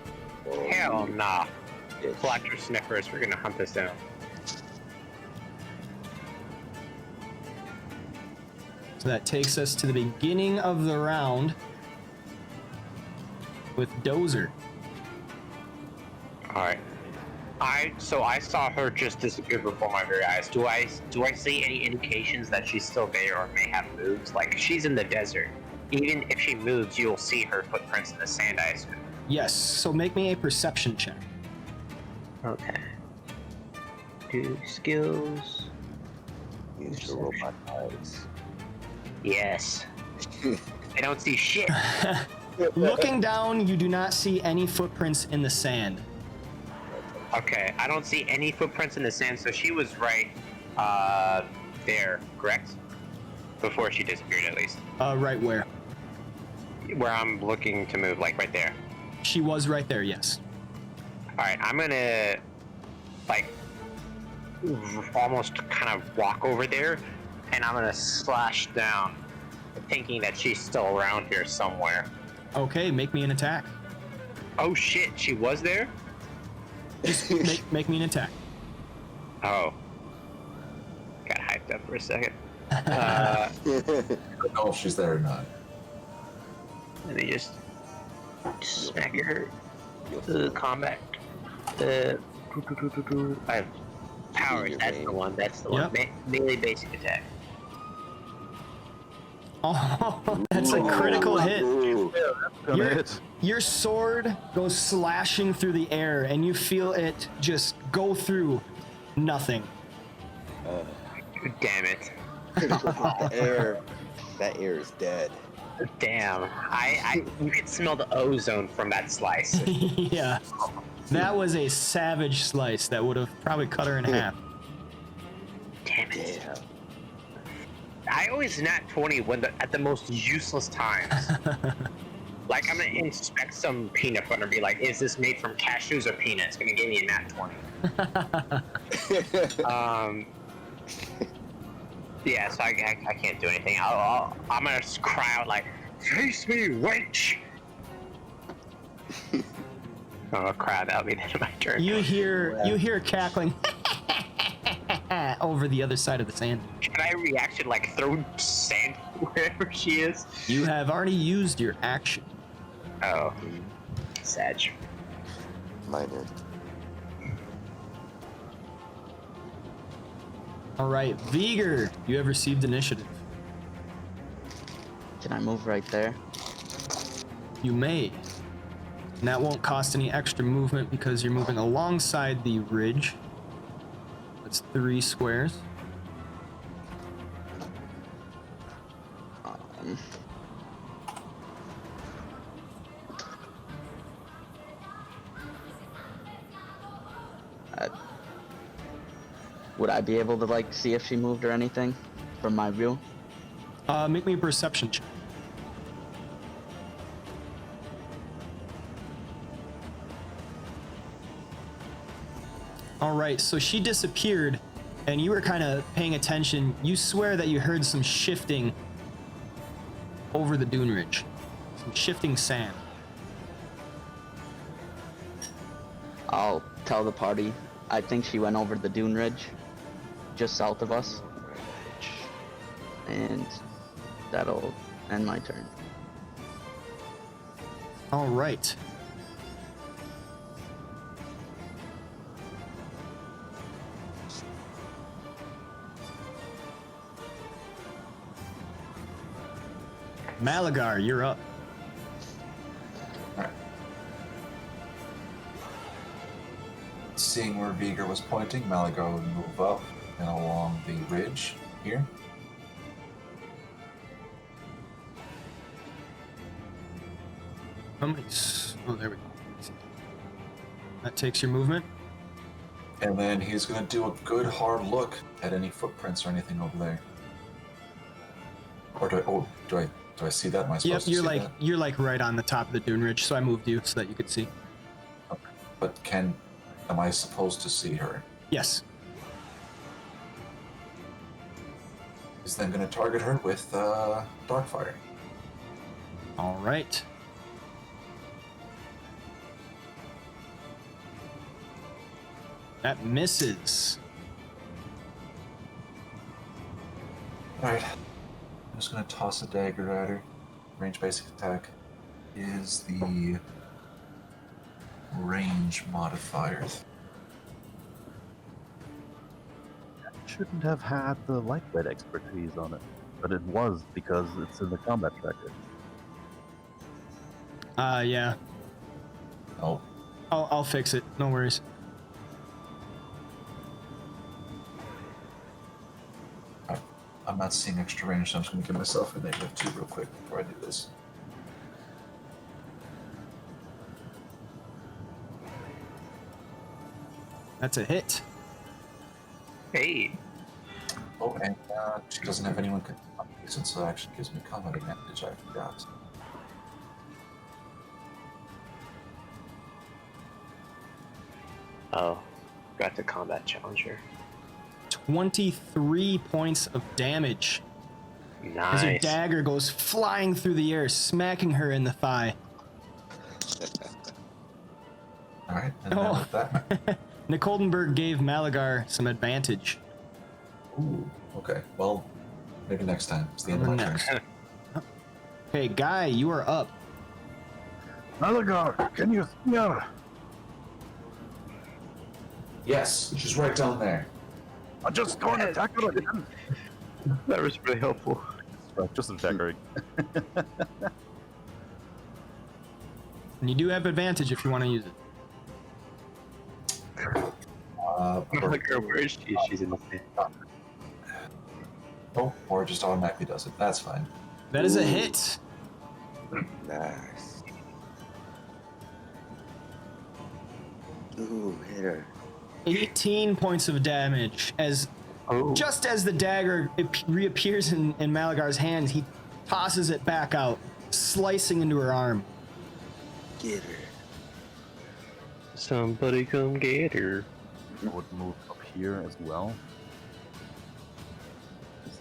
Oh, Hell nah. bitch. Collector sniffers, we're gonna hunt this down. So that takes us to the beginning of the round with Dozer. Alright. So I saw her just disappear before my very eyes. Do I see any indications that she's still there or may have moved? Like, she's in the desert. Even if she moves, you'll see her footprints in the sand, I assume. Yes, so make me a perception check. Okay. Do skills. Use your robot eyes. Yes. I don't see shit. Looking down, you do not see any footprints in the sand. Okay, I don't see any footprints in the sand, so she was right there, correct? Before she disappeared, at least. Right where? Where I'm looking to move, like right there. She was right there, yes. Alright, I'm gonna, like, almost kind of walk over there, and I'm gonna slash down, thinking that she's still around here somewhere. Okay, make me an attack. Oh shit, she was there? Make me an attack. Oh. Got hyped up for a second. I don't know if she's there or not. Let me just smack her. Combat. I have powers. That's the one. That's the one. Melee basic attack. Oh, that's a critical hit. Gonna hit. Your sword goes slashing through the air, and you feel it just go through nothing. Damn it. That air is dead. Damn. You could smell the ozone from that slice. Yeah. That was a savage slice that would have probably cut her in half. Damn. I always nat 20 when at the most useless times. Like, I'm gonna inspect some peanut butter and be like, is this made from cashews or peanuts? Gonna give me a nat 20. Yeah, so I can't do anything. I'm gonna cry out like, face me, wench! Oh crap, that'll be the end of my turn. You hear cackling over the other side of the sand. Can I reaction like throw sand wherever she is? You have already used your action. Oh. Sag. Minor. All right, Viger, you have received initiative. Can I move right there? You may. And that won't cost any extra movement because you're moving alongside the ridge. That's 3 squares. Would I be able to like see if she moved or anything from my view? Make me a perception check. All right, so she disappeared, and you were kind of paying attention. You swear that you heard some shifting over the dune ridge, some shifting sand. I'll tell the party. I think she went over the dune ridge, just south of us, and that'll end my turn. All right. Malagar, you're up. Alright. Seeing where Viger was pointing, Malagar would move up and along the ridge here. How many? Oh, there we go. That takes your movement. And then he's going to do a good hard look at any footprints or anything over there. Or do I see that? Am I supposed Yep, to you're see like that? you're like right on the top of the dune ridge, so I moved you so that you could see. Okay. But am I supposed to see her? Yes. He's then going to target her with Darkfire. All right. That misses. Alright. I'm just going to toss a dagger at her. Range basic attack is the range modifier. Shouldn't have had the lightweight expertise on it, but it was because it's in the combat tracker. Yeah. Oh, I'll fix it. No worries. I'm not seeing extra range, so I'm just going to give myself a -2 real quick before I do this. That's a hit. Hey. Oh, and she doesn't have anyone since so it actually gives me combat advantage. I forgot. Oh, got the combat challenger. 23 points of damage. Nice. As your dagger goes flying through the air, smacking her in the thigh. Alright, and then with that. Nicoldenberg gave Malagar some advantage. Ooh, okay. Well, maybe next time. It's the end of my turn. Next. Okay, Guy, you are up. Malagar, can you see her? Yes, she's right down there. I'm just going to attack her again. That was really helpful. Just a decorating. And you do have advantage if you want to use it. Where is she? She's in the thing. Oh, or it just automatically does it. That's fine. That is a hit. Nice. Ooh, hit her. 18 points of damage as Oh. Just as the dagger reappears in Malagar's hands, he tosses it back out, slicing into her arm. Get her. Somebody come get her. I would move up here as well.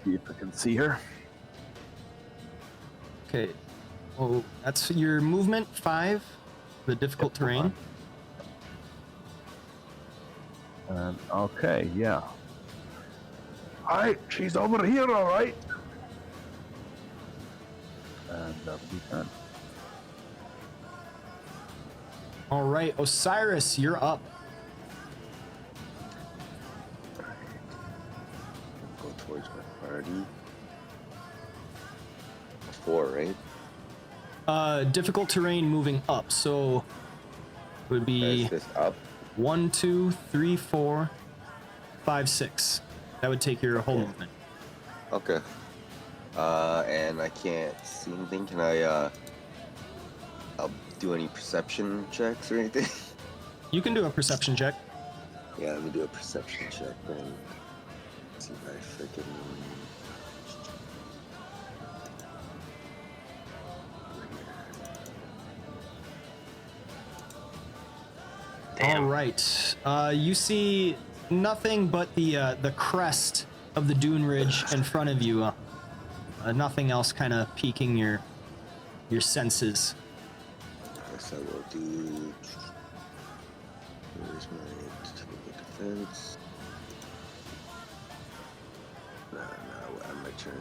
See if I can see her. Okay. Oh, that's your movement 5, the difficult terrain. And okay, yeah. Alright, she's over here, alright. And that'll be 10. All right, Osiris, you're up. Go towards my party. 4, right? Difficult terrain moving up, so it would be Is this up? 1, 2, 3, 4, 5, 6. That would take your whole movement. Okay. And I can't see anything. Can I, I'll do any perception checks or anything? You can do a perception check. Yeah, let me do a perception check then. Let's see if I freaking. All right. You see nothing but the crest of the dune ridge in front of you. Nothing else kind of piquing your senses. Guess I will do. Where's my typical defense? No, I'm my turn.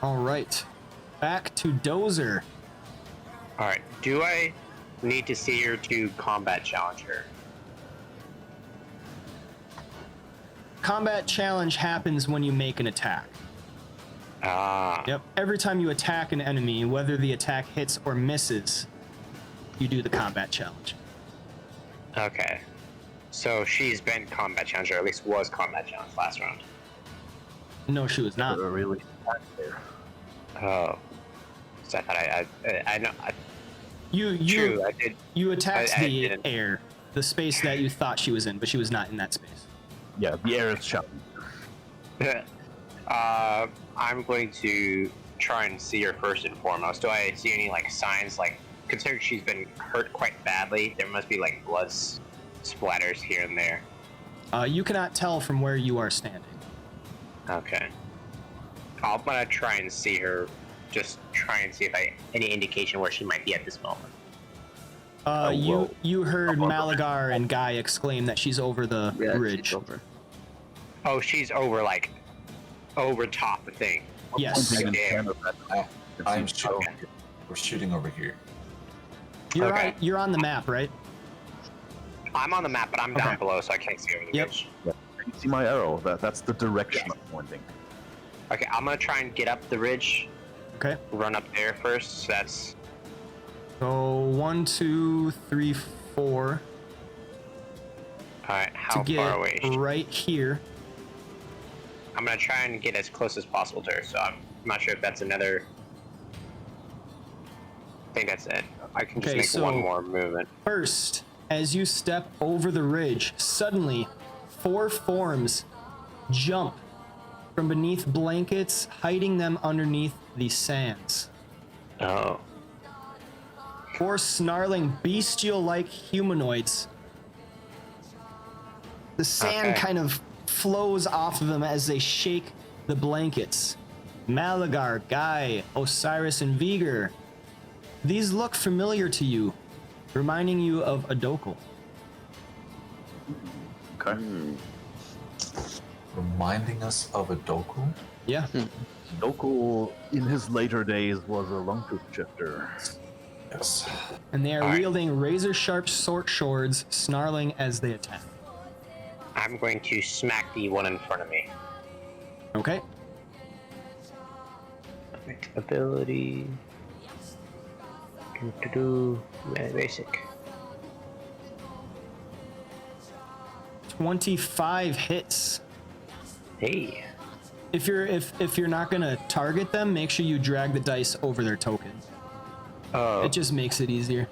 All right. Back to Dozer. Alright, do I need to see her to combat challenge her? Combat challenge happens when you make an attack. Ah. Yep. Every time you attack an enemy, whether the attack hits or misses, you do the combat challenge. Okay. So she's been combat challenge, or at least was combat challenge last round. No, she was not. Really back there. Oh. So I thought I know. You I did. you attacked I the didn't. air, the space that you thought she was in, but she was not in that space. Yeah, the air is shouting. I'm going to try and see her first and foremost. Do I see any like signs, like considering she's been hurt quite badly, there must be like blood splatters here and there. You cannot tell from where you are standing. Okay. I'm gonna try and see her. Just try and see if I any indication where she might be at this moment. You heard Malagar and Guy exclaim that she's over the ridge. She's over. Oh, she's over like over top the thing. Yes. Right there. I'm shooting. We're shooting over here. Okay. You're on the map, right? I'm on the map, but I'm down Okay. below, so I can't see over the Yep. ridge. You see my arrow? That's the direction I'm pointing. Okay, I'm gonna try and get up the ridge. Okay. Run up there first. So that's So 1, 2, 3, 4 all right. to How get far away? is she? right here. I'm gonna try and get as close as possible to her. So I'm not sure if that's another. I think that's it. I can just Okay, make so- one more movement. First, as you step over the ridge, suddenly 4 forms jump from beneath blankets, hiding them underneath the sands. Oh. 4 snarling, bestial-like humanoids. The sand Okay. kind of flows off of them as they shake the blankets. Malagar, Guy, Osiris, and Vigor. These look familiar to you, reminding you of Adokal. Okay. Reminding us of a Doku. Yeah. Local in his later days was a longtooth shifter. Yes. And they are Alright. wielding razor-sharp sword swords, snarling as they attack. I'm going to smack the one in front of me. Okay. Ability. Do basic. 25 hits. Hey. If you're not gonna target them, make sure you drag the dice over their token. Oh. It just makes it easier.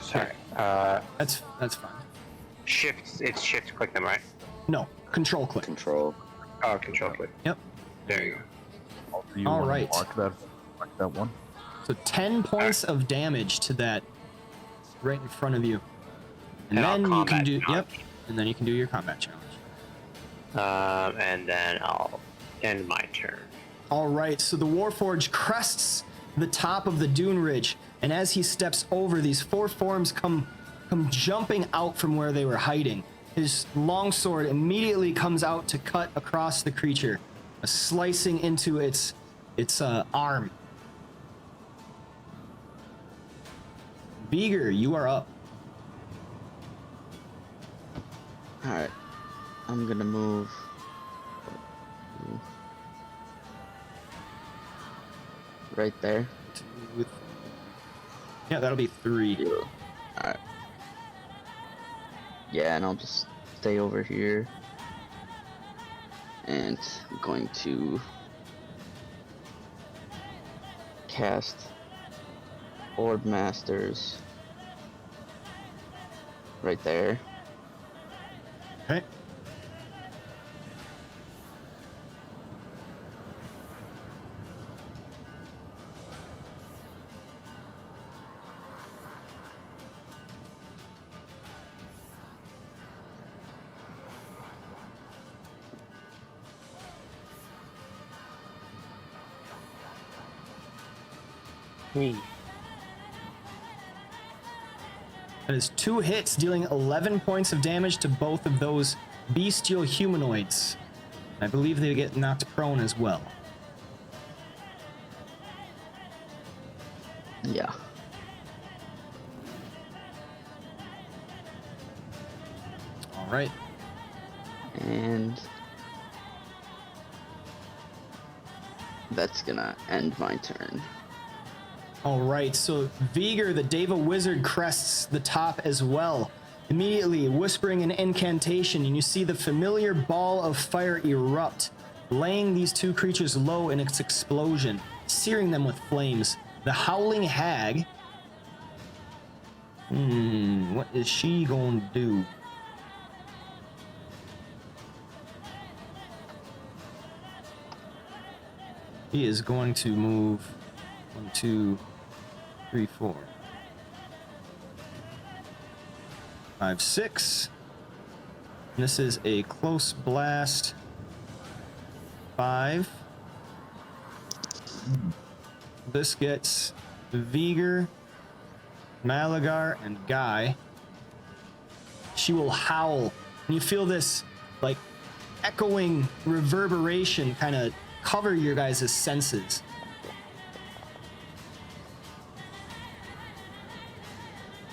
Sorry. That's fine. Shift. It's shift click them, right? No, control click. Control. Oh, control click. Yep. There you go. Do you All wanna right. mark that one? So 10 points of damage to that right in front of you. And And I'll then you can combat do challenge. and then you can do your combat challenge. And then I'll end my turn. All right, so the Warforged crests the top of the dune ridge, and as he steps over, these four forms come jumping out from where they were hiding. His longsword immediately comes out to cut across the creature, slicing into its arm. Beager, you are up. Alright. I'm gonna move. Right there. Yeah, that'll be 3. Alright. Yeah, and I'll just stay over here. And I'm going to cast Orb Masters right there. Okay. That is 2 hits, dealing 11 points of damage to both of those bestial humanoids. I believe they get knocked prone as well. Yeah. All right. And that's gonna end my turn. All right, so Viger, the Deva Wizard, crests the top as well. Immediately whispering an incantation, and you see the familiar ball of fire erupt, laying these 2 creatures low in its explosion, searing them with flames. The Howling Hag. What is she going to do? He is going to move 1, 2, 3, 4, 5, 6. And this is a close blast. 5. This gets Viger, Malagar, and Guy. She will howl, and you feel this like echoing reverberation kind of cover your guys' senses.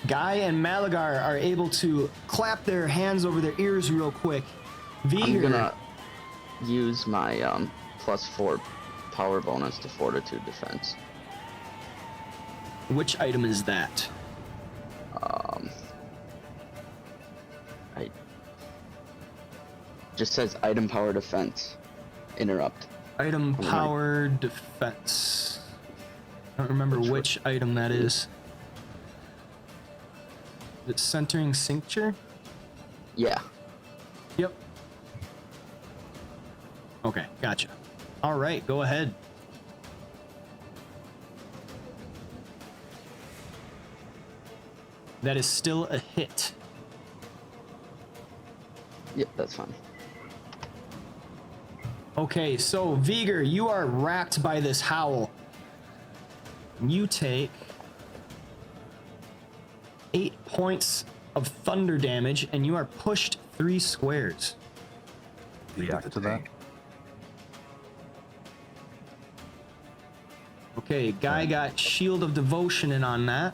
Guy and Malagar are able to clap their hands over their ears real quick. I'm Viger, gonna use my +4 power bonus to Fortitude Defense. which item is that? I just says item power defense. Interrupt. Item power defense. I don't remember which item that is. Is it centering cincture? Yeah. Yep. Okay, gotcha. All right, go ahead. That is still a hit. Yep, that's fine. Okay, so Viger, you are racked by this howl. You take 8 points of thunder damage, and you are pushed 3 squares. React to that. Okay, Guy got Shield of Devotion in on that.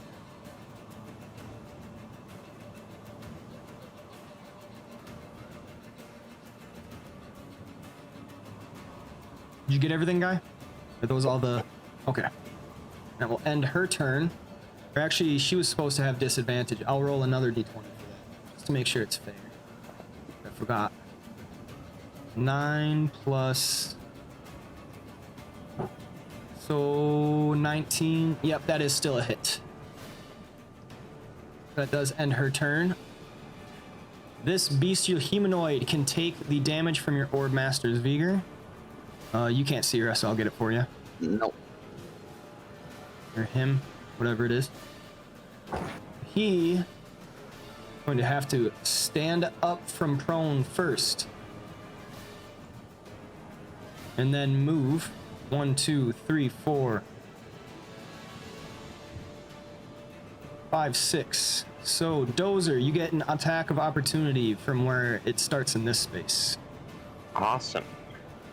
Did you get everything, Guy? Are those all the... Okay. That will end her turn. Or actually, she was supposed to have disadvantage. I'll roll another d20 for that, just to make sure it's fair. I forgot. 9 plus... So 19. Yep, that is still a hit. That does end her turn. This bestial humanoid can take the damage from your Orb Master's Vigor. You can't see her, so I'll get it for you. Nope. Or him, whatever it is. He going to have to stand up from prone first. And then move 1, 2, 3, 4, 5, 6. So, Dozer, you get an attack of opportunity from where it starts in this space. Awesome.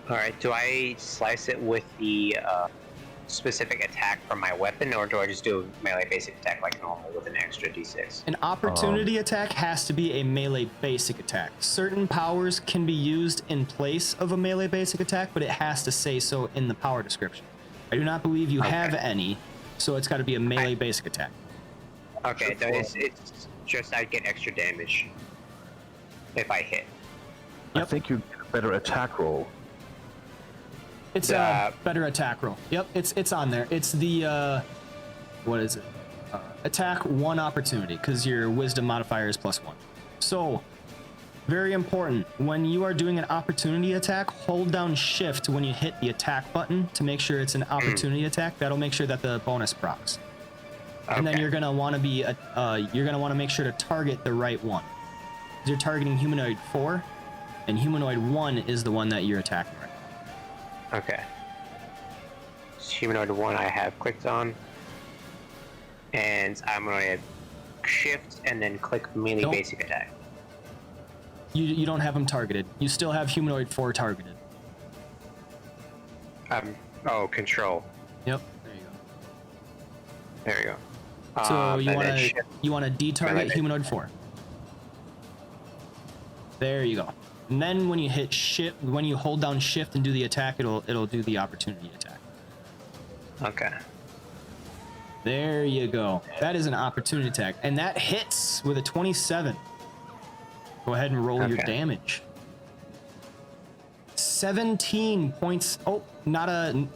All right. Do I slice it with the specific attack from my weapon, or do I just do a melee basic attack like normal with an extra d6? An opportunity attack has to be a melee basic attack. Certain powers can be used in place of a melee basic attack, but it has to say so in the power description. I do not believe you have any, so it's got to be a melee basic attack. Okay, so it's just I get extra damage if I hit. I think you get a better attack roll. It's a better attack roll. Yep, it's on there. It's the what is it? Attack 1 opportunity, because your wisdom modifier is +1. So, very important. When you are doing an opportunity attack, hold down shift when you hit the attack button to make sure it's an opportunity attack. That'll make sure that the bonus procs. And then you're gonna want to be you're gonna want to make sure to target the right one. You're targeting humanoid 4, and humanoid 1 is the one that you're attacking right now. Okay. Humanoid 1 I have clicked on, and I'm going to shift and then click melee basic attack. You don't have them targeted. You still have humanoid 4 targeted. Control. Yep. There you go. So you want to detarget humanoid 4. There you go. And then when you hit shift, when you hold down shift and do the attack, it'll do the opportunity attack. Okay. There you go. That is an opportunity attack, and that hits with a 27. Go ahead and roll your damage. 17 points. Oh, not a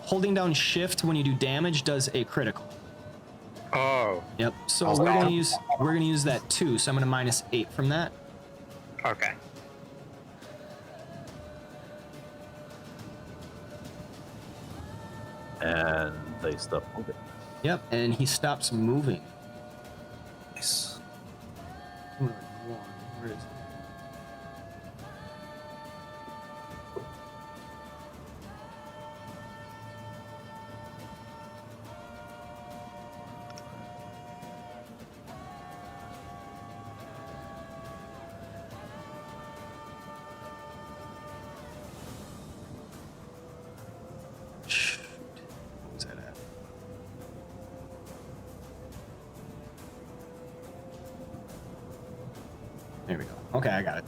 holding down shift when you do damage does a critical. Oh. Yep. So we're gonna use that too. So I'm gonna -8 from that. Okay. And they stop moving. Yep, and he stops moving. Nice. Where is it? There we go. Okay, I got it.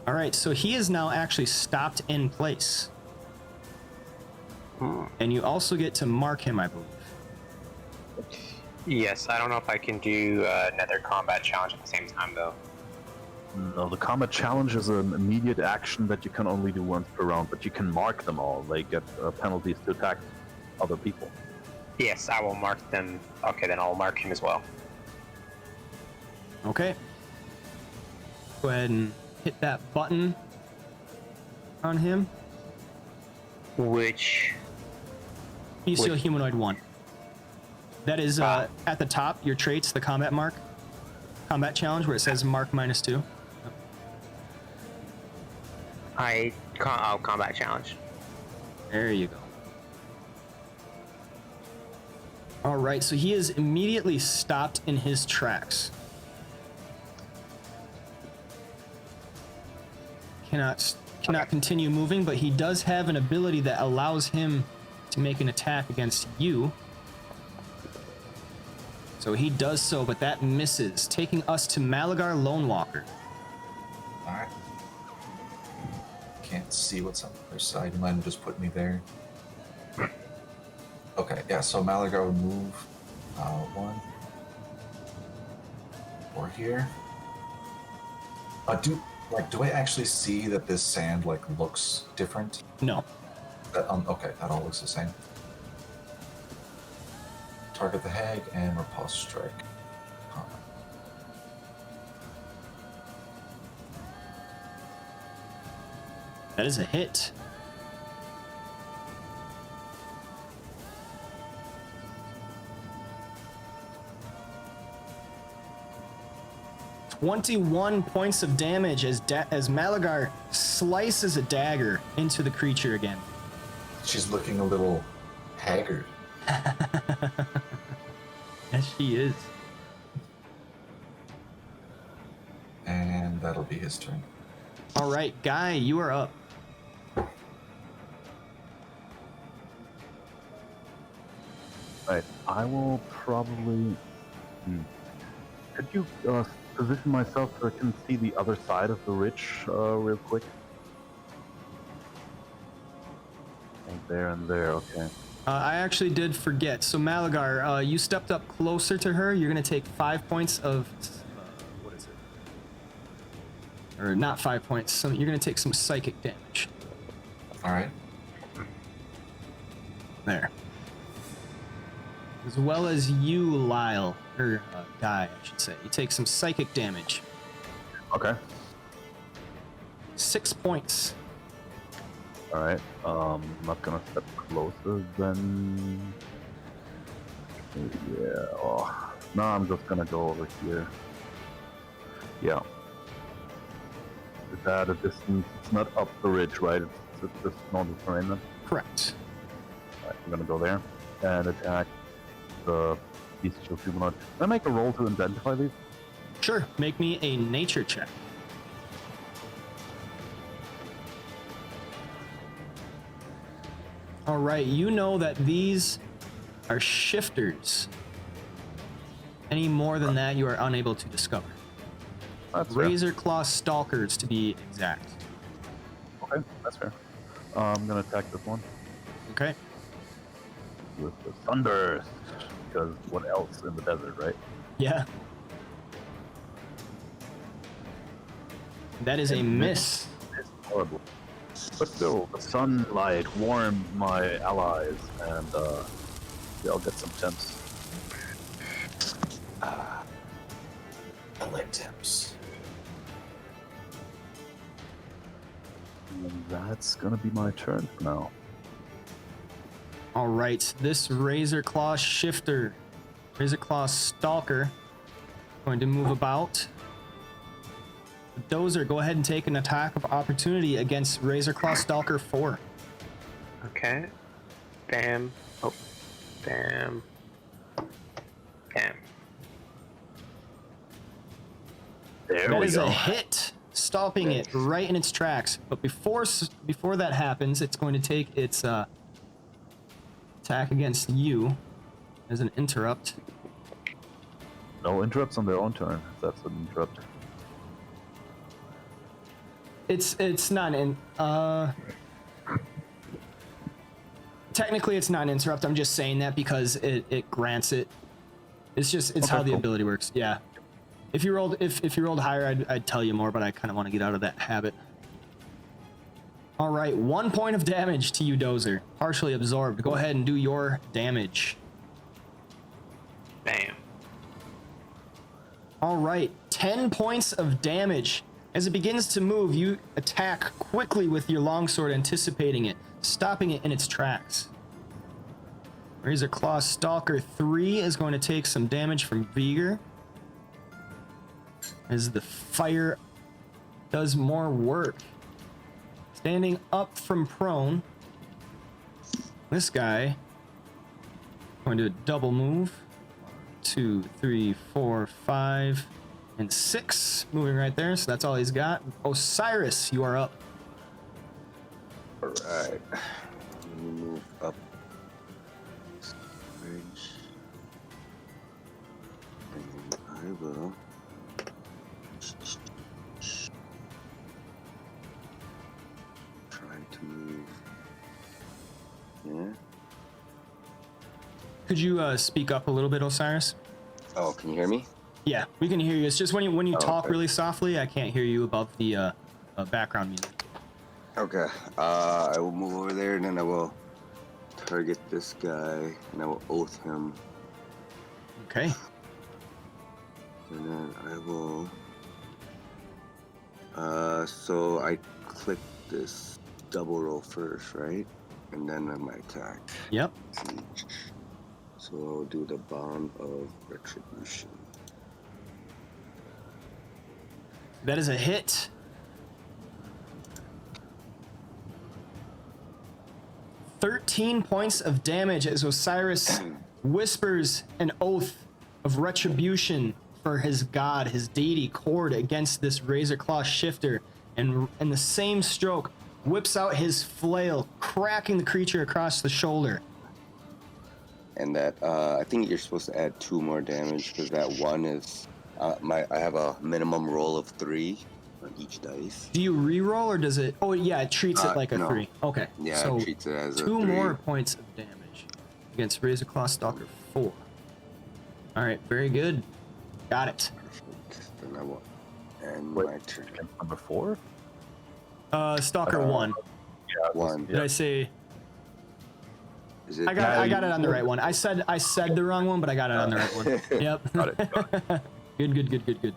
All right, so he is now actually stopped in place. And you also get to mark him, I believe. Yes, I don't know if I can do another combat challenge at the same time, though. No, the combat challenge is an immediate action that you can only do once per round, but you can mark them all. They get penalties to attack other people. Yes, I will mark them. Okay, then I'll mark him as well. Okay. Go ahead and hit that button on him. Which? Bestial Humanoid 1. That is at the top, your traits, the combat mark. Combat challenge where it says mark -2. Combat challenge. There you go. All right, so he is immediately stopped in his tracks. Cannot continue moving, but he does have an ability that allows him to make an attack against you. So he does so, but that misses, taking us to Malagar Lone Walker. Alright. Can't see what's on the other side. You mind just putting me there? Okay, yeah, so Malagar will move 1 or here. Do I actually see that this sand looks different? No. Okay, that all looks the same. Target the hag and repulse strike. That is a hit. "21 points of damage as Malagar slices a dagger into the creature again. She's looking a little haggard. Yes, she is. And that'll be his turn. All right, Guy, you are up. Right, I will probably. Could you position myself so I can see the other side of the ridge real quick? Right there and there, okay. I actually did forget. So Malagar, you stepped up closer to her. You're going to take 5 points of... what is it? Or not 5 points. So you're going to take some psychic damage. All right. There. As well as you, Lyle. Or Guy, I should say. You take some psychic damage. Okay. 6 points. Alright, I'm not gonna step closer than... Yeah, oh. No, I'm just gonna go over here. Yeah. Is that a distance? It's not up the ridge, right? It's just normal terrain then? Correct. Alright, I'm gonna go there and attack the bestial humanoid. Can I make a roll to identify these? Sure. Make me a nature check. All right, you know that these are shifters. Any more than that, you are unable to discover. That's fair. Razor Claw Stalkers, to be exact. Okay, that's fair. I'm gonna attack this one Okay. with the thunder, because what else in the desert, right? Yeah. That is a miss. It's horrible. But still, the sunlight warmed my allies, and yeah, I'll get some temps. I like temps. And that's gonna be my turn for now. All right, this Razor Claw Shifter, Razor Claw Stalker, going to move about. Dozer, go ahead and take an attack of opportunity against Razor Claw Stalker 4. Okay. Bam. Oh. Bam. Bam. There That we is go. a hit, stopping it right in its tracks. But before that happens, it's going to take its attack against you as an interrupt. No interrupts on their own turn. If that's an interrupt. It's not an technically it's not an interrupt. I'm just saying that because it grants it. It's how the cool. ability works. Yeah. If you rolled higher, I'd tell you more, but I kind of want to get out of that habit. All right, 1 point of damage to you, Dozer. Partially absorbed. Go ahead and do your damage. Bam. All right, 10 points of damage. As it begins to move, you attack quickly with your longsword, anticipating it, stopping it in its tracks. Razor Claw Stalker 3 is going to take some damage from Vigor, as the fire does more work. Standing up from prone, this guy going to double move. 2, 3, 4, 5, and 6. Moving right there, so that's all he's got. Osiris, you are up. Alright. Let me move up this bridge. And I will try to move here. Could you speak up a little bit, Osiris? Oh, can you hear me? Yeah, we can hear you. It's just when you talk okay. really softly, I can't hear you above the background music. Okay. I will move over there and then I will target this guy and I will oath him. Okay. And then I will so I click this double roll first, right? And then I might attack. Yep. So I'll do the Bond of Retribution. That is a hit. "13 points of damage as Osiris whispers an oath of retribution for his god, his deity Cord, against this Razor Claw shifter, and in the same stroke whips out his flail, cracking the creature across the shoulder. And that I think you're supposed to add 2 more damage because that one is I have a minimum roll of 3 on each dice. Do you re-roll or does it? Oh yeah, it treats it like a no. 3. Okay. Yeah, so it treats it as a 2 3. more points of damage against Razor Claw Stalker 4. All right, very good. Got it. Perfect. Then I will end Wait, my turn. Number 4? Stalker 1. Yeah. 1. Did I say? Is it? I got it on the right one. I said the wrong one, but I got it on the right one. Yep. Got it. Good.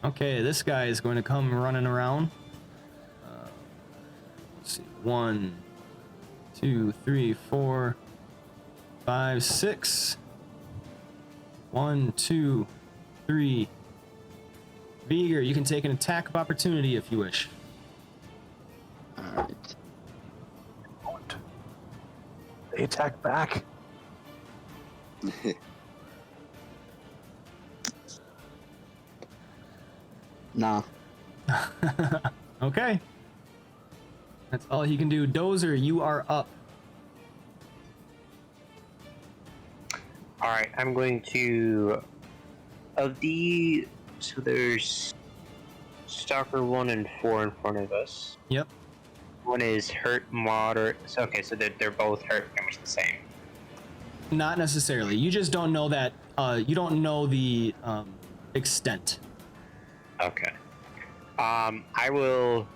Okay, this guy is going to come running around. Let's see. 1, 2, 3, 4, 5, 6. 1, 2, 3. Viger, you can take an attack of opportunity if you wish. Alright. They attack back. Nah. Okay. That's all he can do. Dozer, you are up. All right, I'm going to so there's Stalker 1 and 4 in front of us. Yep. One is hurt moderate. So, okay, so they're both hurt pretty much the same. Not necessarily. You just don't know that. You don't know the extent. Okay. I will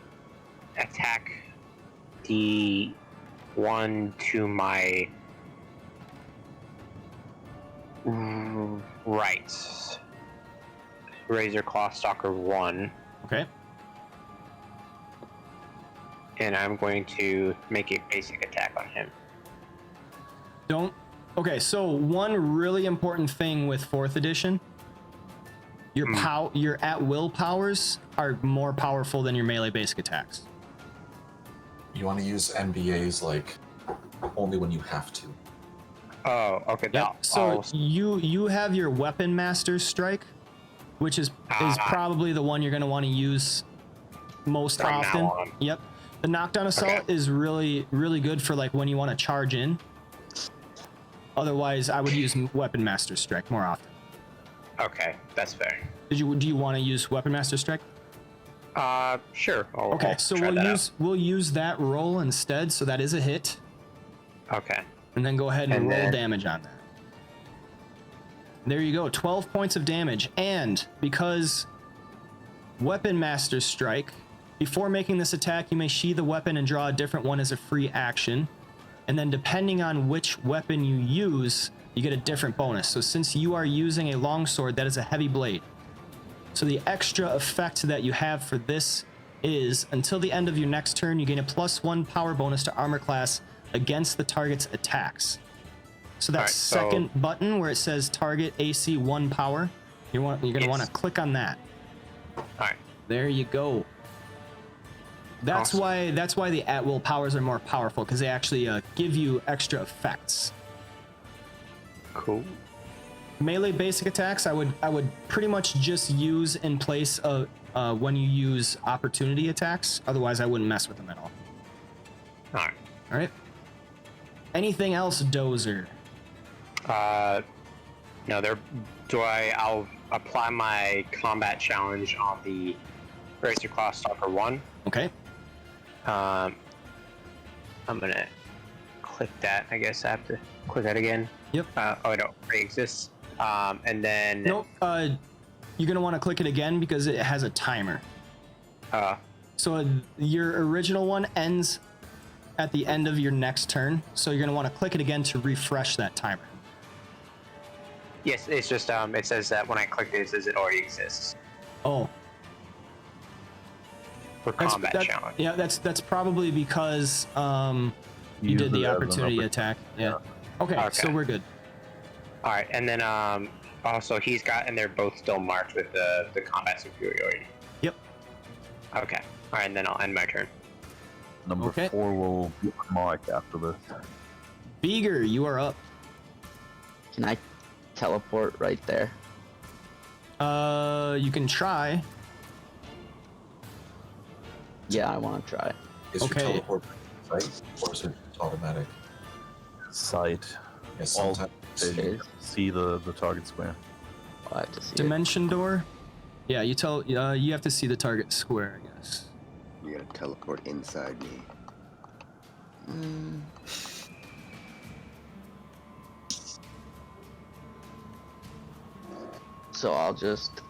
attack the one to my right. Razor Claw Stalker 1. Okay. And I'm going to make a basic attack on him. Okay, so one really important thing with 4th edition, your at-will powers are more powerful than your melee basic attacks. You want to use MBAs like only when you have to. Oh, okay. Yep. So you have your Weapon Master Strike, which is probably the one you're going to want to use most From now often. on. Yep. The Knockdown Assault is really, really good for like when you want to charge in. Otherwise, I would use Weapon Master Strike more often. Okay, that's fair. Do you want to use Weapon Master Strike? Sure. I'll So try we'll use that roll instead. So that is a hit, Okay. and then go ahead and roll then- damage on that. There you go, 12 points of damage. And because Weapon Master Strike, before making this attack, you may sheath the weapon and draw a different one as a free action. And then depending on which weapon you use, you get a different bonus. So since you are using a longsword, that is a heavy blade. So the extra effect that you have for this is, until the end of your next turn, you gain a +1 power bonus to armor class against the target's attacks. So that Alright, second button where it says target AC 1 power, you're going to want to click on that. Alright. There you go. That's Awesome. why the at-will powers are more powerful, because they actually give you extra effects. Cool. Melee basic attacks, I would pretty much just use in place of when you use opportunity attacks. Otherwise, I wouldn't mess with them at all. Alright. All right. Anything else, Dozer? No, I'll apply my combat challenge on the Razor Claw Stalker 1. Okay. I'm gonna click that. I guess I have to click that again. Yep. Oh, it already exists. And then. Nope. You're gonna want to click it again because it has a timer. So your original one ends at the end of your next turn. So you're gonna want to click it again to refresh that timer. Yes, it's just it says that when I click it, it says it already exists. Oh. for combat challenge. Yeah, that's probably because you Use did it the as an opportunity attack. Yeah. Okay, so Okay. we're good. All right, and then also he's got, and they're both still marked with the combat superiority. Yep. Okay. All right, and then I'll end my turn. Number Okay. 4 will mark after this. Beager, you are up. Can I teleport right there? You can try. Yeah, I want to try. Is Okay. your teleport right, or is it automatic? Sight. Yes, All sometimes. It is. see the target square. I'll have to see it. Dimension door. Yeah, you have to see the target square, I guess. You gotta teleport inside me. So I'll just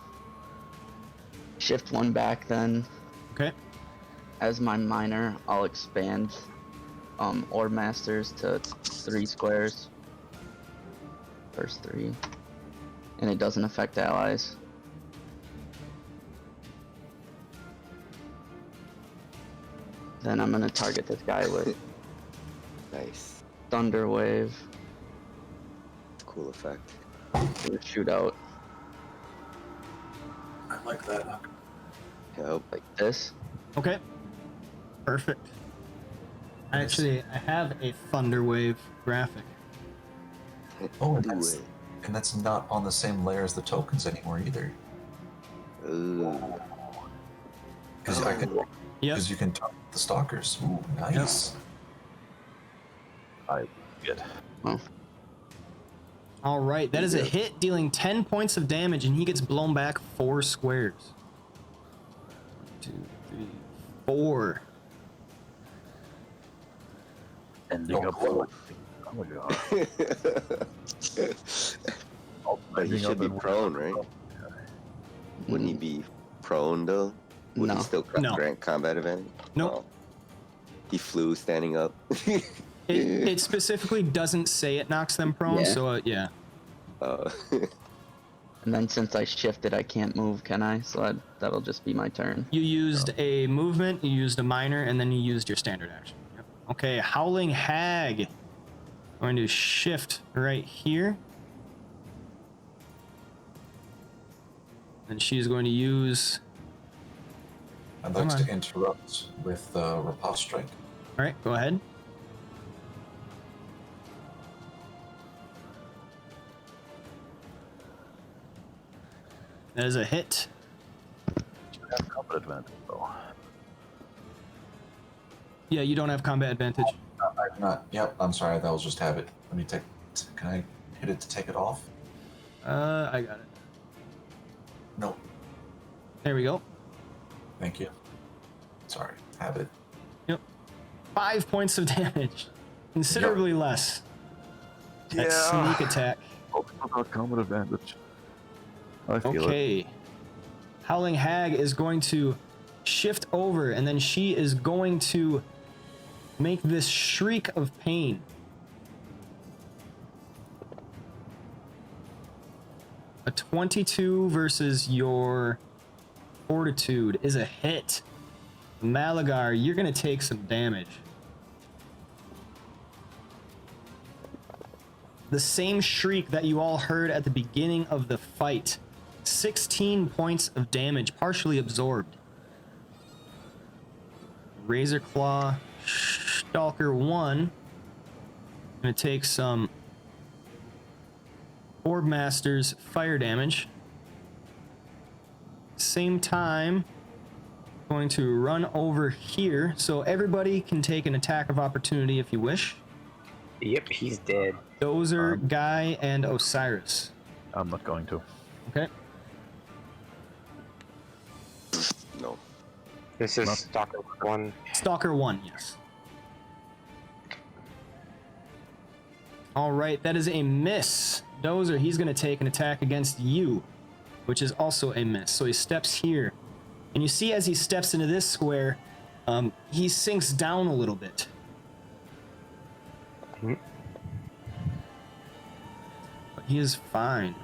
shift one back then. Okay. As my minor, I'll expand Orb Masters to 3 squares. First 3. And it doesn't affect allies. Then I'm gonna target this guy with Nice. Thunder Wave. Cool effect. Do a shootout I like that. Yep. like this. Okay. Perfect. Actually, I have a Thunder Wave graphic. Oh, and Do that's, it. and that's not on the same layer as the tokens anymore either. Ooh. Because I can, Yep. because you can target the stalkers. Ooh, nice. I get. All right, that is a hit, dealing 10 points of damage, and he gets blown back 4 squares. 1, 2, 3, 4. Ending Oh, up. cool. Oh my god. But he should be prone, right? Wouldn't he be prone though? Would he No. still No. grant combat advantage? Nope. Oh. He flew standing up. It specifically doesn't say it knocks them prone, Yeah. so yeah. And then since I shifted, I can't move, can I? So that'll just be my turn. You used a movement, you used a minor, and then you used your standard action. Yep. Okay, Howling Hag. I'm going to shift right here. And she's going to use... I'd like Come on. to interrupt with Riposte Strike. All right, go ahead. That is a hit. You have combat advantage though. Yeah, you don't have combat advantage. I'm not. Yep, I'm sorry. That was just habit. Let me take. Can I hit it to take it off? I got it. No. There we go. Thank you. Sorry. Habit. Yep. 5 points of damage. Considerably less. That sneak attack. About combat advantage. I feel it. Okay. Howling Hag is going to shift over, and then she is going to make this shriek of pain. A 22 versus your fortitude is a hit. Malagar, you're going to take some damage. The same shriek that you all heard at the beginning of the fight. 16 points of damage, partially absorbed. Razor Claw, Stalker 1. Gonna take some Orb Master's fire damage. Same time, going to run over here, so everybody can take an attack of opportunity if you wish. Yep, he's dead. Dozer, Guy, and Osiris. I'm not going to. Okay. No. This is Stalker 1. Stalker 1, yes. All right, that is a miss. Dozer, he's going to take an attack against you, which is also a miss. So he steps here. And you see as he steps into this square, he sinks down a little bit. Mhm. But he is fine.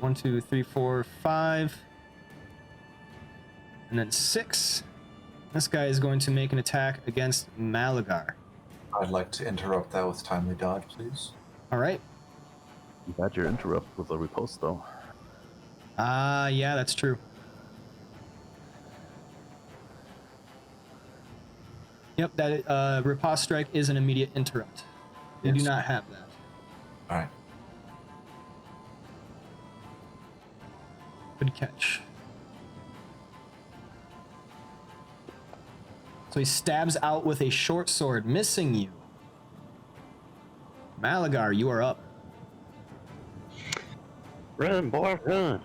1, 2, 3, 4, 5. And then 6. This guy is going to make an attack against Malagar. I'd like to interrupt that with timely dodge, please. All right. You had your interrupt with a riposte, though. Yeah, that's true. Yep, that riposte strike is an immediate interrupt. You do Yes. not have that. All right. Good catch. So he stabs out with a short sword, missing you. Malagar, you are up. Run, boy, run.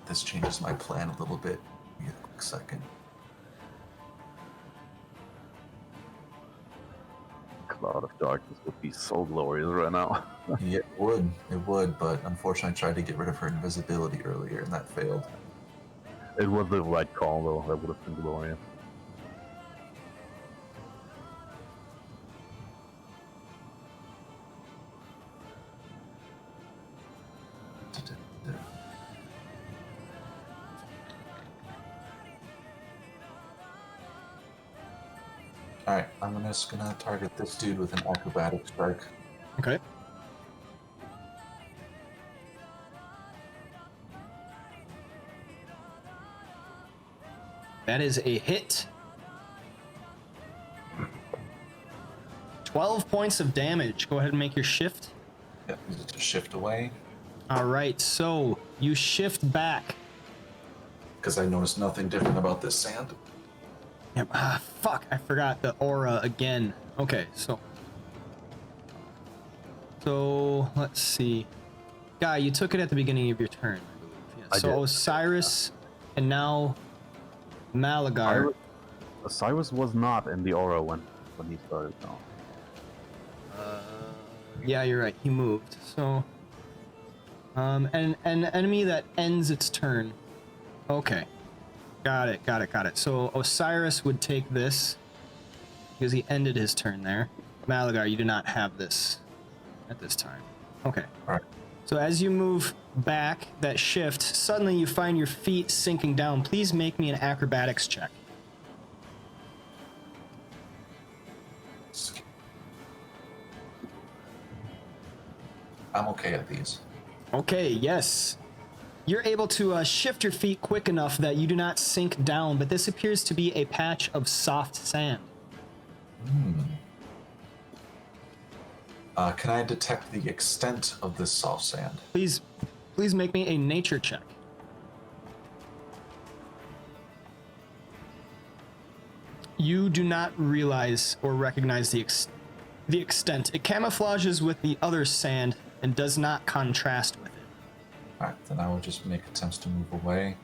This changes my plan a little bit. Give me a quick second. Cloud of Darkness would be so glorious right now. Yeah, it would, but unfortunately I tried to get rid of her invisibility earlier and that failed. It was the right call, though. That would have been glorious. Alright, I'm just gonna target this dude with an acrobatic strike. Okay. That is a hit. 12 points of damage. Go ahead and make your shift. Yep, use it to shift away, All right, so you shift back. because I noticed nothing different about this sand. Yep. Fuck, I forgot the aura again. Okay, so let's see. Guy, you took it at the beginning of your turn, I believe. Yeah, I so did. Osiris and now Malagar. Cyrus was not in the aura when he started, no. Yeah, you're right. He moved. So, an enemy that ends its turn. Okay, got it. So Osiris would take this because he ended his turn there. Malagar, you do not have this at this time. Okay. Alright. So as you move back, that shift, suddenly you find your feet sinking down. Please make me an acrobatics check. I'm okay at these. Okay, yes. You're able to shift your feet quick enough that you do not sink down, but this appears to be a patch of soft sand. Can I detect the extent of this soft sand? Please make me a nature check. You do not realize or recognize the extent. It camouflages with the other sand and does not contrast with it. Alright, then I will just make attempts to move away.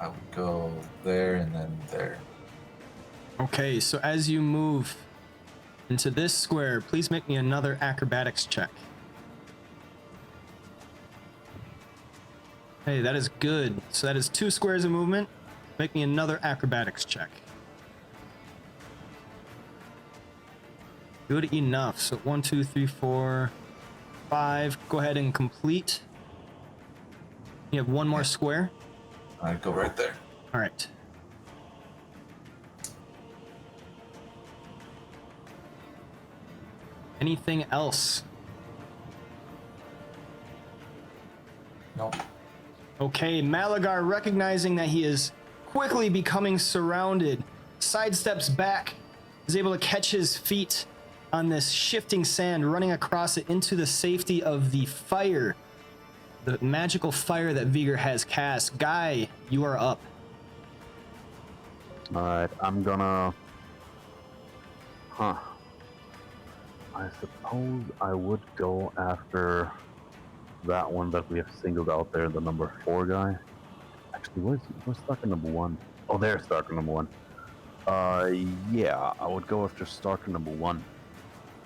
I would go there and then there. Okay, so as you move into this square, please make me another acrobatics check. Hey, that is good. So that is 2 squares of movement. Make me another acrobatics check. Good enough. So 1, 2, 3, 4, 5. Go ahead and complete. You have 1 more square. I'd go right there. All right. Anything else? Nope. Okay, Malagar, recognizing that he is quickly becoming surrounded, sidesteps back, is able to catch his feet on this shifting sand, running across it into the safety of the fire, the magical fire that Vigor has cast. Guy, you are up. Alright, I'm gonna... I suppose I would go after that one that we have singled out there, the number 4 guy. Actually, where's Stalker number 1? Oh, there's Stalker number 1. Yeah, I would go after Stalker number 1.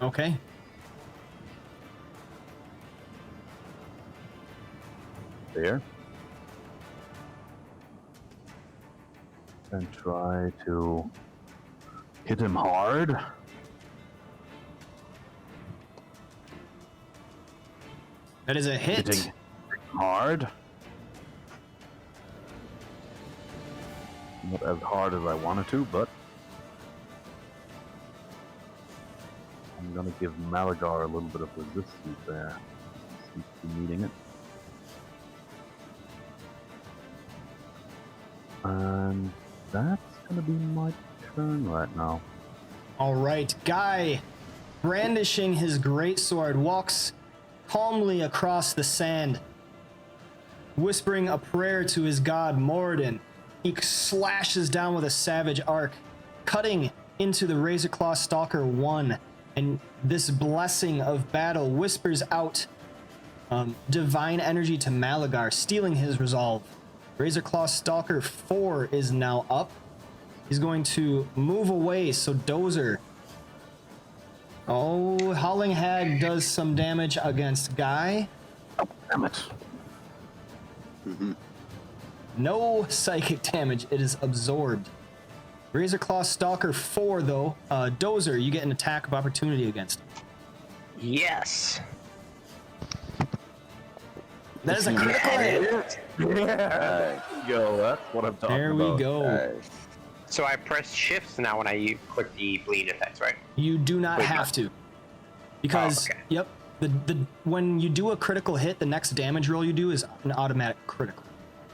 Okay. There. And try to Hit him hard. That is a hit. Hitting hard. Not as hard as I wanted to, but I'm gonna give Malagar a little bit of resistance there. Seems to be needing it. And that's gonna be my turn right now. All right, Guy, brandishing his greatsword, walks calmly across the sand, whispering a prayer to his god Moradin. He slashes down with a savage arc, cutting into the Razorclaw Stalker 1, and this blessing of battle whispers out divine energy to Malagar, stealing his resolve. Razorclaw Stalker 4 is now up. He's going to move away, so Dozer. Oh, Howling Hag does some damage against Guy. Damn it. No psychic damage, it is absorbed. Razorclaw Stalker 4, though. Dozer, you get an attack of opportunity against him. Yes. That is a critical hit. Yeah. Yo, that's what I'm talking There about. we go. Nice. So I press shifts now when I click the bleed effects, right? You do not Wait, have to. Because, okay. yep, when you do a critical hit, the next damage roll you do is an automatic critical.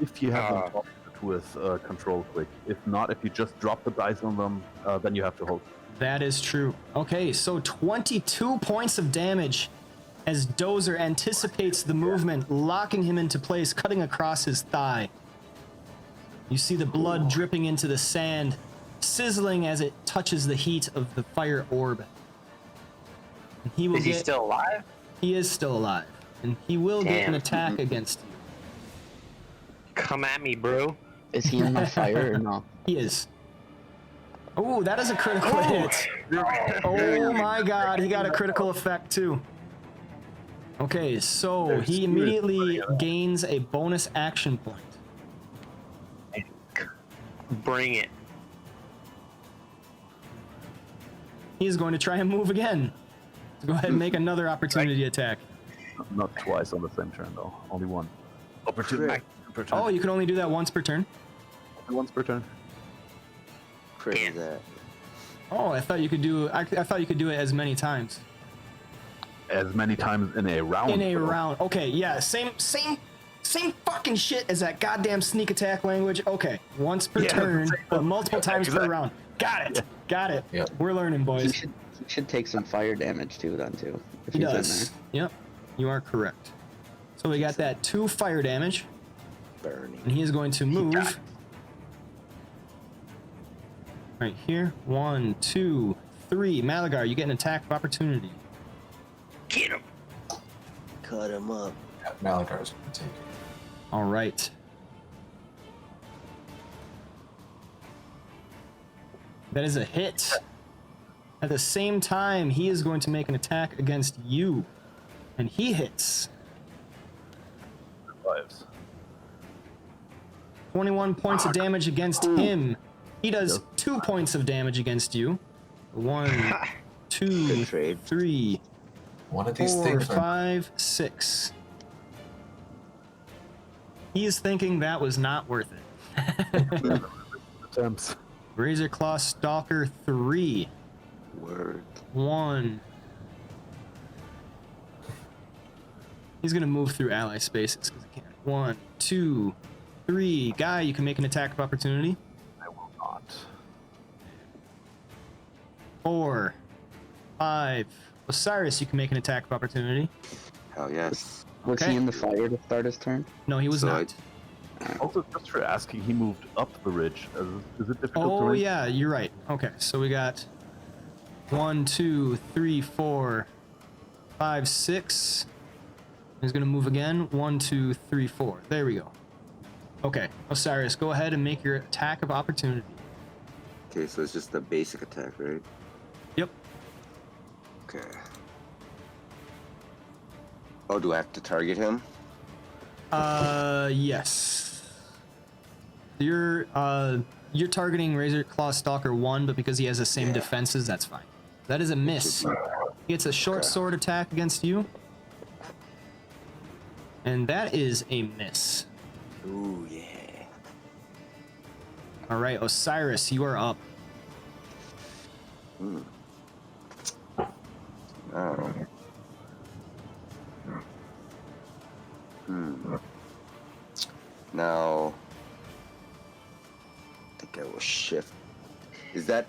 If you have them topped with control click. If not, if you just drop the dice on them, then you have to hold. That is true. Okay, so 22 points of damage as Dozer anticipates the movement, locking him into place, cutting across his thigh. You see the blood dripping into the sand, sizzling as it touches the heat of the fire orb. And he will Is he still alive? He is still alive, and he will get an Damn. attack against you. Come at me, bro. Is he on the fire or no? He is. Oh, that is a critical hit. Oh my god, he got a critical effect too. Okay, so he immediately gains a bonus action point. Bring it. He is going to try and move again. So go ahead and make another opportunity attack. Not twice on the same turn, though. Only one. Opportunity per turn. Oh, you can only do that once per turn? Only once per turn. Crit is that. Oh, I thought you could do I thought you could do it as many times. As many times in a round. In a though. round. Okay, yeah, same fucking shit as that goddamn sneak attack language. Okay, once per turn, but multiple times per round. Got it. Got it. Yeah. We're learning, He boys. should take some fire damage too, then too. If He he's in does. Yep, you are correct. So we got that 2 fire damage, Burning. and he is going to move right here. 1, 2, 3. Malagar, you get an attack of opportunity. Get him. Cut him up. Malagar is going to take it. All right. That is a hit. At the same time, he is going to make an attack against you, and he hits. Lives. 21 points of damage against him. He does 2 points of damage against you. 1, 2, Good trade. 3, One of these 4, things are 5, 6. He is thinking that was not worth it. Attempts. Razorclaw Stalker 3. Word. 1. He's gonna move through ally spaces because he can. 1, 2, 3. Guy, you can make an attack of opportunity. I will not. 4, 5. Osiris, you can make an attack of opportunity. Hell yes. there. Was Okay. he in the fire to start his turn? No, he was So not. Also, just for asking, he moved up the ridge. Is it difficult to Oh reach? yeah, you're right. Okay, so we got 1, 2, 3, 4, 5, 6. He's gonna move again. 1, 2, 3, 4. There we go. Okay, Osiris, go ahead and make your attack of opportunity. Okay, so it's just a basic attack, right? Yep. Okay. Oh, do I have to target him? Yes. You're you're targeting Razor Claw Stalker 1, but because he has the same defenses, that's fine. That is a miss. He gets a short sword attack against you. And that is a miss. Ooh, yeah. All right, Osiris, you are up. Oh. Now, I think I will shift. Is that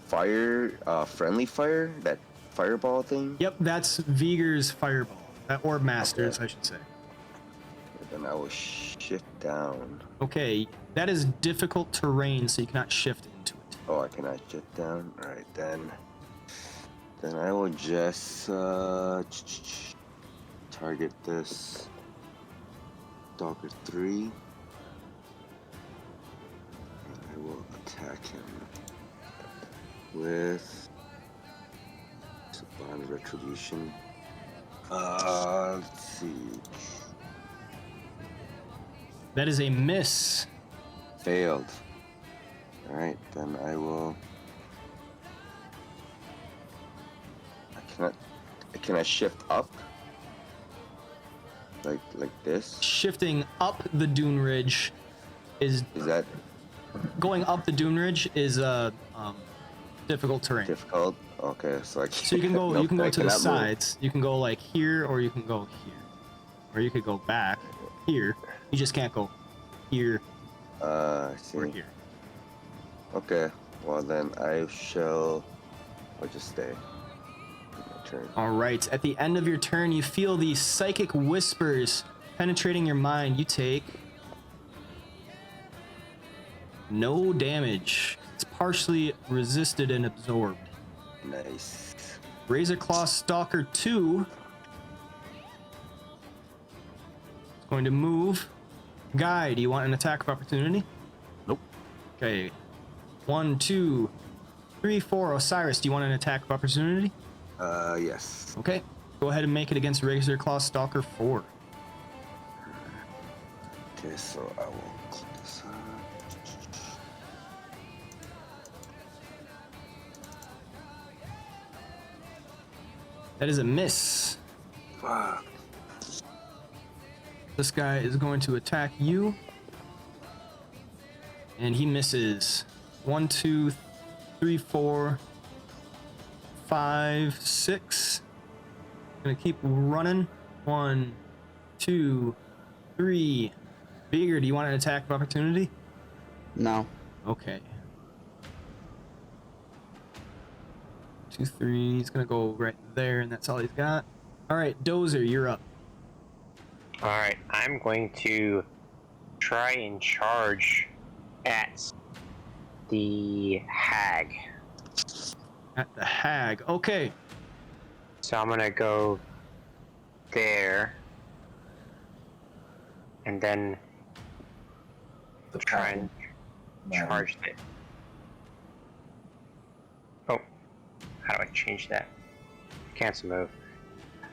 fire, friendly fire? That fireball thing? Yep, that's Vigor's fireball. Or Master's, I should say. Then I will shift down. Okay, that is difficult terrain, so you cannot shift into it. Oh, I cannot shift down? Alright, then I will just target this Stalker 3. And I will attack him with Sublime Retribution. Let's see. That is a miss. Failed. Alright, then I will. Can I shift up? Like this? Shifting up the dune ridge is that going up the dune ridge is difficult terrain. difficult? Okay, so So you can go you can go to the cannot move. sides. You can go like here, or you can go here, or you could go back here. You just can't go here I see. or here. Okay, well then I'll just stay. My turn. All right. At the end of your turn, you feel these psychic whispers penetrating your mind. You take no damage. It's partially resisted and absorbed. Nice. Razor Claw Stalker 2 is going to move. Guy, do you want an attack of opportunity? Nope. Okay. 1, 2, 3, 4. Osiris, do you want an attack of opportunity? Yes. Okay. Go ahead and make it against Razor Claw Stalker 4. Okay, so I will click this up. That is a miss. Fuck. This guy is going to attack you. And he misses. 1, 2, 3, 4, 5, 6. Gonna keep running. 1, 2, 3. Vigor, do you want an attack of opportunity? No. Okay. 2, 3. He's gonna go right there, and that's all he's got. All right, Dozer, you're up. Alright, I'm going to try and charge at the hag. At the hag. Okay. So I'm gonna go there. And then The try and Man. charge it. Oh, how do I change that? Cancel move.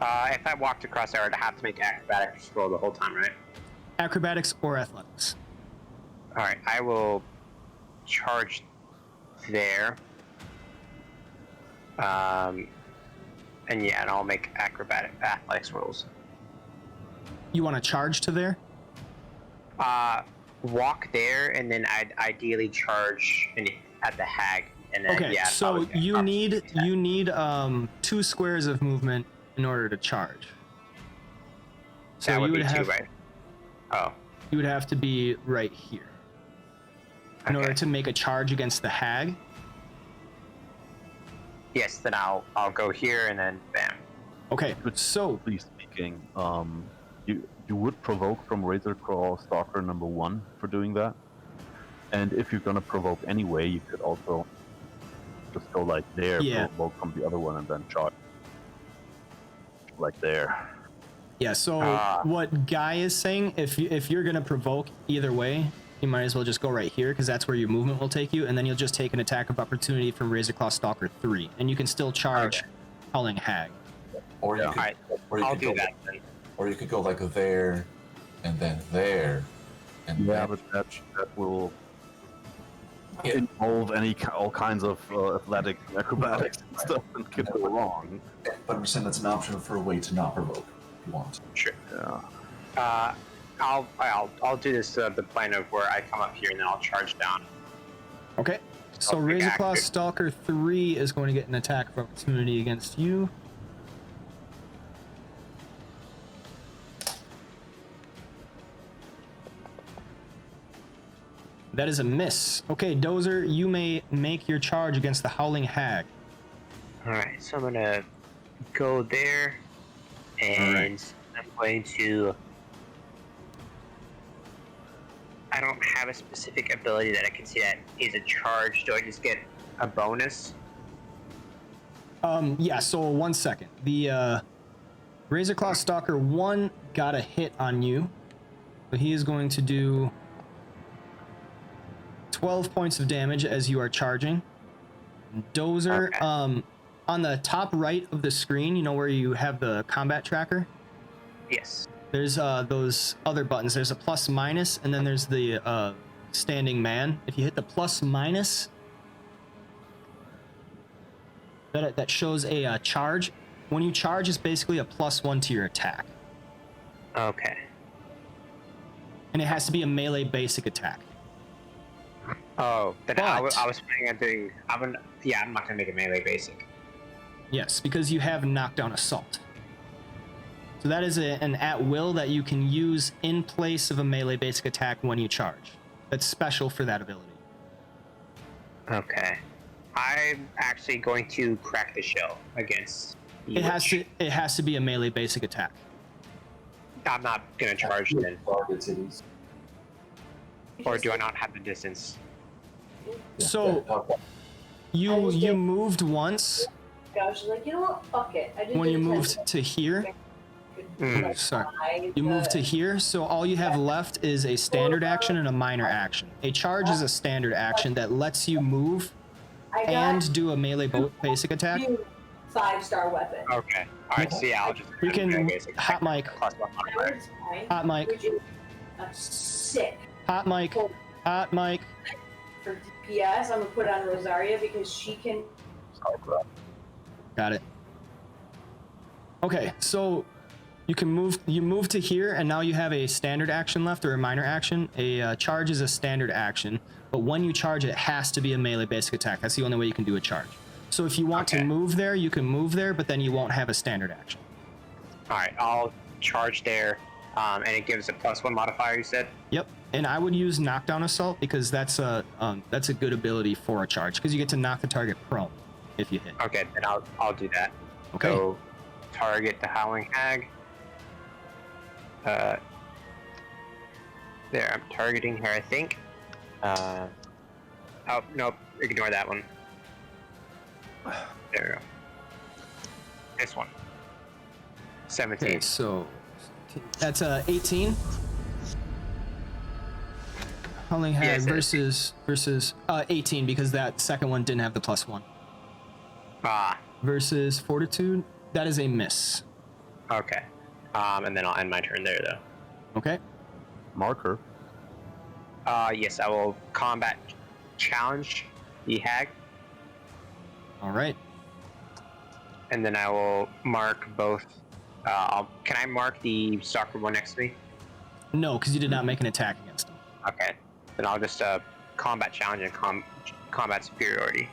If I walked across there, I'd have to make acrobatics roll the whole time, right? Acrobatics or athletics. Alright, I will charge there. And yeah, and I'll make athletics rolls. You want to charge to there? Walk there, and then I'd ideally charge at the hag, and then Okay, yeah. so probably you attack. need 2 squares of movement in order to charge. So That would you would be have two, right? Oh, you would have to be right here in order okay. to make a charge against the hag. Yes, then I'll go here, and then bam. Okay, so Strictly speaking, you would provoke from Razor Claw Stalker number 1 for doing that. And if you're gonna provoke anyway, you could also just go like there, Yeah. provoke from the other one, and then charge like there. yeah, so Ah. what Guy is saying, if you're gonna provoke either way, you might as well just go right here because that's where your movement will take you, and then you'll just take an attack of opportunity from Razor Claw Stalker 3, and you can still charge Okay. Howling Hag. Or you Yeah. could, Alright, or you I'll could do go, that then. or you could go like there, and then there, and Yeah, then. but that will involve all kinds of athletic and acrobatics and stuff and could go wrong. But I'm saying that's an option for a way to not provoke if you want. Sure. Yeah. I'll do this the plan of where I come up here and then I'll charge down. Okay. So I'll pick Razorclaw active. Stalker 3 is going to get an attack of opportunity against you. That is a miss. Okay, Dozer, you may make your charge against the Howling Hag. Alright, so I'm gonna go there and I'm going to. I don't have a specific ability that I can see that is a charge. Do I just get a bonus? Yeah, so 1 second. The Razorclaw Stalker 1 got a hit on you. So he is going to do 12 points of damage as you are charging. Dozer, Okay. On the top right of the screen, you know where you have the combat tracker? Yes. There's those other buttons. There's a plus minus, and then there's the standing man. If you hit the plus minus, that shows a charge. When you charge, it's basically a +1 to your attack. Okay. And it has to be a melee basic attack. Oh, then I But- was planning on doing. I'm not gonna make a melee basic. Yes, because you have knockdown assault. So that is an at will that you can use in place of a melee basic attack when you charge. That's special for that ability. Okay. I'm actually going to crack the shell against. It has to be a melee basic attack. I'm not gonna charge then, Target cities. or do I not have the distance? So you moved once I was just like, you know what? Fuck it. I didn't when you get a moved chance to here. like, Sorry. buy You moved to the- here, so all you have left is a standard action and a minor action. A charge is a standard action that lets you move I got and do a melee basic attack. new 5-star weapon. Okay. All right. So yeah, I'll just. We can melee basic hot mic, plus one That modifier. was fine. hot mic, Would you sick hot mic, hot mic. for DPS? I'm gonna put on Rosaria because she can. Got it. Okay, so you can move. You move to here, and now you have a standard action left or a minor action. A charge is a standard action, but when you charge, it has to be a melee basic attack. That's the only way you can do a charge. So if you want to Okay. move there, you can move there, but then you won't have a standard action. All right. I'll charge there, and it gives a +1 modifier. You said. Yep, and I would use knockdown assault because that's a good ability for a charge because you get to knock the target prone if you hit. Okay. Then I'll do that. Okay. So, target the Howling Hag. There, I'm targeting her, I think. Oh, nope, ignore that one. There we go. This one. 17. Okay, so that's 18. Howling Hag Yes, it is. versus 18 because that second one didn't have the +1. Ah, Versus Fortitude, that is a miss. okay. And then I'll end my turn there, though. Okay. Marker. Yes, I will combat challenge the hag, All right. and then I will mark both. Can I mark the stalker one next to me? No, because you did not make an attack against him. Okay. Then I'll just combat challenge and combat superiority.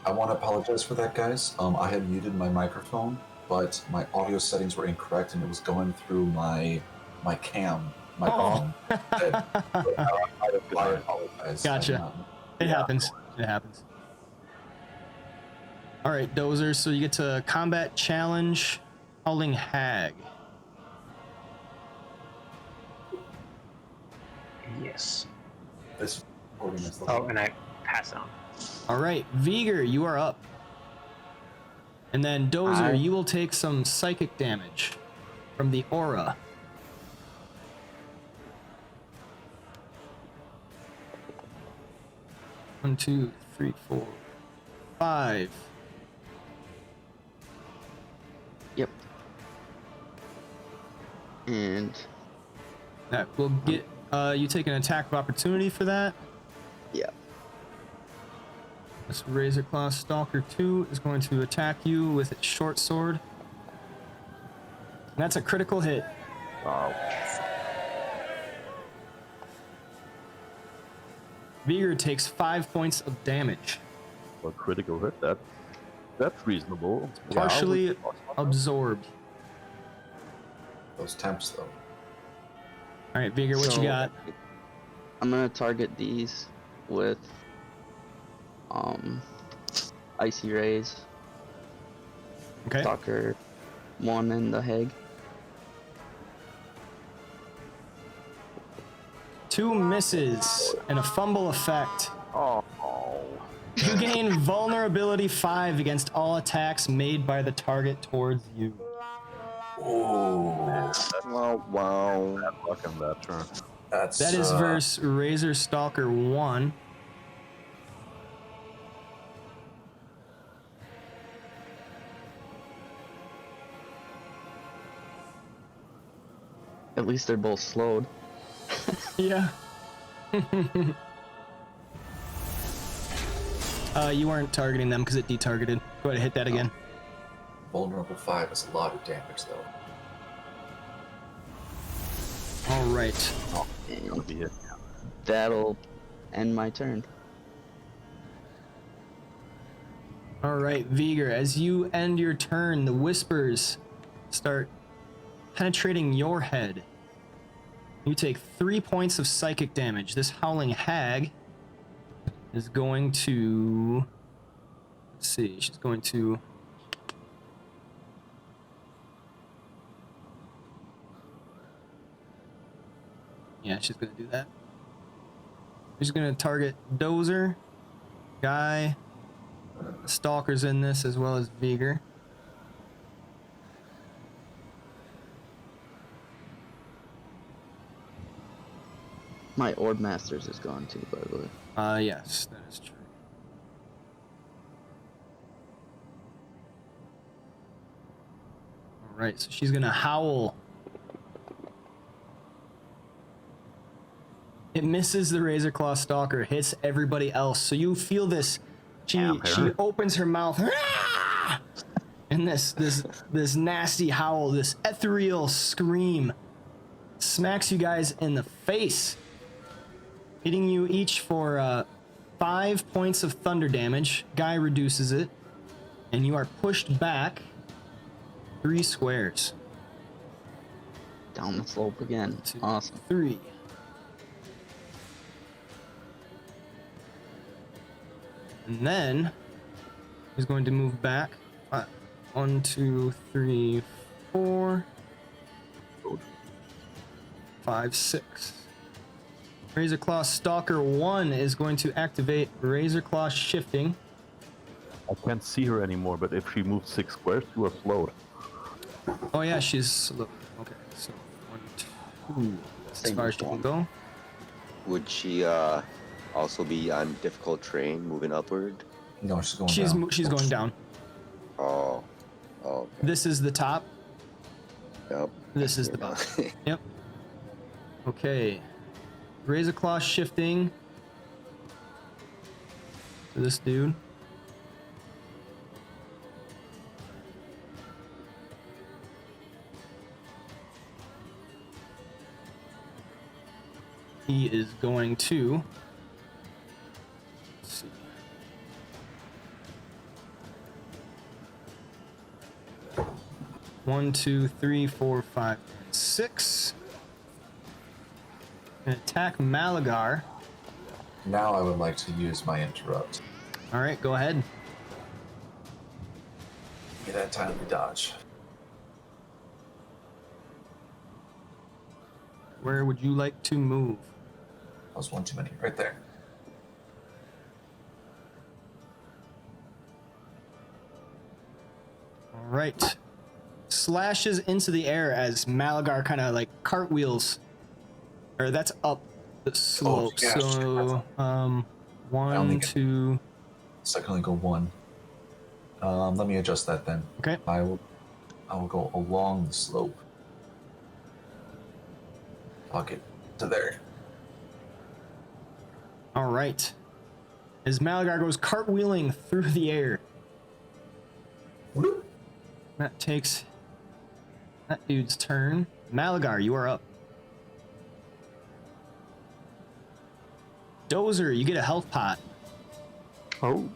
I want to apologize for that, guys. I had muted my microphone, but my audio settings were incorrect, and it was going through my cam, my Oh. phone. I apologize. Gotcha. I did not- It happens. It happens. All right, Dozer. So you get to combat challenge Howling Hag. Yes. This recording is the Oh, and I pass on. All right, Viger, you are up. And then Dozer, you will take some psychic damage from the aura. One, 2, 3, 4, 5. Yep. And That will get you take an attack of opportunity for that. Yeah. This Razor Claw Stalker 2 is going to attack you with its short sword. And that's a critical hit. Wow. Vigor takes 5 points of damage. A critical hit. That's reasonable. Partially absorbed. Those temps, though. All right, Vigor, what you So- got? I'm gonna target these with Icy Rays, Okay. Stalker 1 and the Hag. 2 misses and a fumble effect. Oh. You gain vulnerability 5 against all attacks made by the target towards you. Oh, Wow. Bad luck on that turn. that's That is versus Razor Stalker 1. At least they're both slowed. Yeah. You weren't targeting them because it detargeted. Go ahead, hit that again. vulnerable 5 is a lot of damage, though. All right. And Be it. that'll end my turn. All right, Vigor, as you end your turn, the whispers start penetrating your head. You take 3 points of psychic damage. This Howling Hag is going to... Let's see, she's going to... Yeah, she's going to do that. She's going to target Dozer, Guy, Stalker's in this, as well as Vigor. My Orb Masters is gone too, by the way. Yes, that is true. All right, so she's gonna howl. It misses the Razor Claw Stalker, hits everybody else. So you feel this. She opens her mouth, and this nasty howl, this ethereal scream, smacks you guys in the face, hitting you each for 5 points of thunder damage. Guy reduces it, and you are pushed back 3 squares. Down the slope again. 2, Awesome. 3. And then he's going to move back. 1, 2, 3, 4, 5, 6. Razor Claw Stalker 1 is going to activate Razor Claw Shifting. I can't see her anymore, but if she moves 6 squares, you are slowed. Oh yeah, she's slow. Okay, so 1, 2. That's as far as she can go. Would she also be on difficult terrain, moving upward? No, she's going She's down. she's going down. Oh. Okay. This is the top. Yep. This is the bottom. Yep. Okay. Razor Claw Shifting to this dude. He is going to... Let's see. One, 2, 3, 4, 5, 6. And attack Malagar. Now I would like to use my interrupt. All right, go ahead. Get that time to dodge. Where would you like to move? That was one too many. Right there. All right. Slashes into the air as Malagar kind of like cartwheels. Or that's up the slope. yeah, So, only 1, get- 2. So I can only go one. Let me adjust that then. Okay. I will go along the slope. I'll get to there. All right. as Malagar goes cartwheeling through the air. That takes that dude's turn. Malagar, you are up. Dozer, you get a health pot. Oh.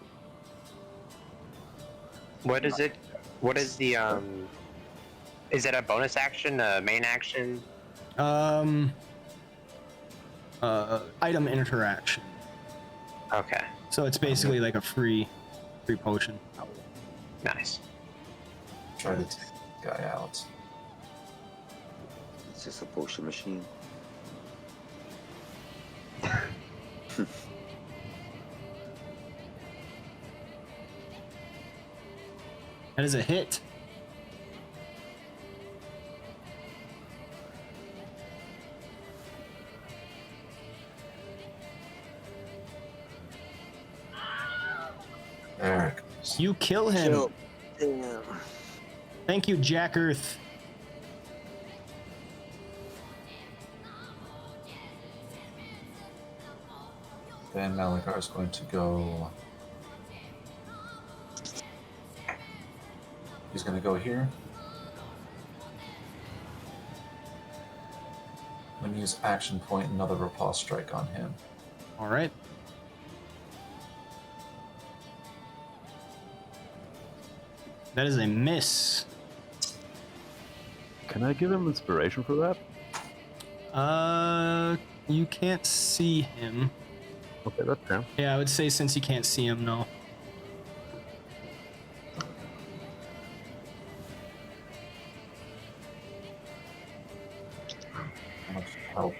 What is it? What is the is it a bonus action, a main action? Item interaction. Okay. So it's basically like a free potion. Nice. Try to take the guy out. It's just a potion machine. That is a hit. There it goes. You kill him. Kill. Damn. Thank you, Jack Earth. Then Malagar is going to go. He's going to go here. I'm going to use action point, another Riposte Strike on him. All right. That is a miss. Can I give him inspiration for that? You can't see him. Okay, that's fair. Yeah, I would say since you can't see him, no. How much help?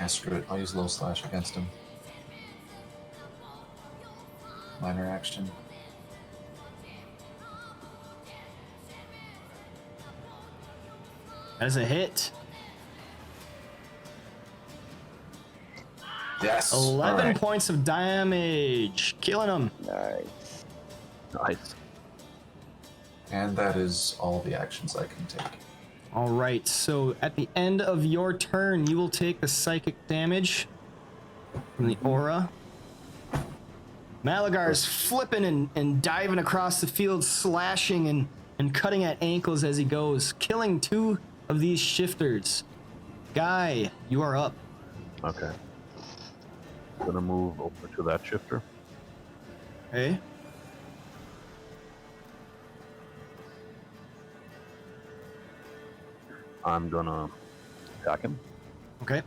Screw it. I'll use low slash against him. Minor action. That is a hit. Yes. 11 All right. points of damage. Killing him. Nice. Nice. And that is all the actions I can take. All right, so at the end of your turn, you will take the psychic damage from the aura. Malagar's flipping and diving across the field, slashing and cutting at ankles as he goes, killing 2 of these shifters. Guy, you are up. Okay. Gonna move over to that shifter. Okay. I'm gonna attack him. Okay.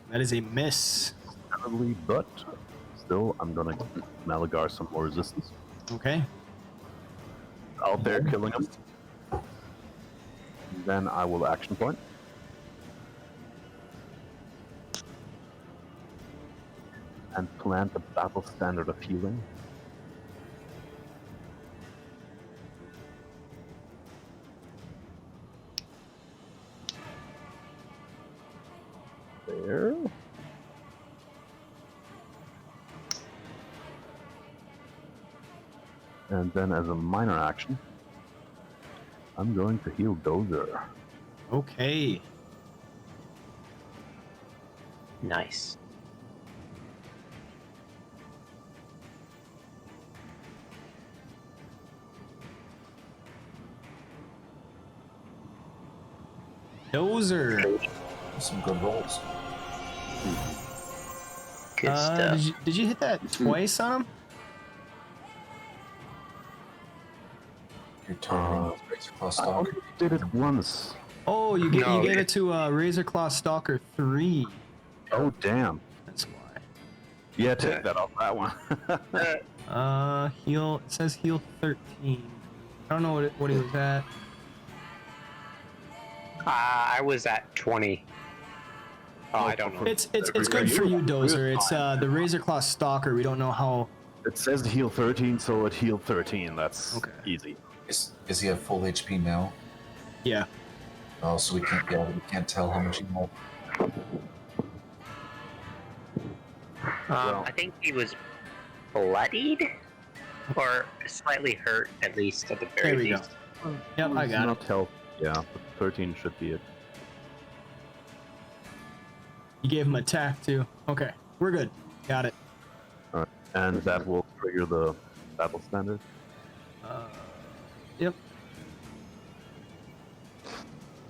That is a miss. Heavily, but still, I'm gonna give Malagar some more resistance. Okay. Out there killing him. Then I will action point. And plant the battle standard of healing. There. And then as a minor action, I'm going to heal Dozer. Okay. Nice. Dozer. Some good rolls. Good stuff. Did you hit that twice on him? Your turn. Razor Claw I Stalker. only did it once. Oh, you No, gave it to Razor Claw Stalker 3. Oh, damn. That's why. Yeah, take that off that one. Heal. It says heal 13. I don't know what he was at. I was at 20. Oh, I don't know. It's good for you, Dozer. It's the Razor Claw Stalker. We don't know how. It says heal 13, so it healed 13. That's Okay. easy. Is he at full HP now? Yeah. Oh, so we can't tell how much he more. I think he was bloodied. Or slightly hurt, at least, at the There very we go. least. Yep, I got it. Not health. Yeah, but 13 should be it. You gave him attack too. Okay, we're good. Got it. Alright. And that will trigger the battle standard. Yep.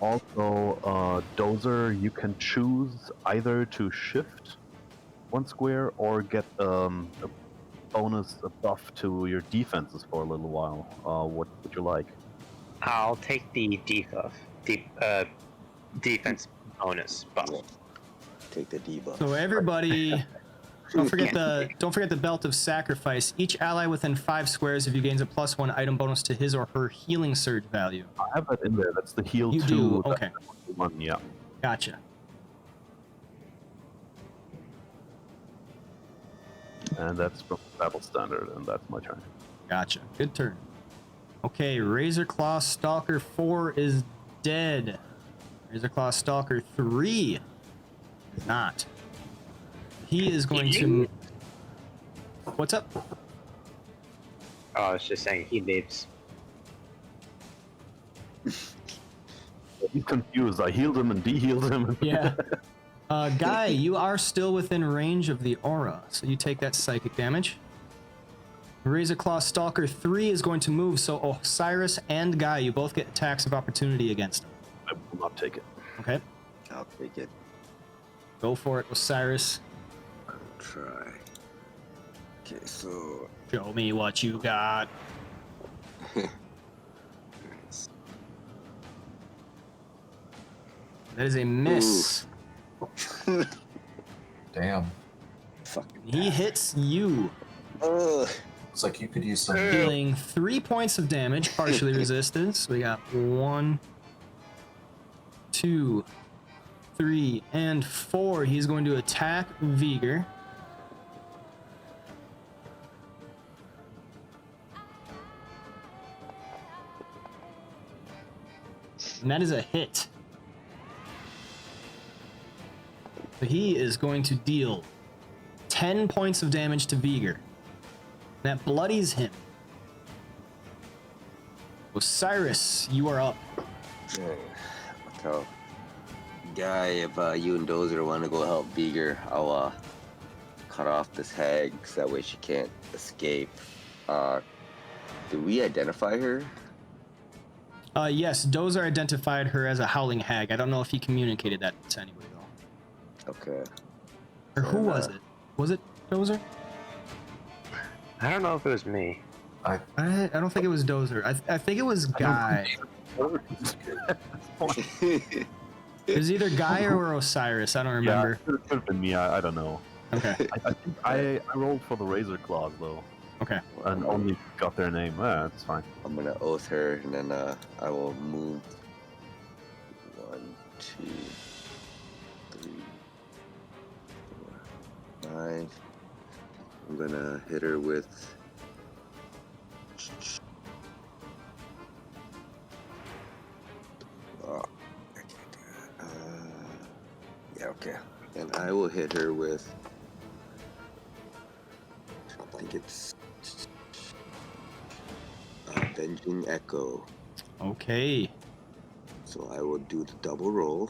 Also, Dozer, you can choose either to shift one square or get a bonus, a buff to your defenses for a little while. What would you like? I'll take the debuff. Defense bonus buff. Yeah. Take the debuff. So everybody, don't forget the belt of sacrifice. Each ally within 5 squares of you gains a +1 item bonus to his or her healing surge value. I have that in there. That's the heal You 2. do, that's okay. the one, yeah. Gotcha. And that's from battle standard, and that's my turn. Gotcha. Good turn. Okay, Razorclaw Stalker 4 is dead. Razorclaw Stalker 3 is not. He is going to... What's up? Oh, I was just saying he lives. He's confused. I healed him and de-healed him. Yeah. Guy, you are still within range of the aura, so you take that psychic damage. Razorclaw Stalker 3 is going to move, so Osiris and Guy, you both get attacks of opportunity against him. I will not take it. Okay, I'll take it. go for it, Osiris. I'll try. Okay, so Show me what you got. That is a miss. Damn. fucking. He hits you, Ugh. Looks like you could use some. dealing 3 points of damage, partially resisted. So we got 1, 2, 3, and 4. He's going to attack Vigor. And that is a hit. So he is going to deal 10 points of damage to Vigor. That bloodies him. Osiris, you are up. I'll tell Guy if you and Dozer want to go help Beager, I'll cut off this hag so that way she can't escape. Do we identify her? Yes, Dozer identified her as a Howling Hag. I don't know if he communicated that to anybody though. Okay. Or who was it? Was it Dozer? I don't know if it was me. I don't think it was Dozer. I think it was Guy. It was either Guy or Osiris. I don't remember. Yeah, it could have been me. I don't know. Okay. I think I rolled for the Razor Claws though, Okay. and only got their name. Yeah, that's fine. I'm gonna oath her, and then I will move 1, 2, 3, 4, 5. I'm gonna hit her with. Oh, I can't do that. Yeah, okay. And I will hit her with. I think it's. Avenging Echo. Okay. So I will do the double roll.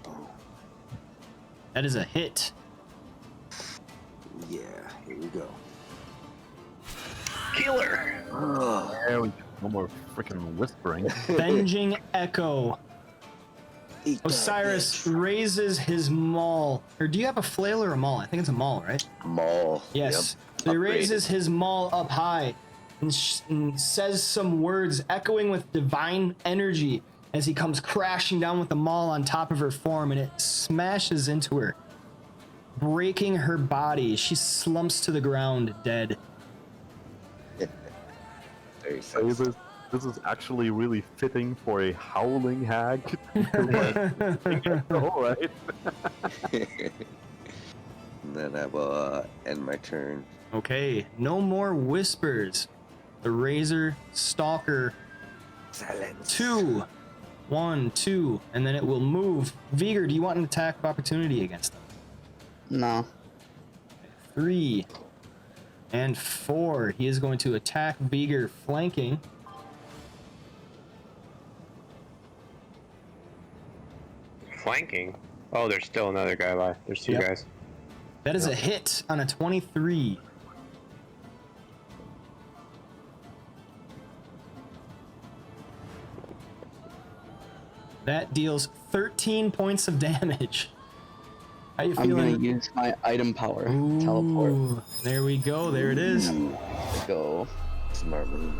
Oh, That is a hit. yeah, here we go. Killer! Oh, There we go. No more freaking whispering. Avenging Echo. eat that Osiris bitch. raises his maul. Or do you have a flail or a maul? I think it's a maul, right? Maul. Yes. Yep. So he Upgraded. raises his maul up high and says some words echoing with divine energy as he comes crashing down with the maul on top of her form, and it smashes into her, breaking her body. She slumps to the ground, dead. Very So sensitive. this is actually really fitting for a Howling Hag. All right. And then I will end my turn. Okay, no more whispers. The Razor Stalker Silence. 2. 1, 2, and then it will move. Vigor, do you want an attack of opportunity against them? No. 3 and 4. He is going to attack Vigor flanking. Flanking? Oh, there's still another guy alive. There's two guys. That is a hit on a 23. That deals 13 points of damage. How you I'm feeling? gonna use my item power. Teleport. Ooh, there we go. There it is. Let's go. Smart move.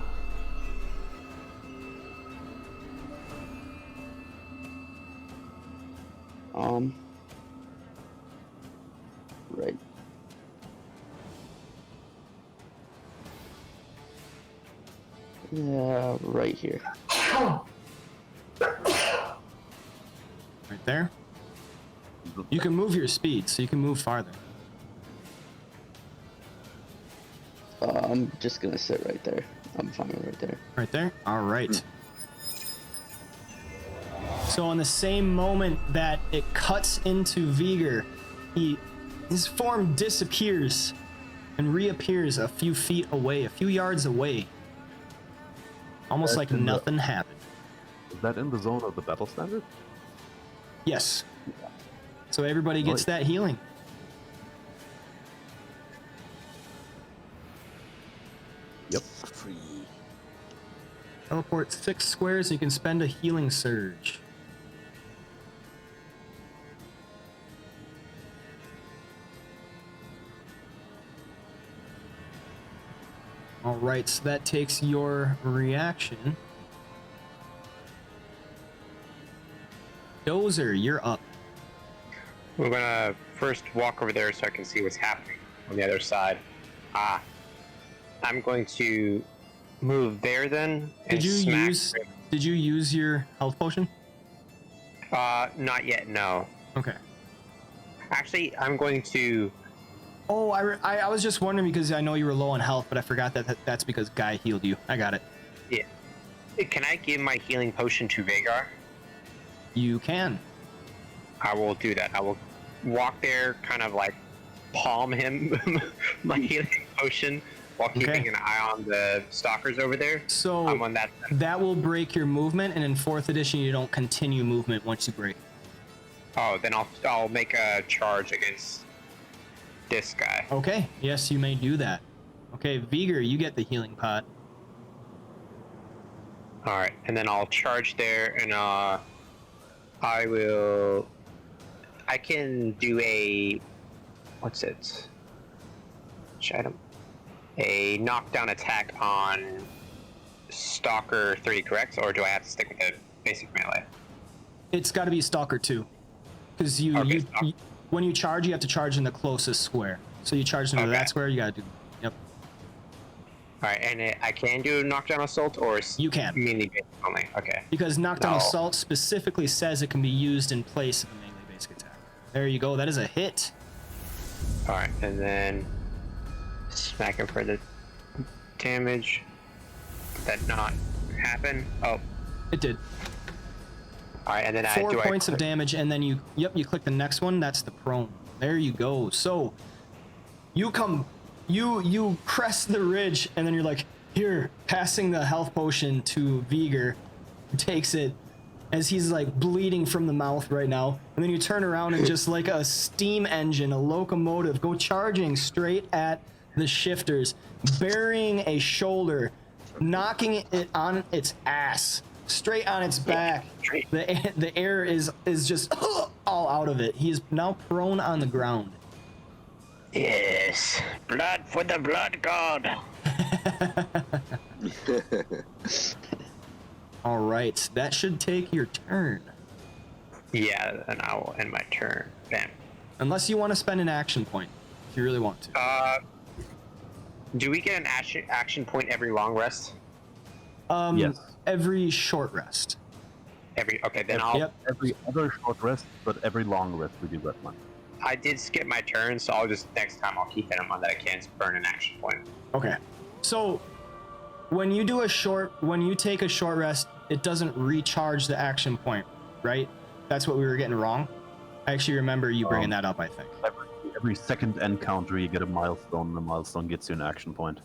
Right. Yeah, right here. Right there. You can move your speed, so you can move farther. I'm just gonna sit right there. I'm fine right there. Right there? All right. So on the same moment that it cuts into Vigor, his form disappears and reappears a few feet away, a few yards away. Almost like nothing happened. Is that in the zone of the battle standard? Yes. So everybody gets that healing. Yep. Free. Teleport 6 squares, you can spend a healing surge. Alright, so that takes your reaction. Dozer, you're up. We're gonna first walk over there so I can see what's happening on the other side. I'm going to move there then and Did you use your health potion? Not yet, no. Okay. Actually, I'm going to... Oh, I was just wondering because I know you were low on health, but I forgot that's because Guy healed you. I got it. Yeah. Can I give my healing potion to Vagar? You can. I will do that. I will walk there, kind of like palm him my healing potion while keeping an eye on the stalkers over there. So I'm on that. That will break your movement, and in 4th edition, you don't continue movement once you break. Oh, then I'll make a charge against this guy. Okay. Yes, you may do that. Okay, Vigor, you get the healing pot. All right, and then I'll charge there, and I can do a, what's it? Which item? A knockdown attack on Stalker 3, correct? Or do I have to stick with the basic melee? It's got to be Stalker 2. Because when you charge, you have to charge in the closest square. So you charge into that square, you got to do. Yep. All right, and I can do knockdown assault, or you can. Melee basic only. Okay. Because knockdown assault specifically says it can be used in place of a melee basic attack. There you go. That is a hit. All right, and then smack him for the damage. Did that not happen? Oh, it did. All right, and then 4 points of damage, and then you click the next one. That's the prone. There you go. So you crest the ridge, and then you're like, here, passing the health potion to Vigor, who takes it as he's like bleeding from the mouth right now. And then you turn around and just like a steam engine, a locomotive, go charging straight at the shifters, burying a shoulder, knocking it on its ass, straight on its back. The air is just all out of it. He is now prone on the ground. Yes, blood for the blood god. All right, that should take your turn. Yeah, and I will end my turn. Bam. Unless you want to spend an action point, if you really want to. Do we get an action point every long rest? Yes. Every short rest. Okay, then I'll. Yep. Every other short rest, but every long rest we do that one. I did skip my turn, so I'll just next time I'll keep it in mind that I can't burn an action point. Okay. So when you take a short rest, it doesn't recharge the action point, right? That's what we were getting wrong. I actually remember you bringing that up, I think. Every second encounter, you get a milestone, and the milestone gets you an action point.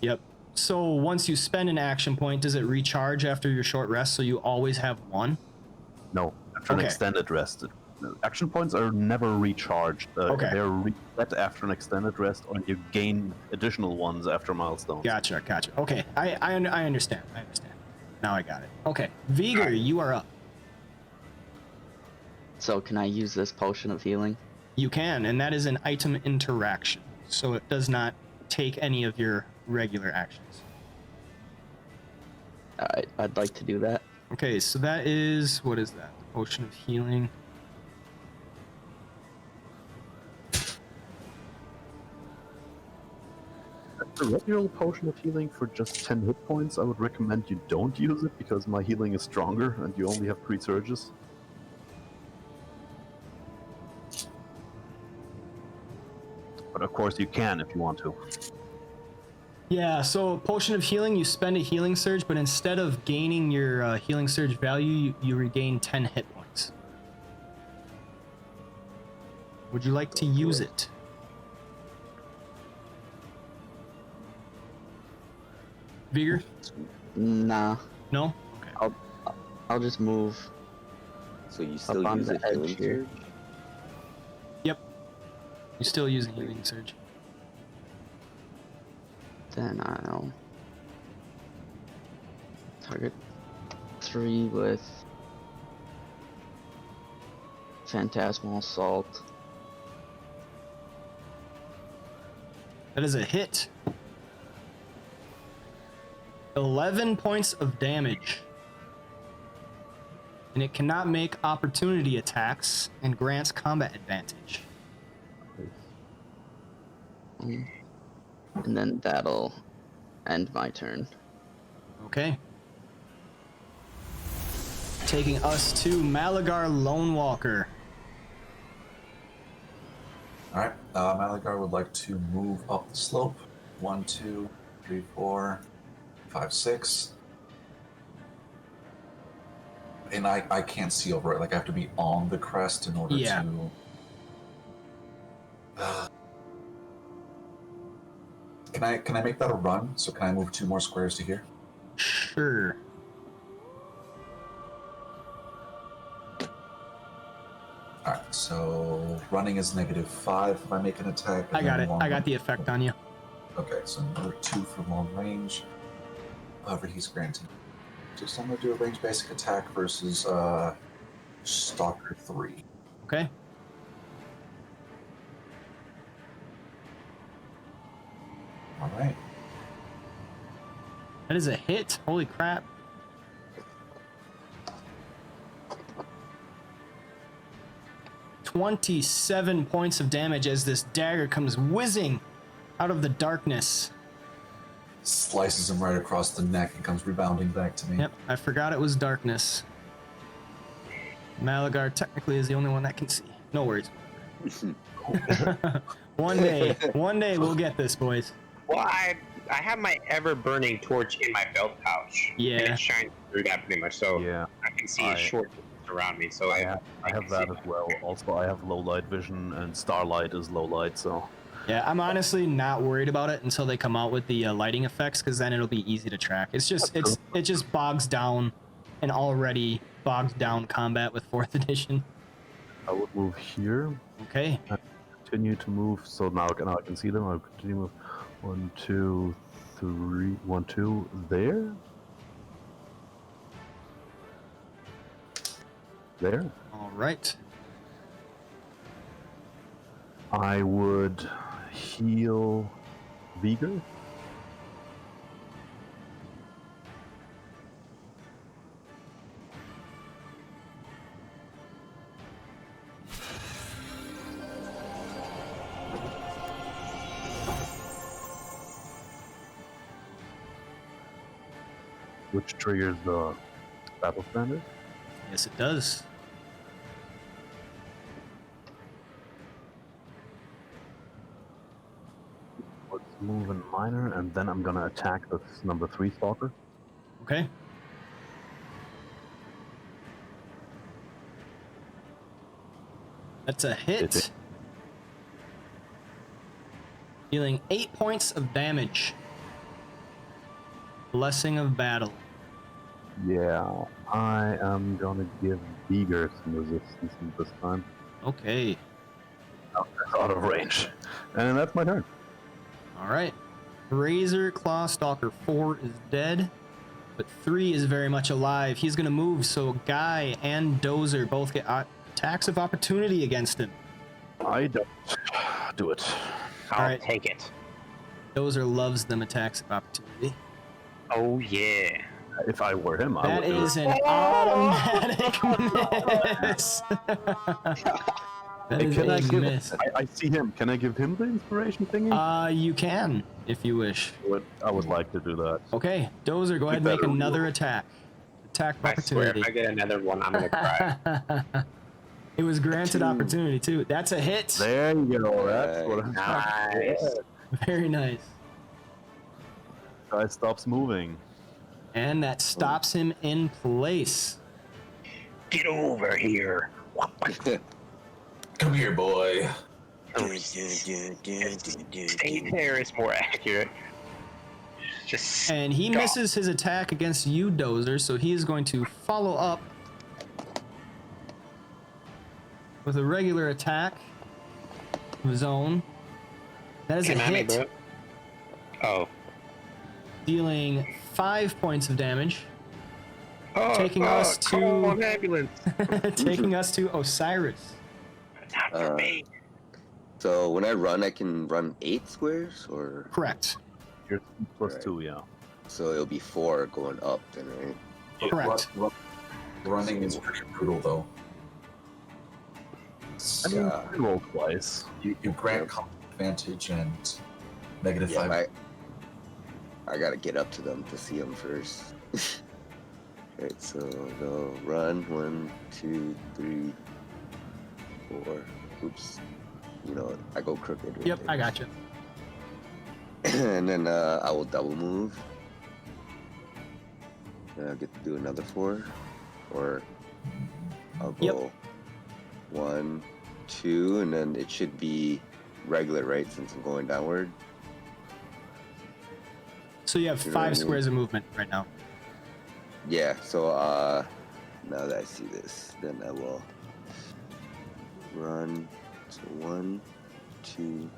Yep. So once you spend an action point, does it recharge after your short rest? So you always have one? No, after an Okay. extended rest. Action points are never recharged. Okay. They're reset after an extended rest, or you gain additional ones after milestones. Gotcha. Okay. I understand. Now I got it. Okay. Vigor, you are up. So can I use this potion of healing? You can, and that is an item interaction. So it does not take any of your regular actions. I'd like to do that. Okay, so that is, what is that? The potion of healing. The regular potion of healing for just 10 hit points, I would recommend you don't use it because my healing is stronger and you only have 3 surges. But of course you can if you want to. Yeah, so potion of healing, you spend a healing surge, but instead of gaining your healing surge value, you regain 10 hit points. Would you like to use it? Vigor? Nah. No? Okay. I'll just move. So you Up still on use the a edge healing here. surge? Yep. You're still using healing surge. Then I'll target 3 with Phantasmal Assault. That is a hit. 11 points of damage. And it cannot make opportunity attacks and grants combat advantage. And then that'll end my turn. Okay. Taking us to Malagar Lone Walker. Alright, Malagar would like to move up the slope. 1, 2, 3, 4, 5, 6. And I can't see over it. Like, I have to be on the crest in order to... Can I make that a run? So can I move 2 more squares to here? Sure. Alright, so running is -5 if I make an attack. I got it. I got the effect on you. Okay, so another 2 for long range. However, he's granted. Just I'm gonna do a range basic attack versus Stalker 3. Okay. Alright. That is a hit. Holy crap. $27 points of damage as this dagger comes whizzing out of the darkness. Slices him right across the neck and comes rebounding back to me. Yep, I forgot it was darkness. Malagar technically is the only one that can see. No worries. One day we'll get this, boys. Well, I have my ever-burning torch in my belt pouch. Yeah. And it shines through that pretty much, so Yeah, I can see a short distance around me. So I I have can that see. as well. Also, I have low light vision, and starlight is low light, so... Yeah, I'm honestly not worried about it until they come out with the lighting effects, because then it'll be easy to track. It just bogs down an already bogged down combat with 4th edition. I would move here. Okay. Continue to move, so now I can see them. I'll continue to move. 1, 2, 3, 1, 2, there. There. All right. I would heal Vigor. Which triggers the battle standard. Yes, it does. Let's move in minor, and then I'm gonna attack this number 3 stalker. Okay. That's a hit. Dealing 8 points of damage. Blessing of Battle. Yeah, I am gonna give Beager some resistance this time. Okay. Out of range. And that's my turn. All right. Razor Claw Stalker 4 is dead, but 3 is very much alive. He's going to move, so Guy and Dozer both get attacks of opportunity against him. I don't do it. I'll right. take it. Dozer loves them attacks of opportunity. Oh yeah. If I were him, I That would do is it. an automatic miss. That is Can I a give? miss. I see him. Can I give him the inspiration thingy? You can, if you wish. I would like to do that. Okay, Dozer, go ahead and make another attack. Attack of I swear, opportunity. if I get another one, I'm gonna cry. It was granted opportunity, too. That's a hit. There you go. That's what I'm Nice. Very nice. Guy stops moving. And that stops him in place. Get over here. Come here, boy. Stay there is more accurate. Just And he stop. misses his attack against you, Dozer, so he is going to follow up with a regular attack of his own. That is a Come at me, hit, bro. Oh. dealing 5 points of damage, Oh, Taking us call to- an ambulance. taking us to Osiris. Not for me. So when I run, I can run 8 squares, or Correct. You're plus Right. 2, yeah. so it'll be 4 going up then, right? Correct. Running is pretty brutal, though. I mean, Yeah. roll twice. You grant combat advantage and negative Yeah, 5. I gotta get up to them to see them first. Right, so go run 1, 2, 3, 4. Oops. You know, I go crooked. Right Yep, there. I got you. And then I will double move. And I'll get to do another 4. Or I'll go Yep. 1, 2, and then it should be regular, right? Since I'm going downward. So you have You know what I 5 mean? squares of movement right now. Yeah, so now that I see this, then I will run. So 1, 2.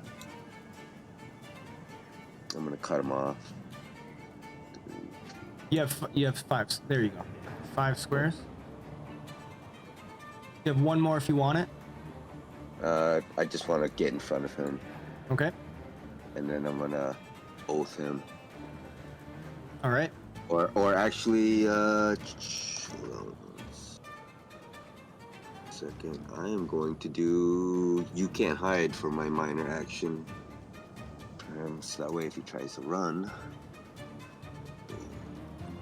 I'm gonna cut them off. 3. You have 5. There you go. 5 squares. You have 1 more if you want it. I just want to get in front of him, Okay. and then I'm gonna oath him. All right. Or actually, hold on a second. I am going to do You Can't Hide for my minor action. So that way, if he tries to run,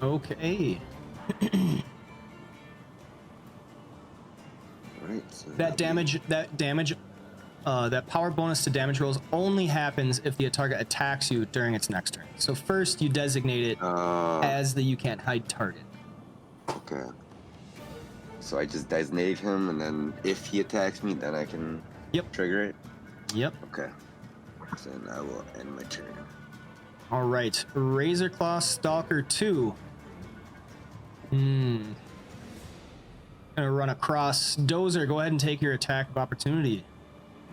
Okay. alright. So That power bonus to damage rolls only happens if the target attacks you during its next turn. So first you designate it as the You Can't Hide target. Okay. So I just designate him, and then if he attacks me, then I can trigger it. Yep. Okay. So then I will end my turn. All right. Razor Claw Stalker 2. Gonna run across Dozer. Go ahead and take your attack of opportunity.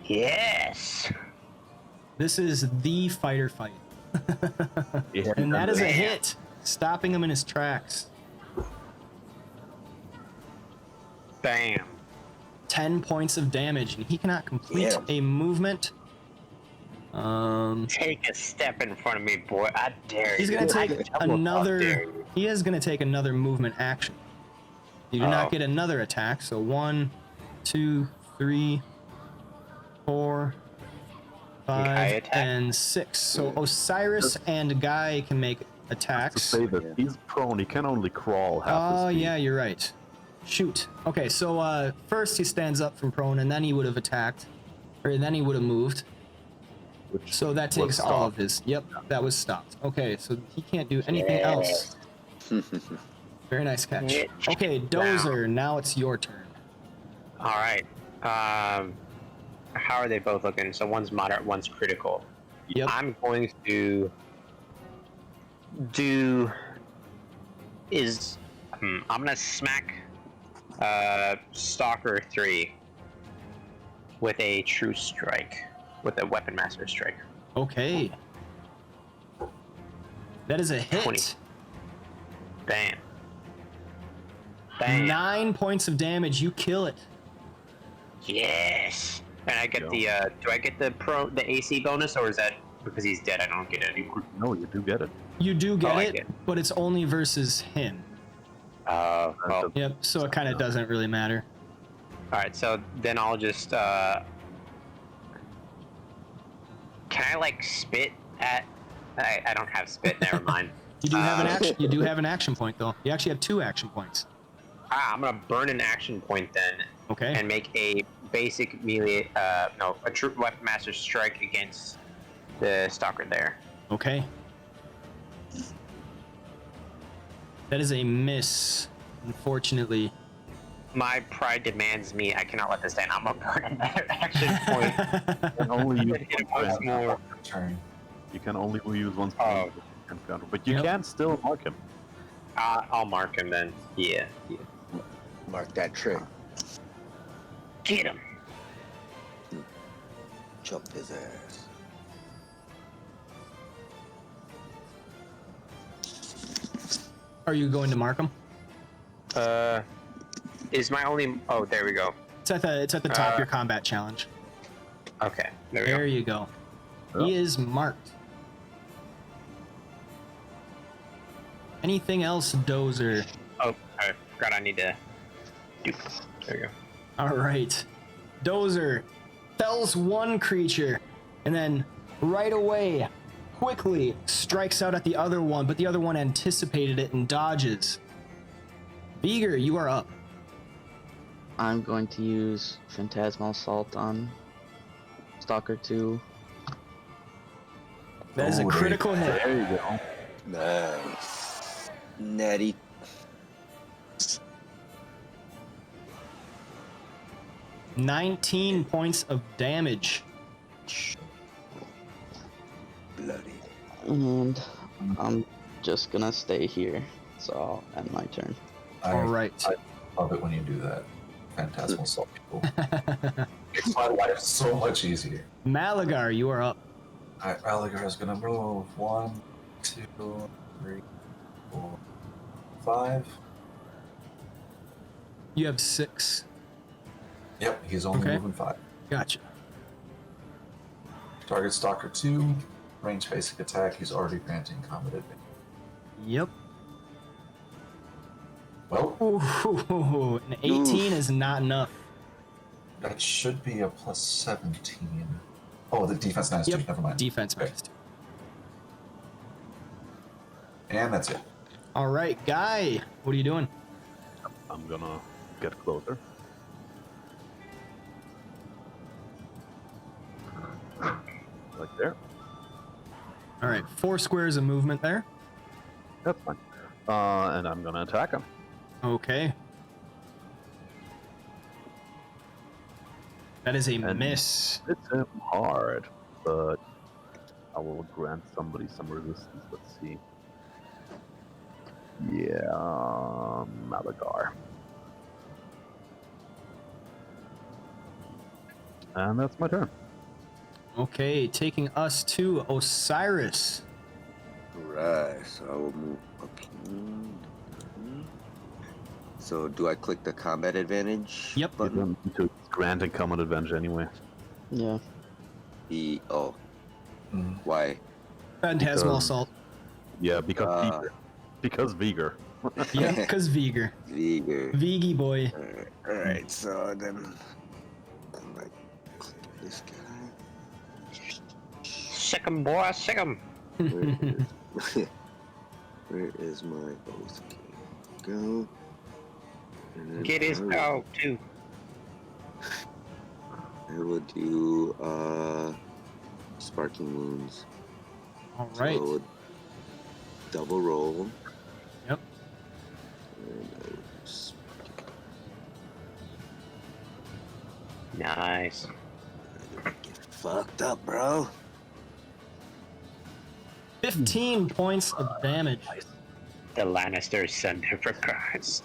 Yes. This is the fighter fight. Yeah. And that is a hit, stopping him in his tracks. Bam. 10 points of damage, and he cannot complete Yeah. a movement. Take a step in front of me, boy. I dare He's you. gonna take I dare another. you. He is gonna take another movement action. You do not Oh. get another attack. So 1, 2, 3, 4, Guy 5, attack? and 6. So Osiris and Guy can make To attacks. say that he's prone, he can only crawl half Oh his speed. yeah, you're right. Shoot. Okay, so first he stands up from prone, and then he would have attacked, or then he would have moved. Which So that was takes all of stopped. his. Yep, that was stopped. Okay, so he can't do anything else. Very nice catch. Yeah. Okay, Dozer, now it's your turn. All right. How are they both looking? So one's moderate, one's critical. Yep. I'm going to do I'm gonna smack Stalker 3 with a true strike, with a weapon master strike. Okay. That is a hit. 20. Bam. Bam. 9 points of damage. You kill it. Yes. And I get the do I get the AC bonus, or is that because he's dead I don't get it anymore? No, you do get it. You do get I it, get it. but it's only versus him. Well, Yep, so it kind of doesn't really matter. alright, so then I'll just can I like spit at I don't have spit, never mind. You do have an action. You do have an action point though. You actually have 2 action points. I'm gonna burn an action point then Okay. and make a basic melee a true weapon master strike against the stalker there. Okay. That is a miss, unfortunately. My pride demands me. I cannot let this stand. I'm gonna burn another action point. And only use Hit him one once point. more. Turn. You can only use one Oh. encounter, but you Yep. can still mark him. I'll mark him then. Yeah. Mark that trick. Get him. Chop his ass. Are you going to mark him? Is my only? Oh, there we go. It's at the top of your combat challenge. Okay, there we There go. you go. Yep. He is marked. Anything else, Dozer? Oh, I forgot I need to do. There we go. All right. Dozer fells one creature and then right away quickly strikes out at the other one, but the other one anticipated it and dodges. Beager, you are up. I'm going to use Phantasmal Assault on Stalker 2. That is a Oh, critical hit. There you go. Nice. Natty. 19 points of damage. Bloody. And I'm just gonna stay here, so I'll end my turn. All right. I love it when you do that. Phantasmal assault people. Makes my life so much easier. Malagar, you are up. Alright, Malagar is gonna move 1, 2, 3, 4, 5. You have 6. Yep, he's only Okay. moving 5. Gotcha. Target Stalker 2, range basic attack. He's already granting combat advantage. Yep. Well, Ooh, an 18 is not enough. that should be a plus 17. Oh, the defense minus 2. Yep. Never mind. Defense Okay. minus 2. And that's it. All right, Guy, what are you doing? I'm gonna get closer. Like there. All right, 4 squares of movement there. That's fine. And I'm gonna attack him. Okay. That is a And- miss. It's him hard, but I will grant somebody some resistance. Let's see. Yeah, Malagar. And that's my turn. Okay, taking us to Osiris. Right, so I will move up here. So do I click the combat advantage Yep. You button? don't need to grant a common advantage anyway. Yeah. Oh, Mhm. why? Phantasmal Because- assault. Yeah, because Uh, Vigor. Because Vigor. Yep, because Vigor. Vigor. Viggy boy. Alright, so then I'm like, click this guy. Sick 'em, boy, sick 'em. Where is my oath? Go. And then Get his I will- dog too. I will do sparking wounds. All right. So double roll. Yep. And I will just Nice. get fucked up, bro. 15 points of damage. The Lannisters send her for cards.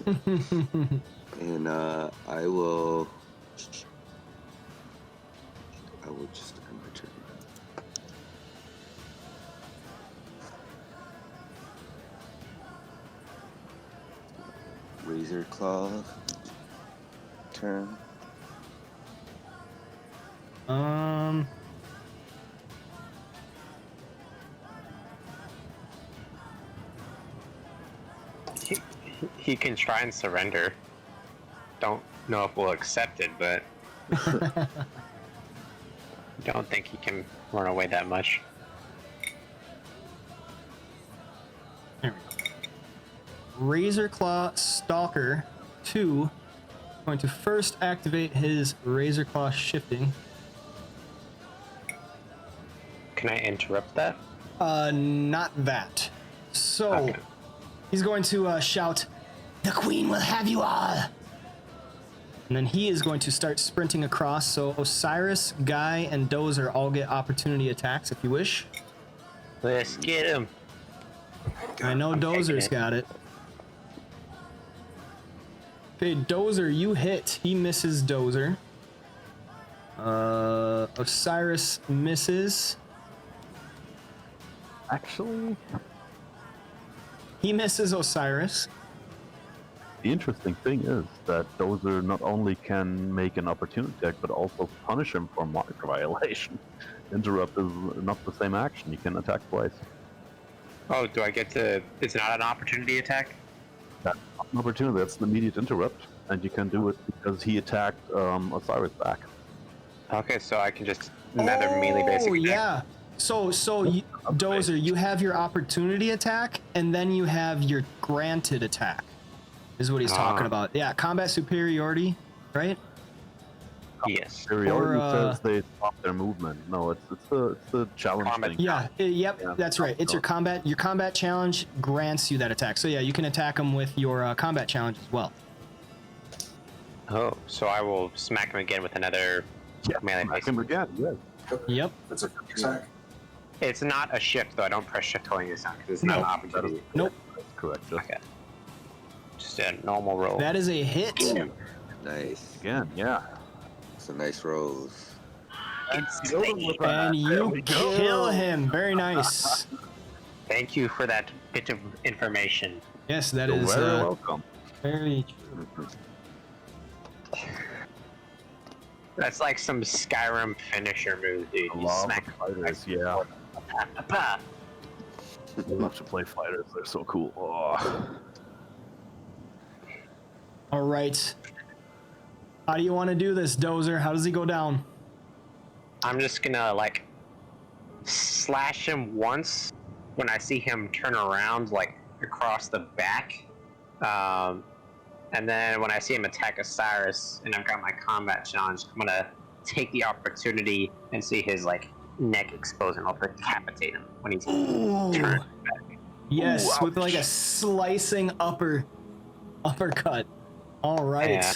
And I will just end my turn. Razor Claw turn. He can try and surrender. Don't know if we'll accept it, but don't think he can run away that much. There we go. Razor Claw Stalker 2 going to first activate his Razor Claw shifting. Can I interrupt that? Not that. So Okay. he's going to shout, "The Queen will have you all!" And then he is going to start sprinting across. So Osiris, Guy, and Dozer all get opportunity attacks if you wish. Let's get him. I know Dozer's got it. Okay, Dozer, you hit. He misses Dozer. Osiris misses. Actually, He misses Osiris. the interesting thing is that Dozer not only can make an opportunity attack, but also punish him for mark violation. Interrupt is not the same action. You can attack twice. Oh, do I get to... It's not an opportunity attack? That's not an opportunity. That's an immediate interrupt, and you can do it because he attacked Osiris back. Okay, so I can just another melee basic attack. Yeah. So Dozer, you have your opportunity attack, and then you have your granted attack. Is what he's talking about. Yeah, combat superiority, right? Yes. Superiority Or, says they stop their movement. No, it's the challenge Combat. thing. Yeah. Yep. Yeah. That's right. It's your combat. Your combat challenge grants you that attack. So yeah, you can attack him with your combat challenge as well. Oh, so I will smack him again with another melee Smack basic. him again. Yes. Yep. It's a quick attack. It's not a shift, though. I don't press shift holding this on because it's not an opportunity. Nope. That's correct. Just Okay. Just a normal roll. That is a hit. Nice. again. Yeah. Some nice rolls. And you kill him. Very nice. Thank you for that bit of information. Yes, that You're is very welcome. very true. That's like some Skyrim finisher move, dude. I You love smack fighters. Yeah. Bah. I love to play fighters. They're so cool. Oh. All right. How do you want to do this, Dozer? How does he go down? I'm just gonna like slash him once when I see him turn around, like across the back. And then when I see him attack Osiris and I've got my combat challenge, I'm gonna take the opportunity and see his like neck exposed and I'll decapitate him when he's turned. Yes, Ooh, with like a slicing uppercut. All right. Yeah.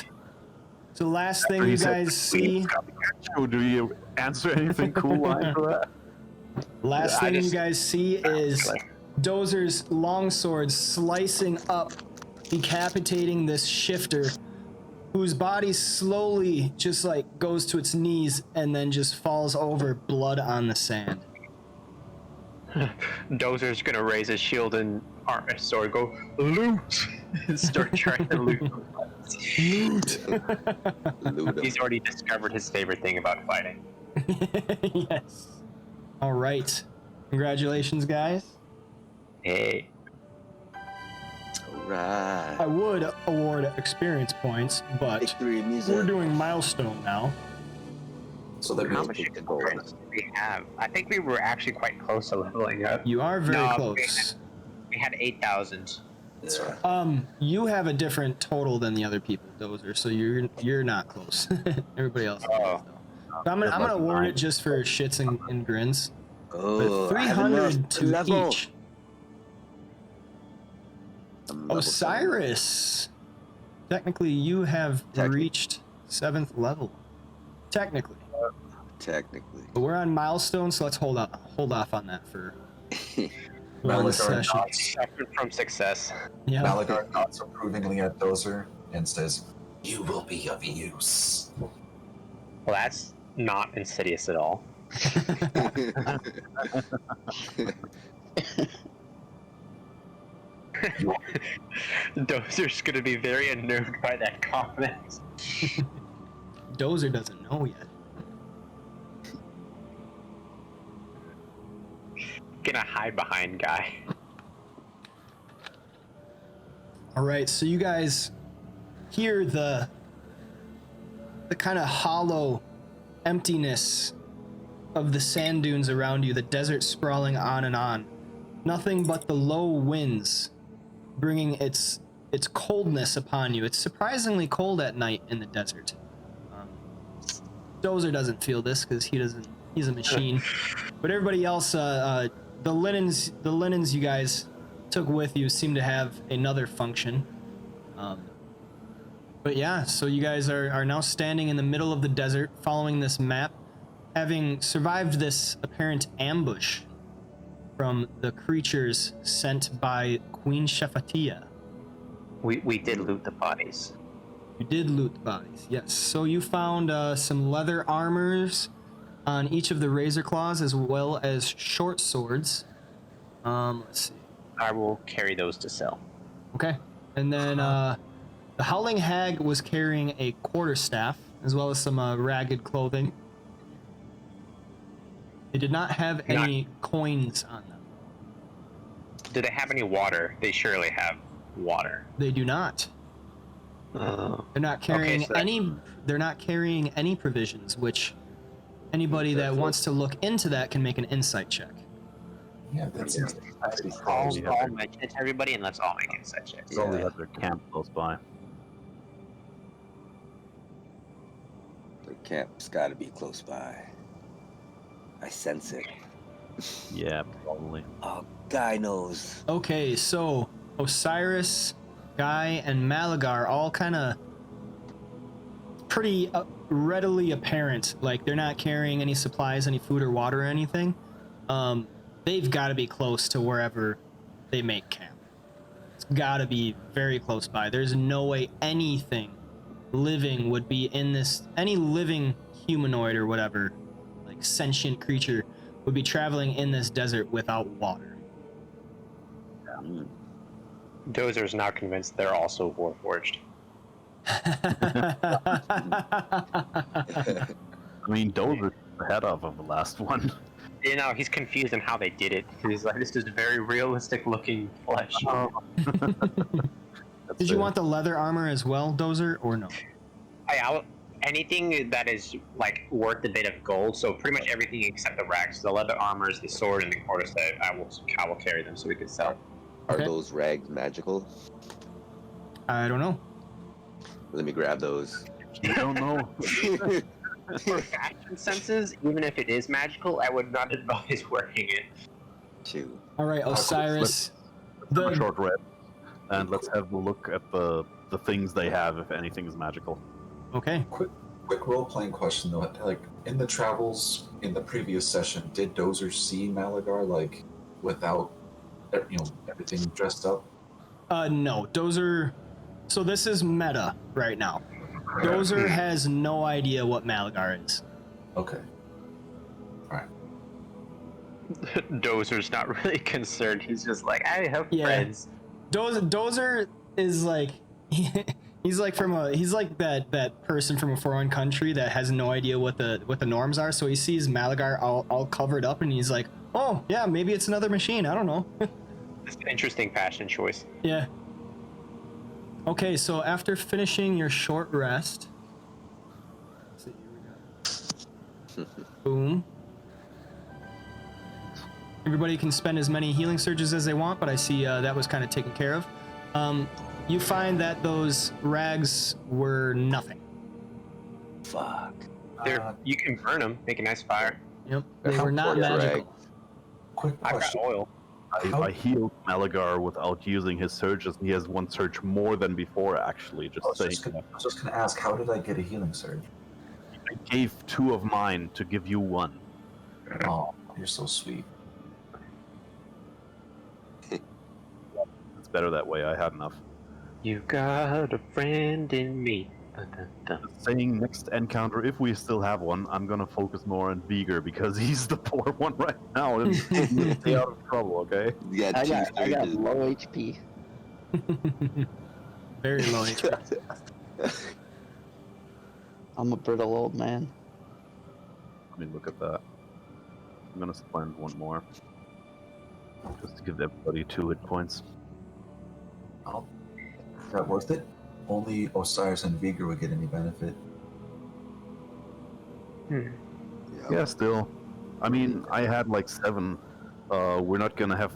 So last thing you guys see, Do you answer anything cool after that? last I thing you just- guys see is Dozer's longsword slicing up, decapitating this shifter, whose body slowly just like goes to its knees and then just falls over, blood on the sand. Dozer's gonna raise his shield and sword, go loot, and start trying to loot. Loot 'em. He's already discovered his favorite thing about fighting. Yes. All right. Congratulations, guys. Hey, Alright. I would award experience points, but Victory music. we're doing milestone now. So that how means much the goal. experience do we have? I think we were actually quite close to leveling up. You are very No, close. We had 8,000. yeah. You have a different total than the other people, Dozer, so you're not close. Everybody else. Oh. So I'm gonna award it just for shits and grins. Oh, With I have enough 300 to level. each. I'm level Osiris. Technically, you have Technically. reached 7th level. Technically. 7. Technically. But we're on milestone, so let's hold off on that for One Malagar session. nods. Suffered from success. Yeah. Malagar nods approvingly at Dozer and says, "You will be of use." Well, that's not insidious at all. Dozer's gonna be very unnerved by that comment. Dozer doesn't know yet. Gonna hide behind guy. All right, so you guys hear the kind of hollow emptiness of the sand dunes around you, the desert sprawling on and on. Nothing but the low winds bringing its coldness upon you. It's surprisingly cold at night in the desert. Dozer doesn't feel this because he's a machine. But everybody else, the linens you guys took with you seem to have another function. But yeah, so you guys are now standing in the middle of the desert following this map, having survived this apparent ambush from the creatures sent by Queen Shefatia. We did loot the bodies. You did loot the bodies, yes. So you found some leather armors on each of the razor claws as well as short swords. Let's see. I will carry those to sell. Okay. And then the Howling Hag was carrying a quarterstaff as well as some ragged clothing. They did not have any coins on them. Do they have any water? They surely have water. They do not. They're not carrying They're not carrying any provisions, which anybody that wants to look into that can make an insight check. Yeah, that's I'll mention it to everybody and let's all make insight checks. They only have their camp close by. The camp's gotta be close by. I sense it. Yeah, probably. Oh, guy knows. Okay, so Osiris, Guy, and Malagar all kind of pretty readily apparent. Like, they're not carrying any supplies, any food or water or anything. They've got to be close to wherever they make camp. It's got to be very close by. There's no way anything living would be in this, any living humanoid or whatever, like sentient creature, would be traveling in this desert without water. Dozer's now convinced they're also Warforged. I mean, Dover's ahead of the last one. You know, he's confused on how they did it. He's like, this is very realistic looking flesh. Did you want the leather armor as well, Dozer, or no? Anything that is like worth a bit of gold, so pretty much everything except the rags, the leather armors, the sword, and the quarterstaff, I will carry them so we can sell. Are Okay. those rags magical? I don't know. Let me grab those. You don't know. For fashion senses, even if it is magical, I would not advise wearing it. Shoot. All right, Osiris. The short red, and let's have a look at the things they have, if anything is magical. Okay. Quick role-playing question though. Like in the travels in the previous session, did Dozer see Malagar like without everything dressed up? No, Dozer. So this is meta right now. Dozer has no idea what Malagar is. Okay. Dozer's not really concerned. He's just like, I have friends. Dozer is like, he's like that person from a foreign country that has no idea what the norms are. So he sees Malagar all covered up, and he's like, oh yeah, maybe it's another machine. I don't know. It's an interesting fashion choice. Yeah. Okay, so after finishing your short rest, let's see, here we go. Boom. Everybody can spend as many healing surges as they want, but I see that was kind of taken care of. You find that those rags were nothing. Fuck. You can burn them, make a nice fire. Yep, they were not magical. Quick I've got question. oil. I healed Malagar without using his surges, and he has one surge more than before, actually. I was just gonna ask, how did I get a healing surge? I gave 2 of mine to give you 1. Oh, you're so sweet. better that way. I had enough. You got a friend in me. Dun, dun, dun. Saying next encounter, if we still have one, I'm gonna focus more on Viger because he's the poor one right now and stay out of trouble. Okay. You got I two got surges. low HP. Very low HP. I'm a brittle old man. Let me look at that. I'm gonna spend one more just to give everybody 2 hit points. Oh, is that worth it? Only Osiris and Viger would get any benefit. Yeah, still. I mean, I had like 7. We're not gonna have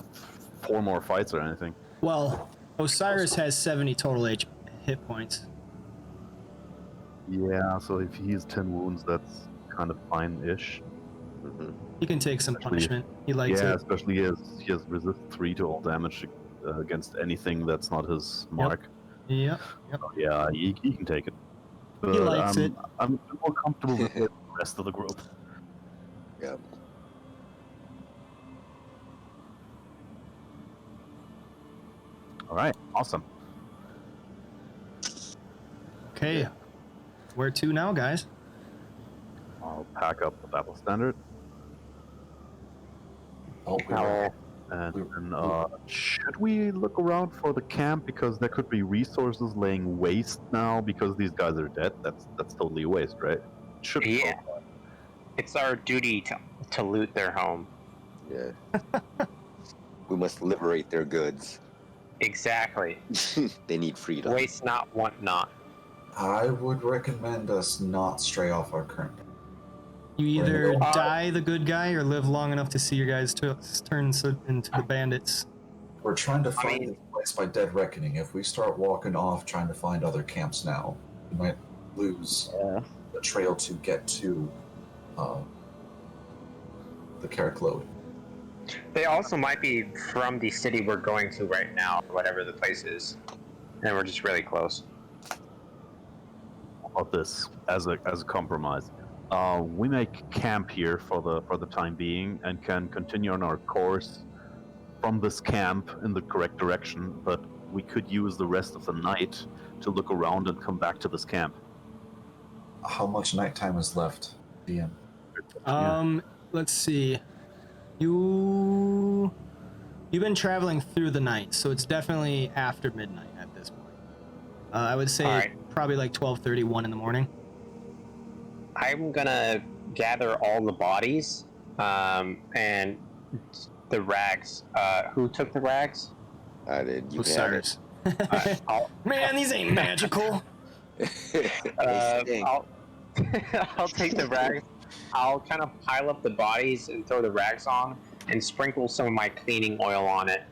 4 more fights or anything. Well, Osiris has 70 total hit points. Yeah, so if he has 10 wounds, that's kind of fine-ish. He can take some punishment. He likes Yeah, it. especially he has resist 3 to all damage against anything that's not his mark. Yep. Yeah, he can take it. But He likes it. I'm more comfortable with the rest of the group. Yep. All right, awesome. Okay. Where to now, guys? I'll pack up the battle standard. Oh, And then, should we look around for the camp because there could be resources laying waste now because these guys are dead? That's totally a waste, right? Should be. Yeah. It's our duty to loot their home. Yeah. We must liberate their goods. Exactly. They need freedom. Waste not, want not. I would recommend us not stray off our current. You either die the good guy or live long enough to see your guys turn into the bandits. We're trying to find this place by dead reckoning. If we start walking off trying to find other camps now, we might lose the trail to get to the Karak load. They also might be from the city we're going to right now, whatever the place is, and we're just really close. About this as a compromise. We make camp here for the time being and can continue on our course from this camp in the correct direction, but we could use the rest of the night to look around and come back to this camp. How much nighttime is left, DM? Let's see. You've been traveling through the night, so it's definitely after midnight at this point. I would say probably like 12:31 in the morning. I'm gonna gather all the bodies and the rags. Who took the rags? I did. You Osiris. Man, these ain't magical. I'll take the rags. I'll kind of pile up the bodies and throw the rags on and sprinkle some of my cleaning oil on it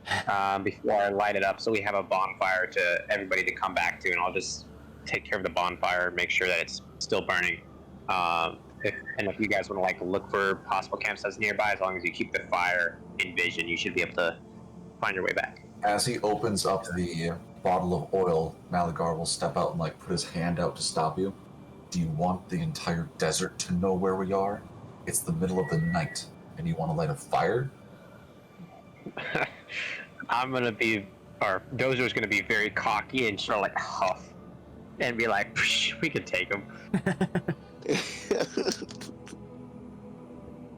before I light it up so we have a bonfire to everybody to come back to, and I'll just take care of the bonfire, make sure that it's still burning. If you guys want to like look for possible campsites nearby, as long as you keep the fire in vision, you should be able to find your way back. As he opens up the bottle of oil, Malagar will step out and like put his hand out to stop you. Do you want the entire desert to know where we are? It's the middle of the night, and you want to light a fire? Dozer's gonna be very cocky and sort of like huff and be like, we can take him.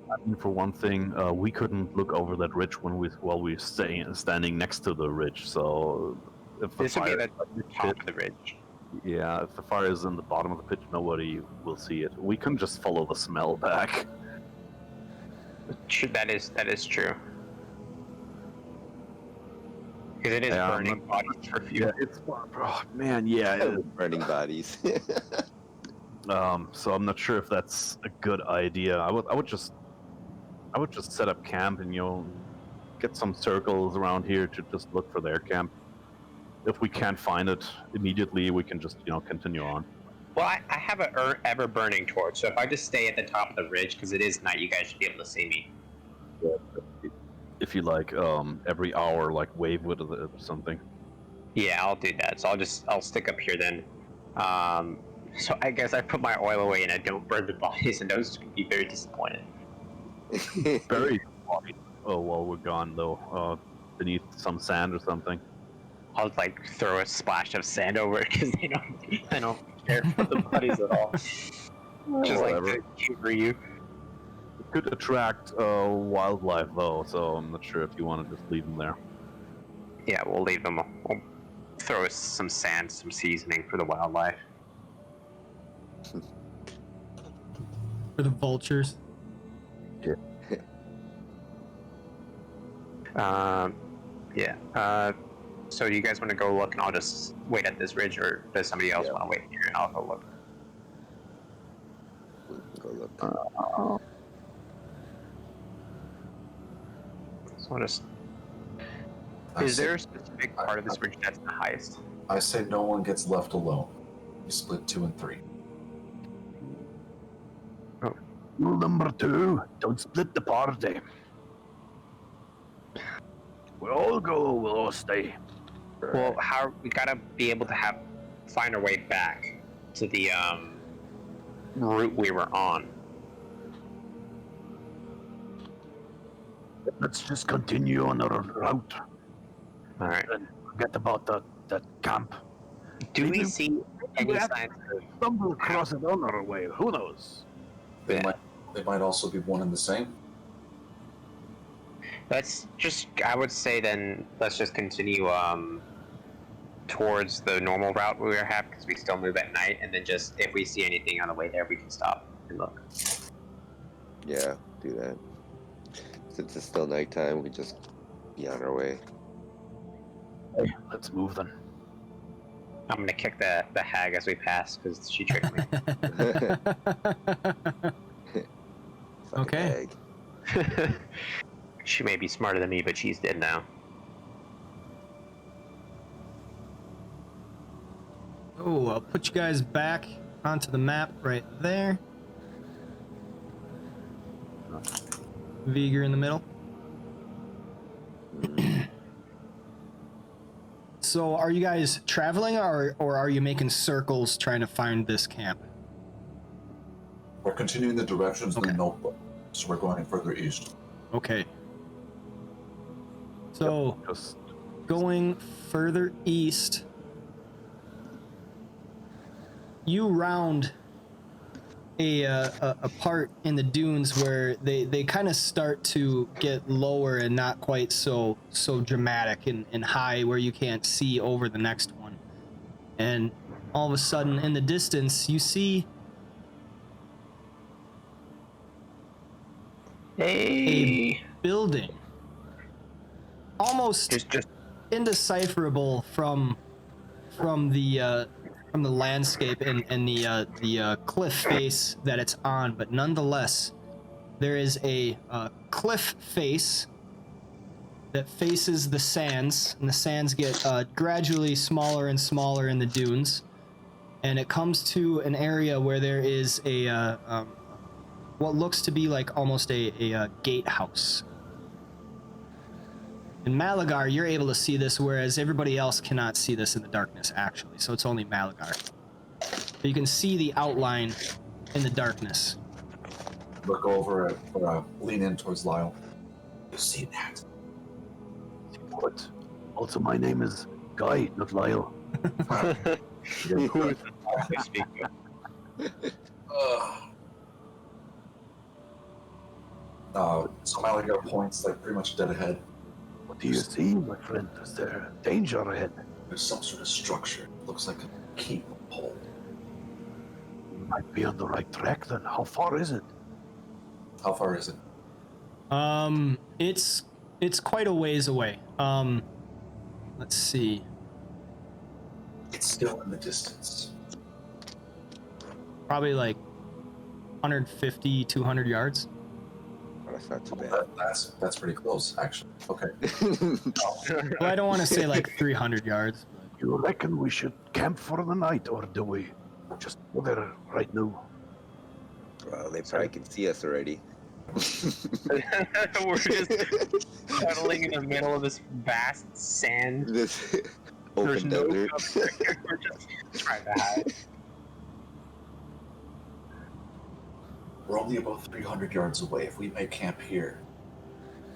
I mean, for one thing, we couldn't look over that ridge while we standing next to the ridge. So if the This would be fire at the top of the ridge. yeah, if the fire is in the bottom of the pit, nobody will see it. We can just follow the smell back. That is true. Because it is burning bodies for fuel. Yeah, it's man, yeah. Burning bodies. So I'm not sure if that's a good idea. I would just set up camp and get some circles around here to just look for their camp. If we can't find it immediately, we can just continue on. Well, I have an ever-burning torch, so if I just stay at the top of the ridge, because it is night, you guys should be able to see me. If you like, every hour, like wave with it or something. Yeah, I'll do that. So I'll stick up here then. So I guess I put my oil away and I don't burn the bodies, and those would be very disappointed. Buried body. Oh, while we're gone though, beneath some sand or something. I'll like throw a splash of sand over it because I don't care for the buddies at all. Just like Whatever. to humor you. It could attract wildlife though, so I'm not sure if you want to just leave them there. Yeah, we'll leave them. We'll throw some sand, some seasoning for the wildlife. For the vultures. Yeah. So you guys want to go look, and I'll just wait at this ridge, or does somebody else want to wait here? And I'll go look. We can go look. So I'll just. I Is say- there a specific part of this ridge that's the highest? I say no one gets left alone. You split 2 and 3. Rule number 2, don't split the party. We'll all go, we'll all stay. Well, we gotta be able to find our way back to the route we were on. Let's just continue on our route All right. and forget about that camp. Do we Maybe see any we have- signs of? Stumble across it on our way, who knows? They Yeah. might also be one and the same. Let's just. I would say then let's just continue towards the normal route we have because we still move at night, and then just if we see anything on the way there, we can stop and look. Yeah, do that. Since it's still nighttime, we just be on our way. Hey, let's move then. I'm gonna kick the hag as we pass because she tricked me. Fucking Okay. hag. She may be smarter than me, but she's dead now. Oh, I'll put you guys back onto the map right there. Viger in the middle. So are you guys traveling or are you making circles trying to find this camp? We're continuing the directions in Okay. the notebook, so we're going further east. Okay. So Just going further east, you round a part in the dunes where they kind of start to get lower and not quite so dramatic and high where you can't see over the next one. And all of a sudden in the distance you see Hey. building almost Just indecipherable from the landscape and the cliff face that it's on, but nonetheless there is a cliff face that faces the sands, and the sands get gradually smaller and smaller in the dunes, and it comes to an area where there is a what looks to be like almost a gatehouse. In Malagar, you're able to see this, whereas everybody else cannot see this in the darkness, actually. So it's only Malagar. But you can see the outline in the darkness. Look over at, lean in towards Lyle. You see that? What? Also, my name is Guy, not Lyle. who is the speak So Malagar points like pretty much dead ahead. What do you see, my friend? Is there danger ahead? There's some sort of structure. Looks like a keep pole. You might be on the right track then. How far is it? How far is it? It's quite a ways away. Let's see. It's still in the distance. Probably like 150, 200 yards. Oh, that's not too bad. That's pretty close, actually. Okay. Well, I don't want to say like 300 yards. You reckon we should camp for the night, or do we just go there right now? Well, they probably can see us already. We're just cuddling in the middle of this vast sand. This There's open no desert. cover. We're just trying to hide. We're only about 300 yards away. If we make camp here,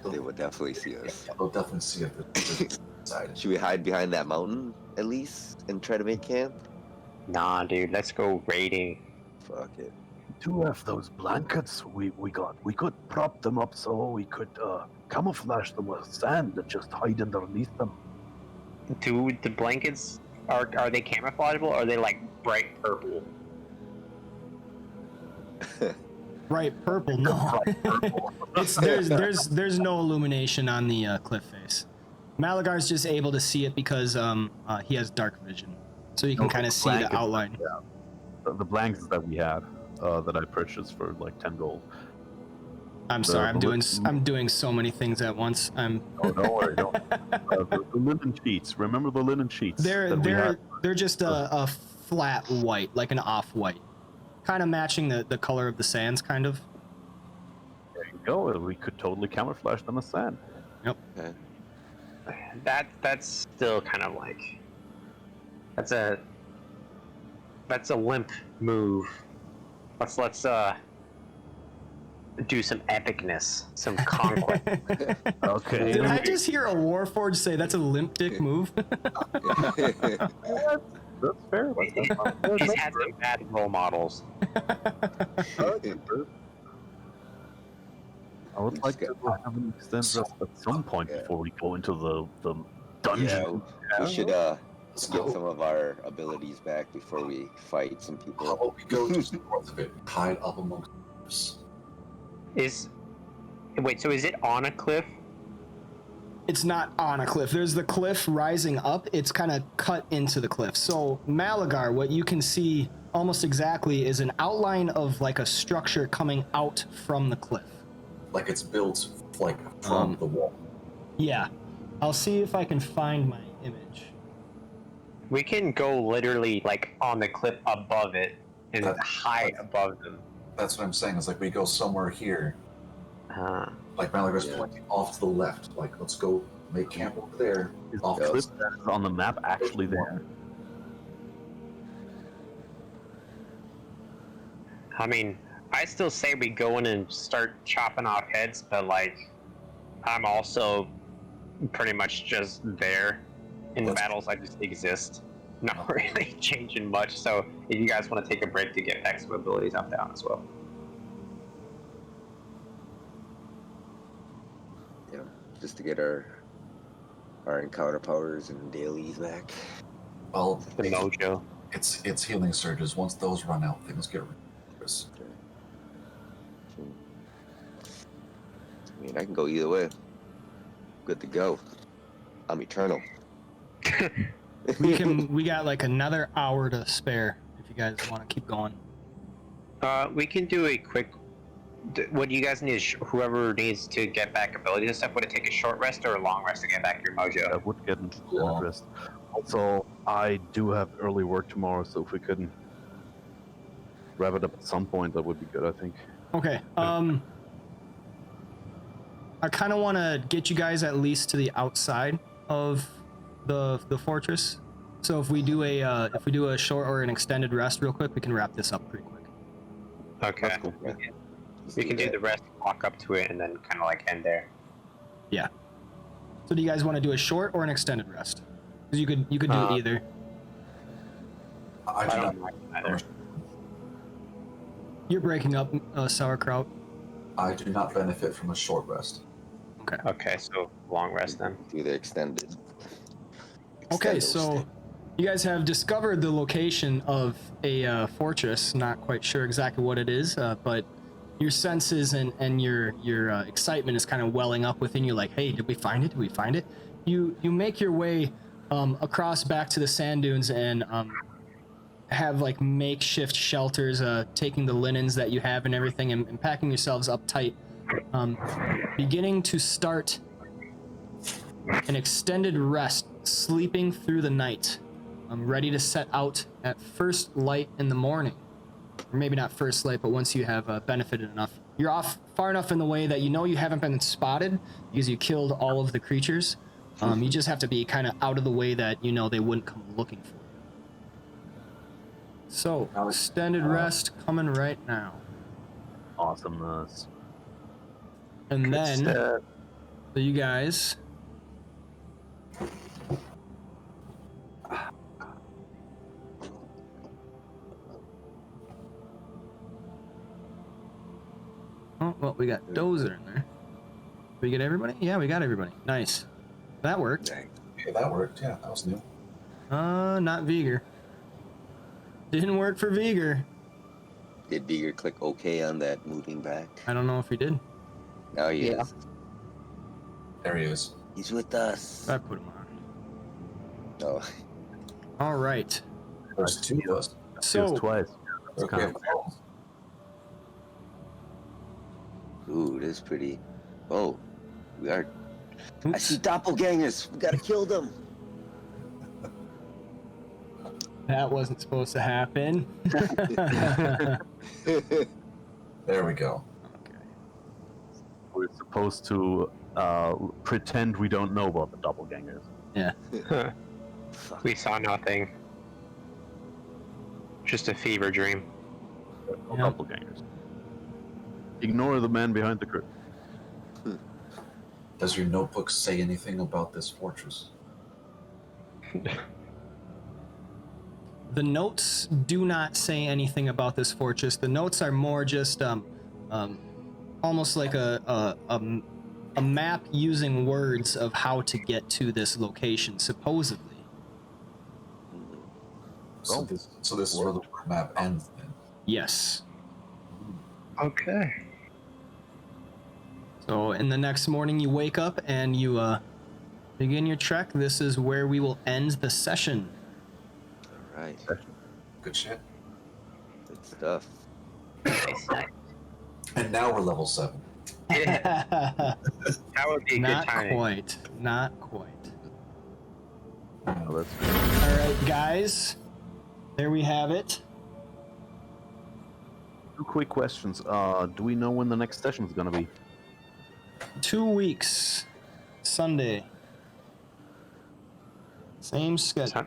They would definitely see us. they'll definitely see it. Side. Should we hide behind that mountain at least and try to make camp? Nah, dude, let's go raiding. Fuck it. To have those blankets we got, we could prop them up so we could camouflage them with sand and just hide underneath them. Do the blankets are they camouflageable or are they like bright purple? Bright purple, no. there's no illumination on the cliff face. Malagar's just able to see it because he has dark vision, so you can kind of see the outline. Yeah. The blankets that we had that I purchased for like 10 gold. I'm sorry, I'm doing so many things at once. Oh, don't worry, don't. The linen sheets. Remember the linen sheets? They're just a flat white, like an off-white, kind of matching the color of the sands, kind of. There you go. We could totally camouflage them as sand. Yep. Okay. That's still kind of like that's a limp move. Let's do some epicness, some conquest. Okay. Did I just hear a Warforged say that's a limp dick move? That's fair. He's had some bad role models. I would like to have an extended rest at some point before we go into the dungeon. Yeah, we should get some of our abilities back before we fight some How people. about we go just north of it, hide up amongst us? So is it on a cliff? It's not on a cliff. There's the cliff rising up. It's kind of cut into the cliff. So Malagar, what you can see almost exactly is an outline of like a structure coming out from the cliff. Like it's built like from the wall. Yeah. I'll see if I can find my image. We can go literally like on the cliff above it and hide above them. That's what I'm saying. Is like we go somewhere here. Like Malagar's pointing off to the left. Like let's go make camp over there. Is Off the to cliff the that's on the map actually there? I mean, I still say we go in and start chopping off heads, but like, I'm also pretty much just there. In battles, I just exist. Not really changing much, so if you guys want to take a break to get back some abilities, I'm down as well. Yeah, just to get our encounter powers and dailies back. Well, The mojo. it's healing surges. Once those run out, things get ridiculous. I mean, I can go either way. Good to go. I'm eternal. We got like another hour to spare if you guys want to keep going. We can do a quick. What you guys need is whoever needs to get back abilities and stuff. Would it take a short rest or a long rest to get back your mojo? I would get into short rest. Also, I do have early work tomorrow, so if we couldn't wrap it up at some point, that would be good, I think. Okay. I kind of want to get you guys at least to the outside of the fortress. So if we do a short or an extended rest real quick, we can wrap this up pretty quick. Okay. That's cool. We can do the rest, walk up to it, and then kind of like end there. Yeah. So do you guys want to do a short or an extended rest? Because you could do either. I do don't not. like either. You're breaking up, sauerkraut. I do not benefit from a short rest. Okay. Okay, so long rest then. Do the extended. Okay, Extendo so stick. you guys have discovered the location of a fortress. Not quite sure exactly what it is, but your senses and your excitement is kind of welling up within you. Like, hey, did we find it? Did we find it? You make your way across back to the sand dunes and have like makeshift shelters, taking the linens that you have and everything, and packing yourselves up tight. Beginning to start an extended rest, sleeping through the night. Ready to set out at first light in the morning. Or maybe not first light, but once you have benefited enough. You're off far enough in the way that you know you haven't been spotted because you killed all of the creatures. You just have to be kind of out of the way that you know they wouldn't come looking for you. So, extended rest coming right now. Awesomeness. And then, stuff. so you guys Oh, well, we got Dozer in there. Did we get everybody? Yeah, we got everybody. Nice. That worked. Yeah, that worked. Yeah, that was new. Not Viger. Didn't work for Viger. Did Beager click OK on that moving back? I don't know if he did. Now he Yeah. is. There he is. He's with us. I put him on. Oh, All right. There's two of us. So, twice. It's Okay. kind of ooh, this is pretty. Oh, we are. I oops, see doppelgangers. We gotta kill them. that wasn't supposed to happen. There we go. We're supposed to pretend we don't know about the doppelgangers. Yeah. Fuck. We saw nothing. Just a fever dream. No Yeah. doppelgangers. Ignore the man behind the curtain. Does your notebook say anything about this fortress? The notes do not say anything about this fortress. The notes are more just almost like a map using words of how to get to this location, supposedly. So Oh. this is where the map ends then. Yes. Okay. So in the next morning you wake up and you begin your trek. This is where we will end the session. All right. Good shit. Good stuff. And now we're level 7. Yeah, that would be a good Not timing. quite. Not quite. Oh, that's good. All right, guys. There we have it. 2 quick questions. Do we know when the next session is gonna be? 2 weeks. Sunday. Same schedule.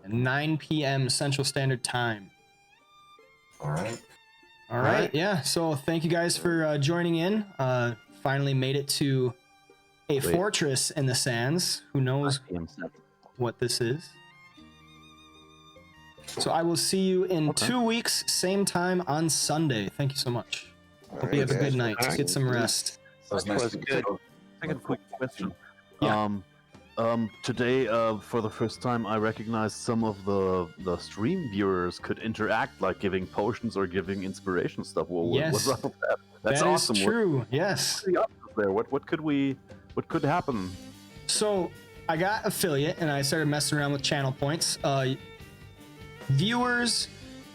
9 p.m. Central Standard Time. All right. All right, yeah. So thank you guys for joining in. Finally made it to a Wait. fortress in the sands. Who knows what this is? So I will see you in Okay. 2 weeks, same time on Sunday. Thank you so much. All Hope you have a guys. good night. All right. Get some rest. That was nice was to meet good. you. Second quick question. Yeah. Today, for the first time, I recognized some of the stream viewers could interact, like giving potions or giving inspiration stuff. Yes. What's up with that? That's That is awesome. true. Yes. What's the options there? What could happen? So I got affiliate and I started messing around with channel points. Viewers,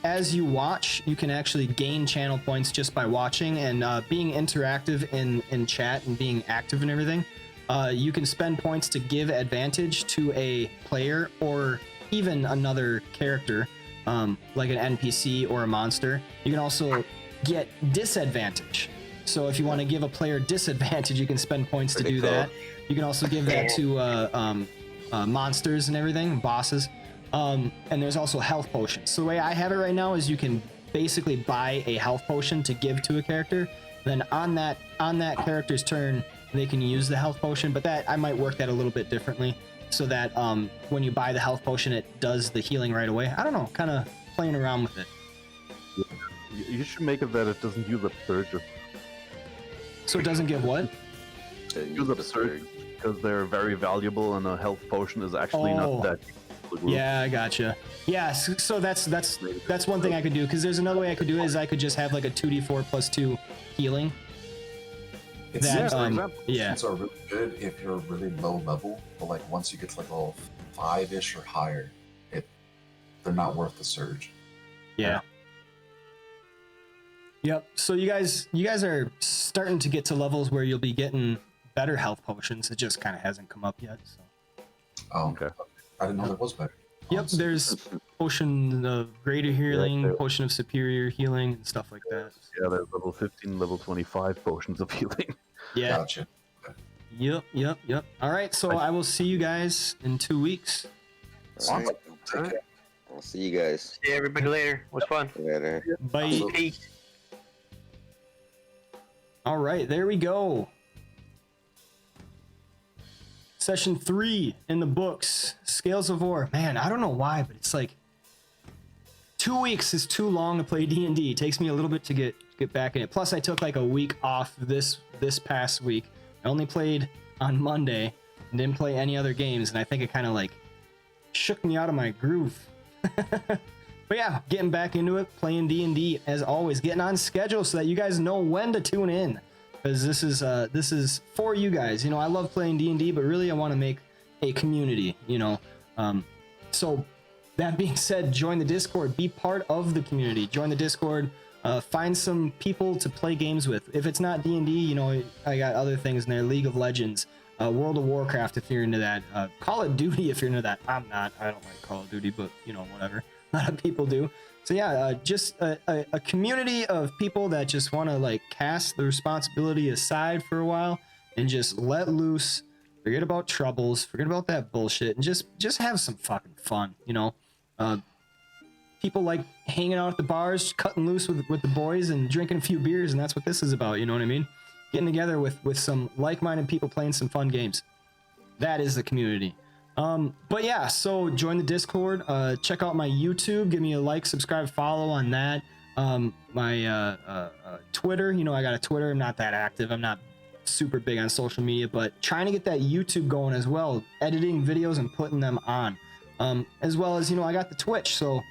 as you watch, you can actually gain channel points just by watching and being interactive in chat and being active and everything. You can spend points to give advantage to a player or even another character, like an NPC or a monster. You can also get disadvantage. So if you want to give a player disadvantage, you can spend points to Pretty do cool. that. You can also give that to monsters and everything, bosses. And there's also health potions. So the way I have it right now is you can basically buy a health potion to give to a character. Then on that character's turn, they can use the health potion. But that I might work that a little bit differently, so that when you buy the health potion, it does the healing right away. I don't know, kind of playing around with it. You should make it that it doesn't use up surges. So it doesn't give what? Use up surges because they're very valuable, and a health potion is actually Oh. not that. Yeah, I gotcha. Yeah, so that's one thing I could do, because there's another way I could do it is I could just have like a 2d4 plus 2 healing. It That, seems like yeah. potions are really good if you're really low level, but like once you get to like level 5-ish or higher, they're not worth the surge. Yeah. Yep. So you guys are starting to get to levels where you'll be getting better health potions. It just kind of hasn't come up yet. So. Okay. I didn't know there was better. Yep. There's potion of greater healing, there- potion of superior healing, and stuff like that. Yeah, there's level 15, level 25 potions of healing. Yeah. Gotcha. Yep. All right. So I will see you guys in 2 weeks. All right. Take care. I'll see you guys See everybody later. It was fun. later. Bye. Peace. All right, there we go. Session 3 in the books. Scales of War. Man, I don't know why, but it's like 2 weeks is too long to play D&D. It takes me a little bit to get get back in it. Plus, I took like a week off this past week. I only played on Monday and didn't play any other games, and I think it kind of like shook me out of my groove. But yeah, getting back into it, playing D&D as always, getting on schedule so that you guys know when to tune in, because this is for you guys. You know, I love playing D&D, but really I want to make a community. You know, so that being said, join the Discord, be part of the community. Join the Discord, find some people to play games with. If it's not D&D, you know, I got other things in there: League of Legends, World of Warcraft if you're into that, Call of Duty if you're into that. I'm not. I don't like Call of Duty, but you know, whatever. A lot of people do. So yeah, just a community of people that just want to like cast the responsibility aside for a while and just let loose, forget about troubles, forget about that bullshit, and just have some fucking fun. You know, people like hanging out at the bars, cutting loose with the boys and drinking a few beers, and that's what this is about. You know what I mean? Getting together with some like-minded people playing some fun games. That is the community. But yeah, so join the Discord, check out my YouTube, give me a like, subscribe, follow on that. My Twitter, you know, I got a Twitter. I'm not that active. I'm not super big on social media, but trying to get that YouTube going as well, editing videos and putting them on. As well as, you know, I got the Twitch, so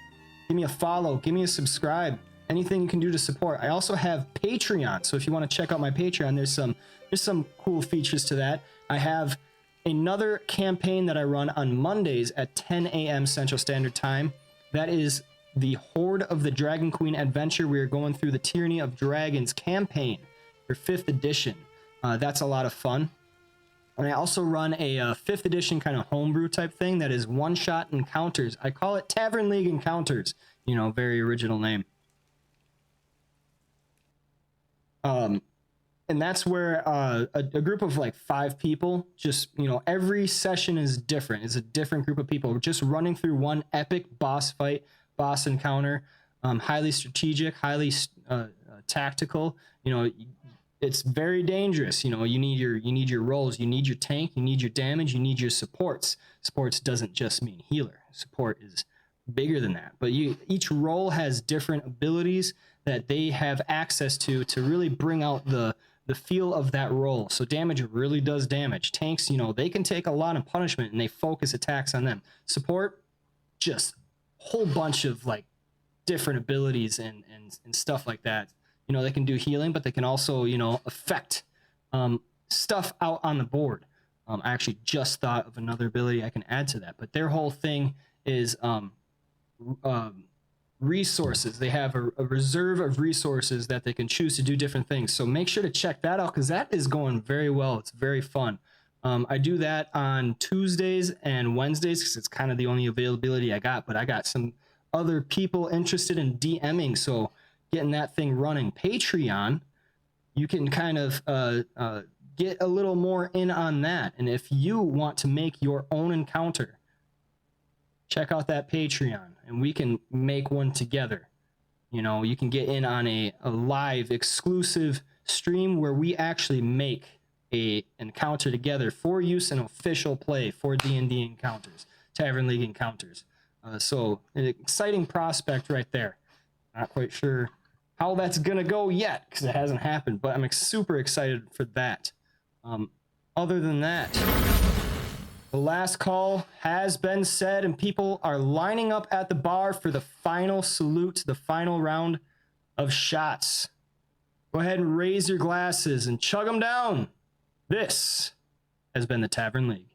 give me a follow, give me a subscribe, anything you can do to support. I also have Patreon, so if you want to check out my Patreon, there's some cool features to that. I have another campaign that I run on Mondays at 10 a.m. Central Standard Time. That is the Horde of the Dragon Queen Adventure. We are going through the Tyranny of Dragons campaign for 5th edition. That's a lot of fun. And I also run a 5th edition kind of homebrew type thing that is one-shot encounters. I call it Tavern League Encounters. You know, very original name. And that's where a group of like 5 people, just, you know, every session is different. It's a different group of people just running through one epic boss fight, boss encounter, highly strategic, highly tactical. You know, it's very dangerous. You know, you need your rolls, you need your tank, you need your damage, you need your supports. Supports doesn't just mean healer. Support is bigger than that. But each role has different abilities that they have access to really bring out the feel of that role. So damage really does damage. Tanks, you know, they can take a lot of punishment and they focus attacks on them. Support, just a whole bunch of like different abilities and stuff like that. You know, they can do healing, but they can also, you know, affect stuff out on the board. I actually just thought of another ability I can add to that, but their whole thing is resources. They have a reserve of resources that they can choose to do different things. So make sure to check that out, because that is going very well. It's very fun. I do that on Tuesdays and Wednesdays because it's kind of the only availability I got, but I got some other people interested in DMing, so getting that thing running. Patreon, you can kind of get a little more in on that. And if you want to make your own encounter, check out that Patreon and we can make one together. You know, you can get in on a live exclusive stream where we actually make a encounter together for use in official play for D&D encounters, Tavern League encounters. So an exciting prospect right there. Not quite sure how that's going to go yet because it hasn't happened, but I'm super excited for that. Other than that, the last call has been said and people are lining up at the bar for the final salute, the final round of shots. Go ahead and raise your glasses and chug them down. This has been the Tavern League.